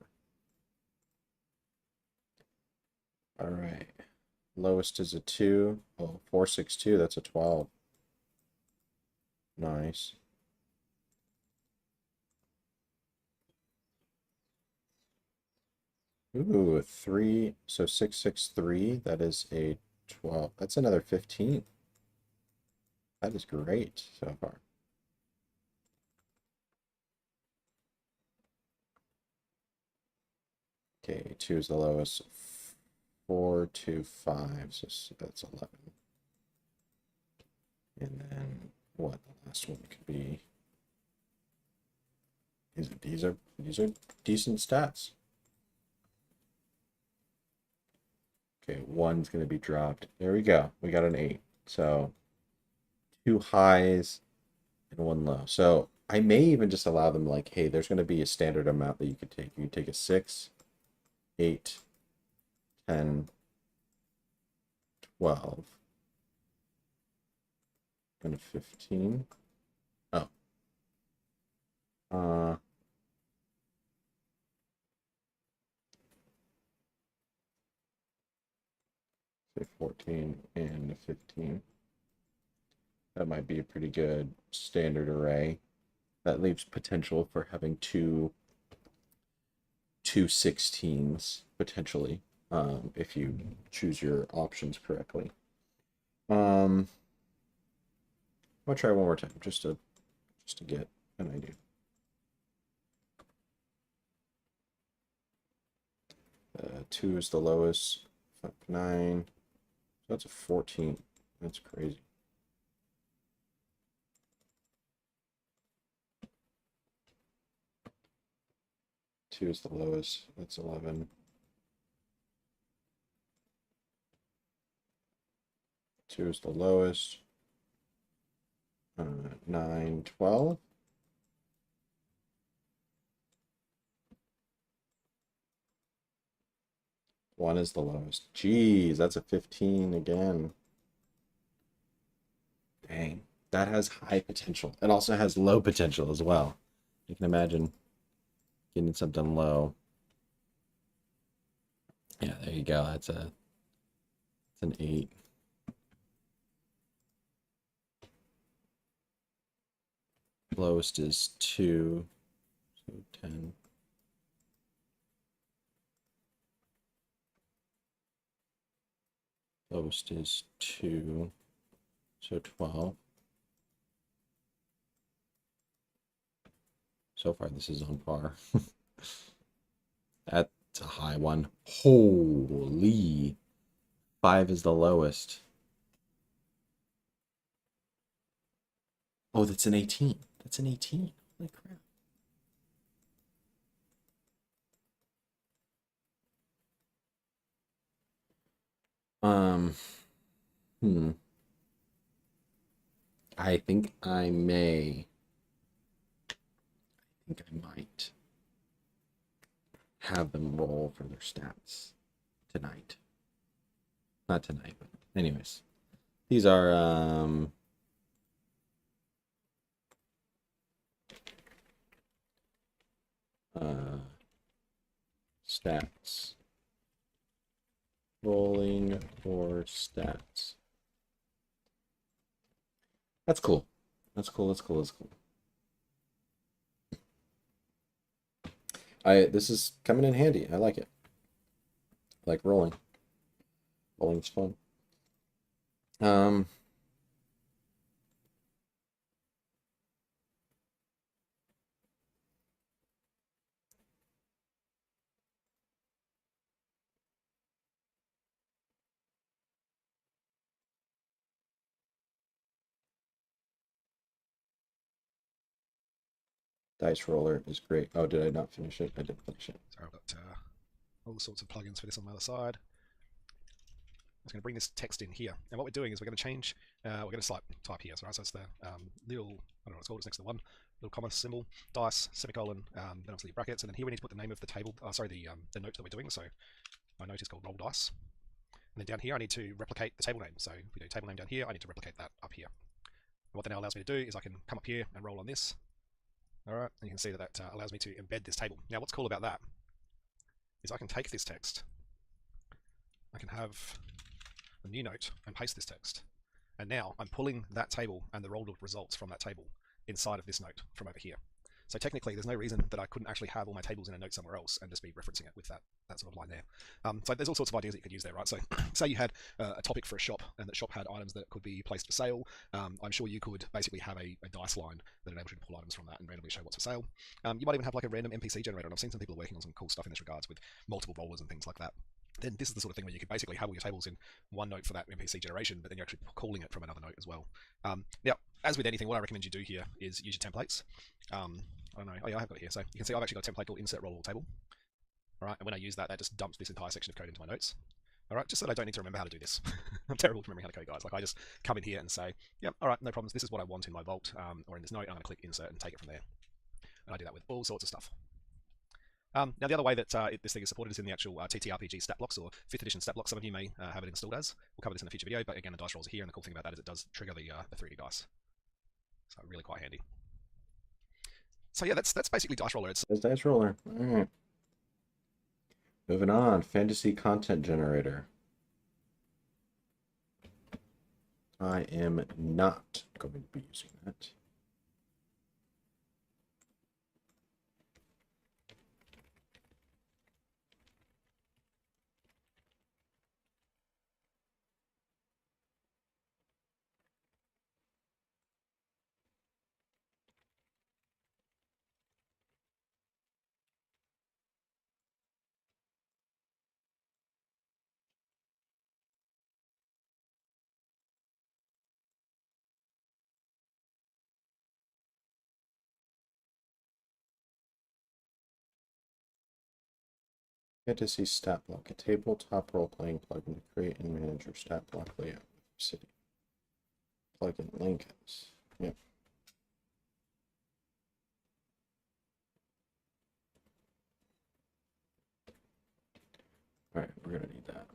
All right. Lowest is a 2. Oh, 4, 6, 2. That's a 12. Nice. Ooh, 3. So 6, 6, 3. That is a 12. That's another 15. That is great so far. Okay, 2 is the lowest. 4, 2, 5. So that's 11. And then what the last one could be? These are decent stats. Okay, 1's going to be dropped. There we go. We got an 8. So 2 highs and 1 low. So I may even just allow them like, hey, there's going to be a standard amount that you could take. You can take a 6, 8, 10, 12, and a 15. Oh. Say 14 and a 15. That might be a pretty good standard array. That leaves potential for having two 16s potentially, if you choose your options correctly. I'll try one more time just to get an idea. Two is the lowest. 5, 9. So that's a 14. That's crazy. Two is the lowest. That's 11. 2 is the lowest. 9, 12. One is the lowest. Jeez, that's a 15 again. Dang. That has high potential. It also has low potential as well. You can imagine getting something low. Yeah, there you go. That's an 8. Lowest is 2, so 10. Lowest is 2, so 12. So far, this is on par. That's a high one. Holy. 5 is the lowest. Oh, that's an 18. That's an 18. Holy crap. Um, hmm. I think I might have them roll for their stats tonight. Not tonight, but anyways. These are stats. Rolling for stats. That's cool. That's cool. That's cool. That's cool. This is coming in handy. I like it. I like rolling. Rolling's fun. Dice roller is great. Oh, did I not finish it? I did finish it. So I've got all sorts of plugins for this on the other side. I'm just going to bring this text in here. And what we're doing is we're going to change, we're going to type here. So it's the little, I don't know what it's called, it's next to the one, little comma symbol, dice, semicolon, then obviously brackets. And then here we need to put the name of the table, the note that we're doing. So my note is called roll dice. And then down here, I need to replicate the table name. So if we do table name down here, I need to replicate that up here. And what that now allows me to do is I can come up here and roll on this. All right, and you can see that that allows me to embed this table. Now, what's cool about that is I can take this text, I can have a new note and paste this text. And now I'm pulling that table and the rolled results from that table inside of this note from over here. So technically, there's no reason that I couldn't actually have all my tables in a note somewhere else and just be referencing it with that sort of line there. So there's all sorts of ideas that you could use there, right? So say you had a topic for a shop and that shop had items that could be placed for sale. I'm sure you could basically have a dice line that enables you to pull items from that and randomly show what's for sale. You might even have like a random NPC generator, and I've seen some people working on some cool stuff in this regards with multiple rollers and things like that. Then this is the sort of thing where you could basically have all your tables in one note for that NPC generation, but then you're actually calling it from another note as well. Now, as with anything, what I recommend you do here is use your templates. I don't know. Oh yeah, I have got it here. So you can see I've actually got a template called insert rollable table. All right, and when I use that, that just dumps this entire section of code into my notes. All right, just so that I don't need to remember how to do this. I'm terrible at remembering how to code, guys. Like I just come in here and say, yep, all right, no problems. This is what I want in my vault or in this note. I'm going to click insert and take it from there. And I do that with all sorts of stuff. Now, the other way that this thing is supported is in the actual TTRPG stat blocks or 5th edition stat blocks. Some of you may have it installed as. We'll cover this in a future video, but again, the dice rolls are here, and the cool thing about that is it does trigger the 3D dice. So really quite handy. So yeah, that's basically Dice Roller. It's Dice Roller. All right. Moving on, fantasy content generator. I am not going to be using that. Fantasy Stat Block, a tabletop role-playing plugin to create and manage your stat block layout with Obsidian. Plugin link is, yep. All right, we're gonna need that.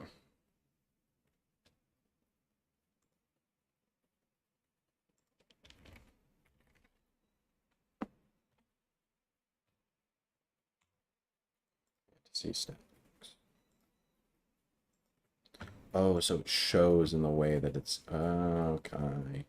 See stat blocks. Oh, so it shows in the way that it's okay.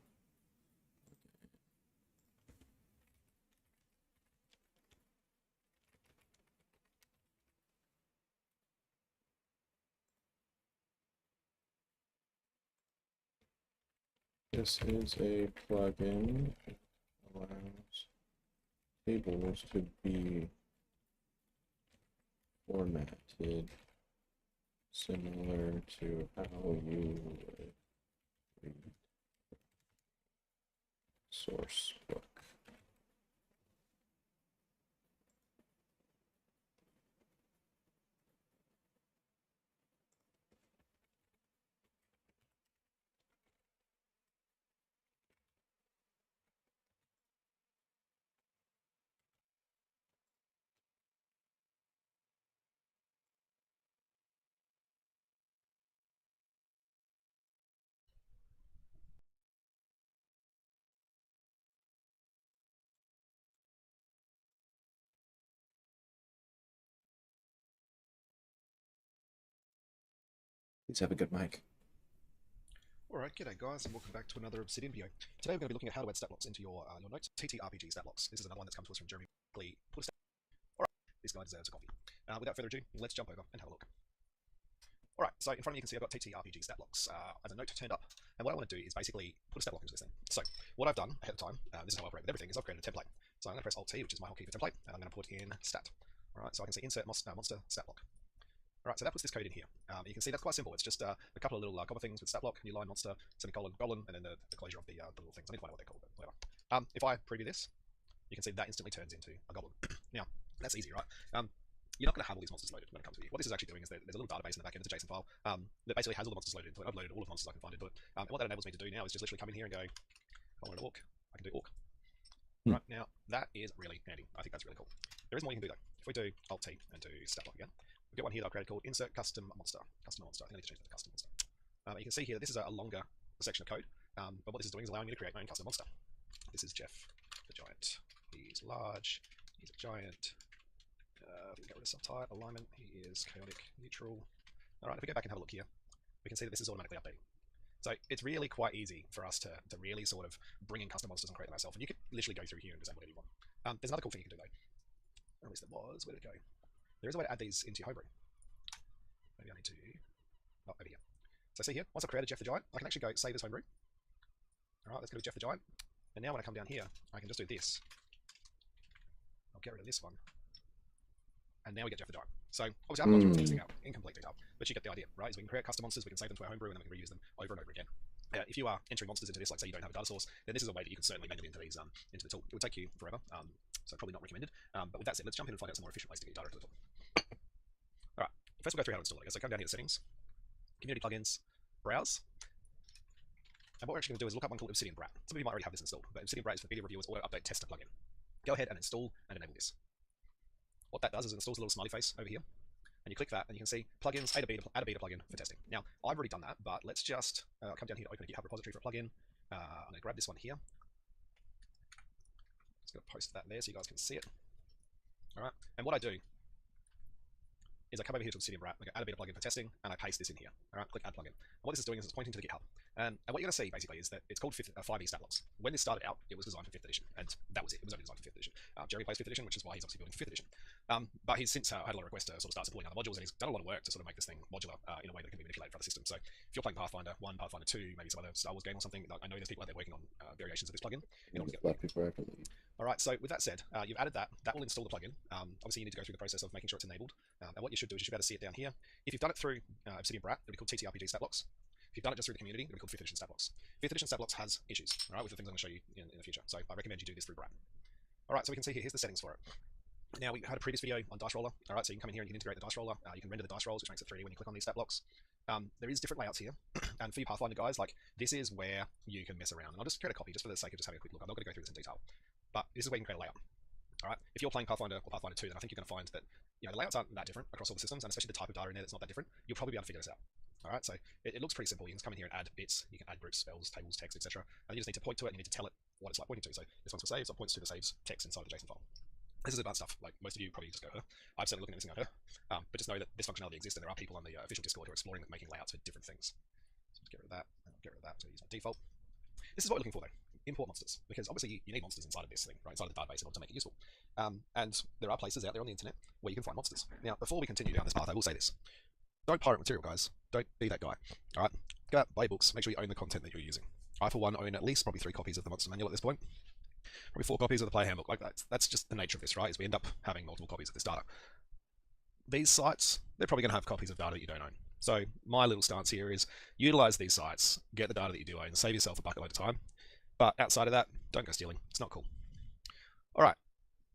This is a plugin that allows tables to be formatted similar to how you would read source book. Please have a good mic. Alright, g'day guys, and welcome back to another Obsidian video. Today we're going to be looking at how to add stat blocks into your notes. TTRPG stat blocks. This is another one that's come to us from Jeremy. Alright, this guy deserves a coffee. Without further ado, let's jump over and have a look. Alright, so in front of me you can see I've got TTRPG stat blocks as a note turned up. And what I want to do is basically put a stat block into this thing. So what I've done ahead of time, this is how I operate with everything, is I've created a template. So I'm going to press Alt-T, which is my hotkey for template, and I'm going to put in stat. Alright, so I can say insert monster stat block. Alright, so that puts this code in here. You can see that's quite simple. It's just a couple of little comma things with stat block, new line, monster, semicolon, goblin, and then the closure of the little things. I need to find out what they're called, but whatever. If I preview this, you can see that instantly turns into a goblin. Now, that's easy, right? You're not going to have all these monsters loaded when it comes to you. What this is actually doing is there's a little database in the back end, it's a JSON file, that basically has all the monsters loaded into it. I've loaded all of the monsters I can find into it. And what that enables me to do now is just literally come in here and go, I want an orc, I can do orc. Right, now, that is really handy. I think that's really cool. There is more you can do though. If we do Alt-T and do stat block again, we've got one here that I've created called insert custom monster. Custom monster. I think I need to change that to custom monster. You can see here that this is a longer section of code, but what this is doing is allowing you to create my own custom monster. This is Jeff the Giant. He's large. He's a giant. I think we get rid of subtype, alignment. He is chaotic neutral. Alright, if we go back and have a look here, we can see that this is automatically updating. So it's really quite easy for us to really sort of bring in custom monsters and create them ourselves. And you could literally go through here and design whatever you want. There's another cool thing you can do though. Or at least there was. Where did it go? There is a way to add these into your homebrew. Maybe I need to... Oh, over here. So see here, once I've created Jeff the Giant, I can actually go save as homebrew. Alright, let's go to Jeff the Giant. And now when I come down here, I can just do this. I'll get rid of this one. And now we get Jeff the Giant. So obviously I'm not doing this thing out in complete detail, but you get the idea, right? Is we can create custom monsters, we can save them to our homebrew, and then we can reuse them over and over again. If you are entering monsters into this, like say you don't have a data source, then this is a way that you can certainly manually into these into the tool. It would take you forever, so probably not recommended. But with that said, let's jump in and find out some more efficient ways to get data into the tool. All right, first we'll go through how to install it. So come down here to settings, community plugins, browse. And what we're actually going to do is look up one called Obsidian Brat. Some of you might already have this installed, but Obsidian Brat is for video reviewers auto update tester plugin. Go ahead and install and enable this. What that does is it installs a little smiley face over here, and you click that, and you can see plugins, add a beta plugin for testing. Now, I've already done that, but let's just come down here to open a GitHub repository for a plugin. I'm going to grab this one here. Just going to post that there so you guys can see it. All right, and what I do is I come over here to Obsidian Brat, I go add a beta plugin for testing, and I paste this in here. All right, click add plugin. And what this is doing is it's pointing to the GitHub. And what you're going to see basically is that it's called 5e stat blocks. When this started out, it was designed for 5th edition, and that was it. It was only designed for 5th edition. Jerry plays 5th edition, which is why he's obviously building 5th edition. But he's since had a lot of requests to sort of start supporting other modules, and he's done a lot of work to sort of make this thing modular in a way that can be manipulated for other systems. So if you're playing Pathfinder 1, Pathfinder 2, maybe some other Star Wars game or something, I know there's people out there working on variations of this plugin. All right, so with that said, you've added that. That will install the plugin. Obviously, you need to go through the process of making sure it's enabled. And what you should do is you should be able to see it down here. If you've done it through Obsidian Brat, it'll be called TTRPG stat blocks. If you've done it just through the community, it'll be called 5th edition stat blocks. 5th edition stat blocks has issues, all right, with the things I'm going to show you in the future. So I recommend you do this through Brat. All right, so we can see here, here's the settings for it. Now, we had a previous video on Dice Roller. All right, so you can come in here and you can integrate the Dice Roller. You can render the dice rolls, which makes it 3D when you click on these stat blocks. There is different layouts here. And for you Pathfinder guys, like, this is where you can mess around. And I'll just create a copy just for the sake of just having a quick look. I'm not going to go through this in detail. But this is where you can create a layout. All right, if you're playing Pathfinder or Pathfinder 2, then I think you're going to find that the layouts aren't that different across all the systems, and especially the type of data in there that's not that different. You'll probably be able to figure this out. All right, so it looks pretty simple. You can come in here and add bits. You can add groups, spells, tables, text, etc. And you just need to point to it, and you need to tell it what it's like pointing to. So this one's for saves, so it points to the saves text inside the JSON file. This is advanced stuff. Like most of you probably just go her. I'm certainly looking at this and go her. But just know that this functionality exists, and there are people on the official Discord who are exploring making layouts for different things. So let's get rid of that. And I'll get rid of that. So use my default. This is what we're looking for though. Import monsters, because obviously you need monsters inside of this thing, right? Inside of the database in order to make it useful. And there are places out there on the internet where you can find monsters. Now, before we continue down this path, I will say this: don't pirate material, guys. Don't be that guy. All right, go out, buy books. Make sure you own the content that you're using. I, for one, own at least probably 3 copies of the monster manual at this point. Probably 4 copies of the player handbook. Like that's just the nature of this, right? Is we end up having multiple copies of this data. These sites, they're probably going to have copies of data that you don't own. So my little stance here is utilize these sites, get the data that you do own, save yourself a bucket load of time. But outside of that, don't go stealing. It's not cool. All right,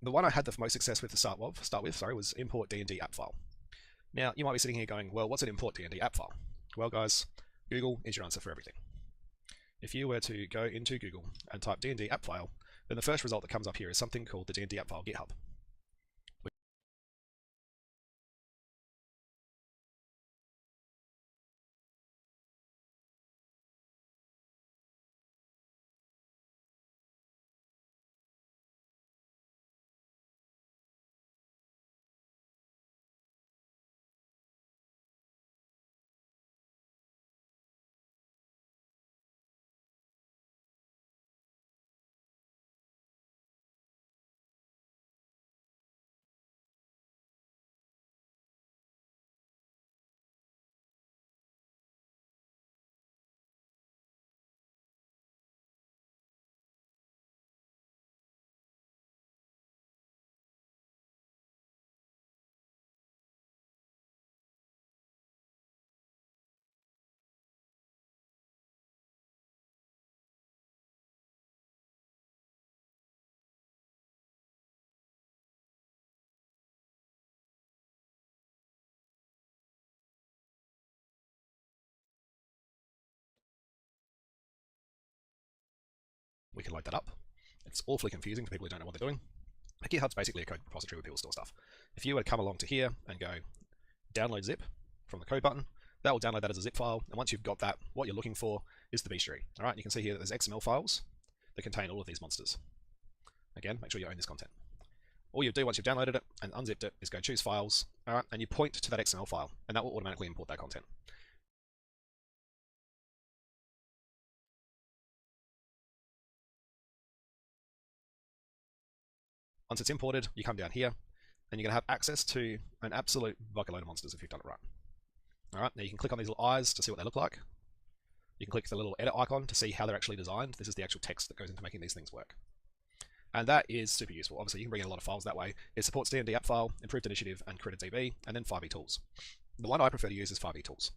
the one I had the most success with to start with, was import D&D app file. Now you might be sitting here going, well, what's an import D&D app file? Well, guys, Google is your answer for everything. If you were to go into Google and type D&D app file, then the first result that comes up here is something called the D&D app file GitHub. We can load that up. It's awfully confusing for people who don't know what they're doing. GitHub's basically a code repository where people store stuff. If you were to come along to here and go download zip from the code button, that will download that as a zip file. And once you've got that, what you're looking for is the bestiary. All right, you can see here that there's XML files that contain all of these monsters. Again, make sure you own this content. All you do once you've downloaded it and unzipped it is go choose files, all right, and you point to that XML file, and that will automatically import that content. Once it's imported, you come down here, and you're going to have access to an absolute bucket load of monsters if you've done it right. All right, now you can click on these little eyes to see what they look like. You can click the little edit icon to see how they're actually designed. This is the actual text that goes into making these things work. And that is super useful. Obviously, you can bring in a lot of files that way. It supports D&D app file, improved initiative, and CreditDB, and then 5e tools. The one I prefer to use is 5e tools.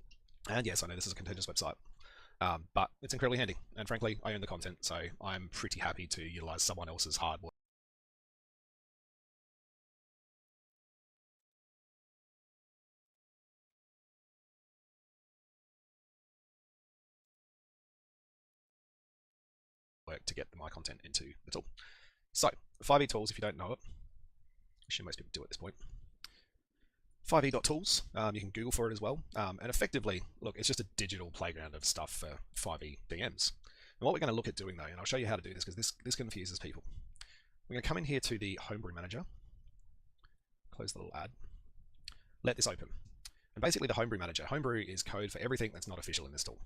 And yes, I know this is a contentious website, but it's incredibly handy. And frankly, I own the content, so I'm pretty happy to utilize someone else's hard work to get my content into the tool. So, 5e tools, if you don't know it, I assume most people do at this point. 5e.tools, you can Google for it as well. And effectively, look, it's just a digital playground of stuff for 5e DMs. And what we're going to look at doing though, and I'll show you how to do this because this confuses people. We're going to come in here to the Homebrew Manager, close the little ad, let this open. And basically the Homebrew Manager, Homebrew is code for everything that's not official in this tool.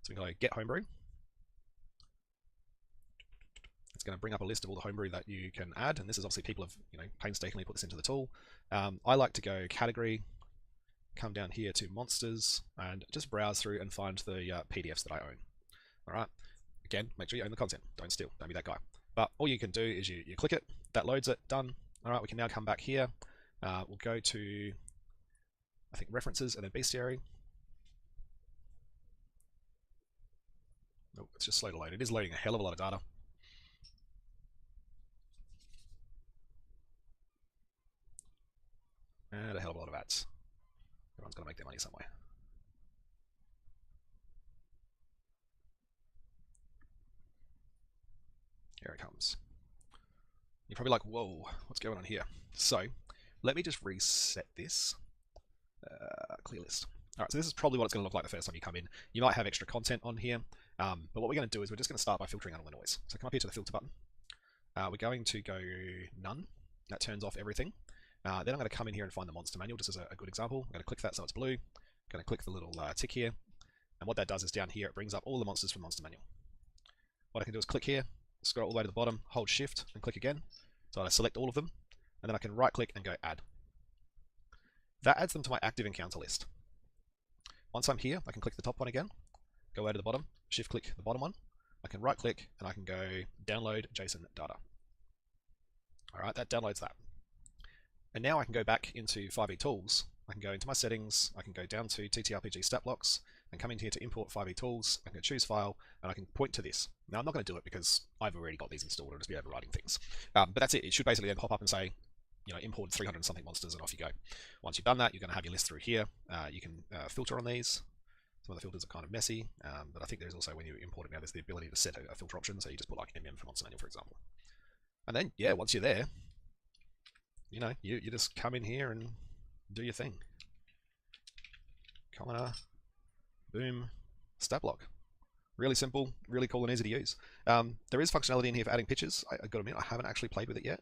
So we can go get Homebrew. It's going to bring up a list of all the homebrew that you can add, and this is obviously people have painstakingly put this into the tool. I like to go category, come down here to monsters, and just browse through and find the PDFs that I own. All right. Again, make sure you own the content. Don't steal. Don't be that guy. But all you can do is you click it, that loads it, done. All right. We can now come back here. We'll go to I think references and then bestiary. Nope, it's just slow to load. It is loading a hell of a lot of data. And a hell of a lot of ads. Everyone's got to make their money some way. Here it comes. You're probably like, whoa, what's going on here? So let me just reset this. Clear list. All right, so this is probably what it's going to look like the first time you come in. You might have extra content on here, but what we're going to do is we're just going to start by filtering out all the noise. So come up here to the filter button. We're going to go none. That turns off everything. Then I'm going to come in here and find the monster manual, just as a good example. I'm going to click that so it's blue. I'm going to click the little tick here. And what that does is down here, it brings up all the monsters from Monster Manual. What I can do is click here, scroll all the way to the bottom, hold shift and click again. So I select all of them, and then I can right click and go add. That adds them to my active encounter list. Once I'm here, I can click the top one again, go over to the bottom, shift click the bottom one. I can right click and I can go download JSON data. Alright, that downloads that. And now I can go back into 5e Tools. I can go into my settings, I can go down to TTRPG stat blocks, and come in here to import 5e Tools. I can choose file, and I can point to this. Now I'm not going to do it because I've already got these installed, I'll just be overriding things. But that's it. It should basically then pop up and say, import 300 and something monsters, and off you go. Once you've done that, you're going to have your list through here. You can filter on these. Some of the filters are kind of messy, but I think there's also, when you import it now, there's the ability to set a filter option. So you just put like MM for Monster Manual, for example. And then, yeah, once you're there, you just come in here and do your thing. Commoner, boom, stat block. Really simple, really cool and easy to use. There is functionality in here for adding pictures. I got to admit, I haven't actually played with it yet.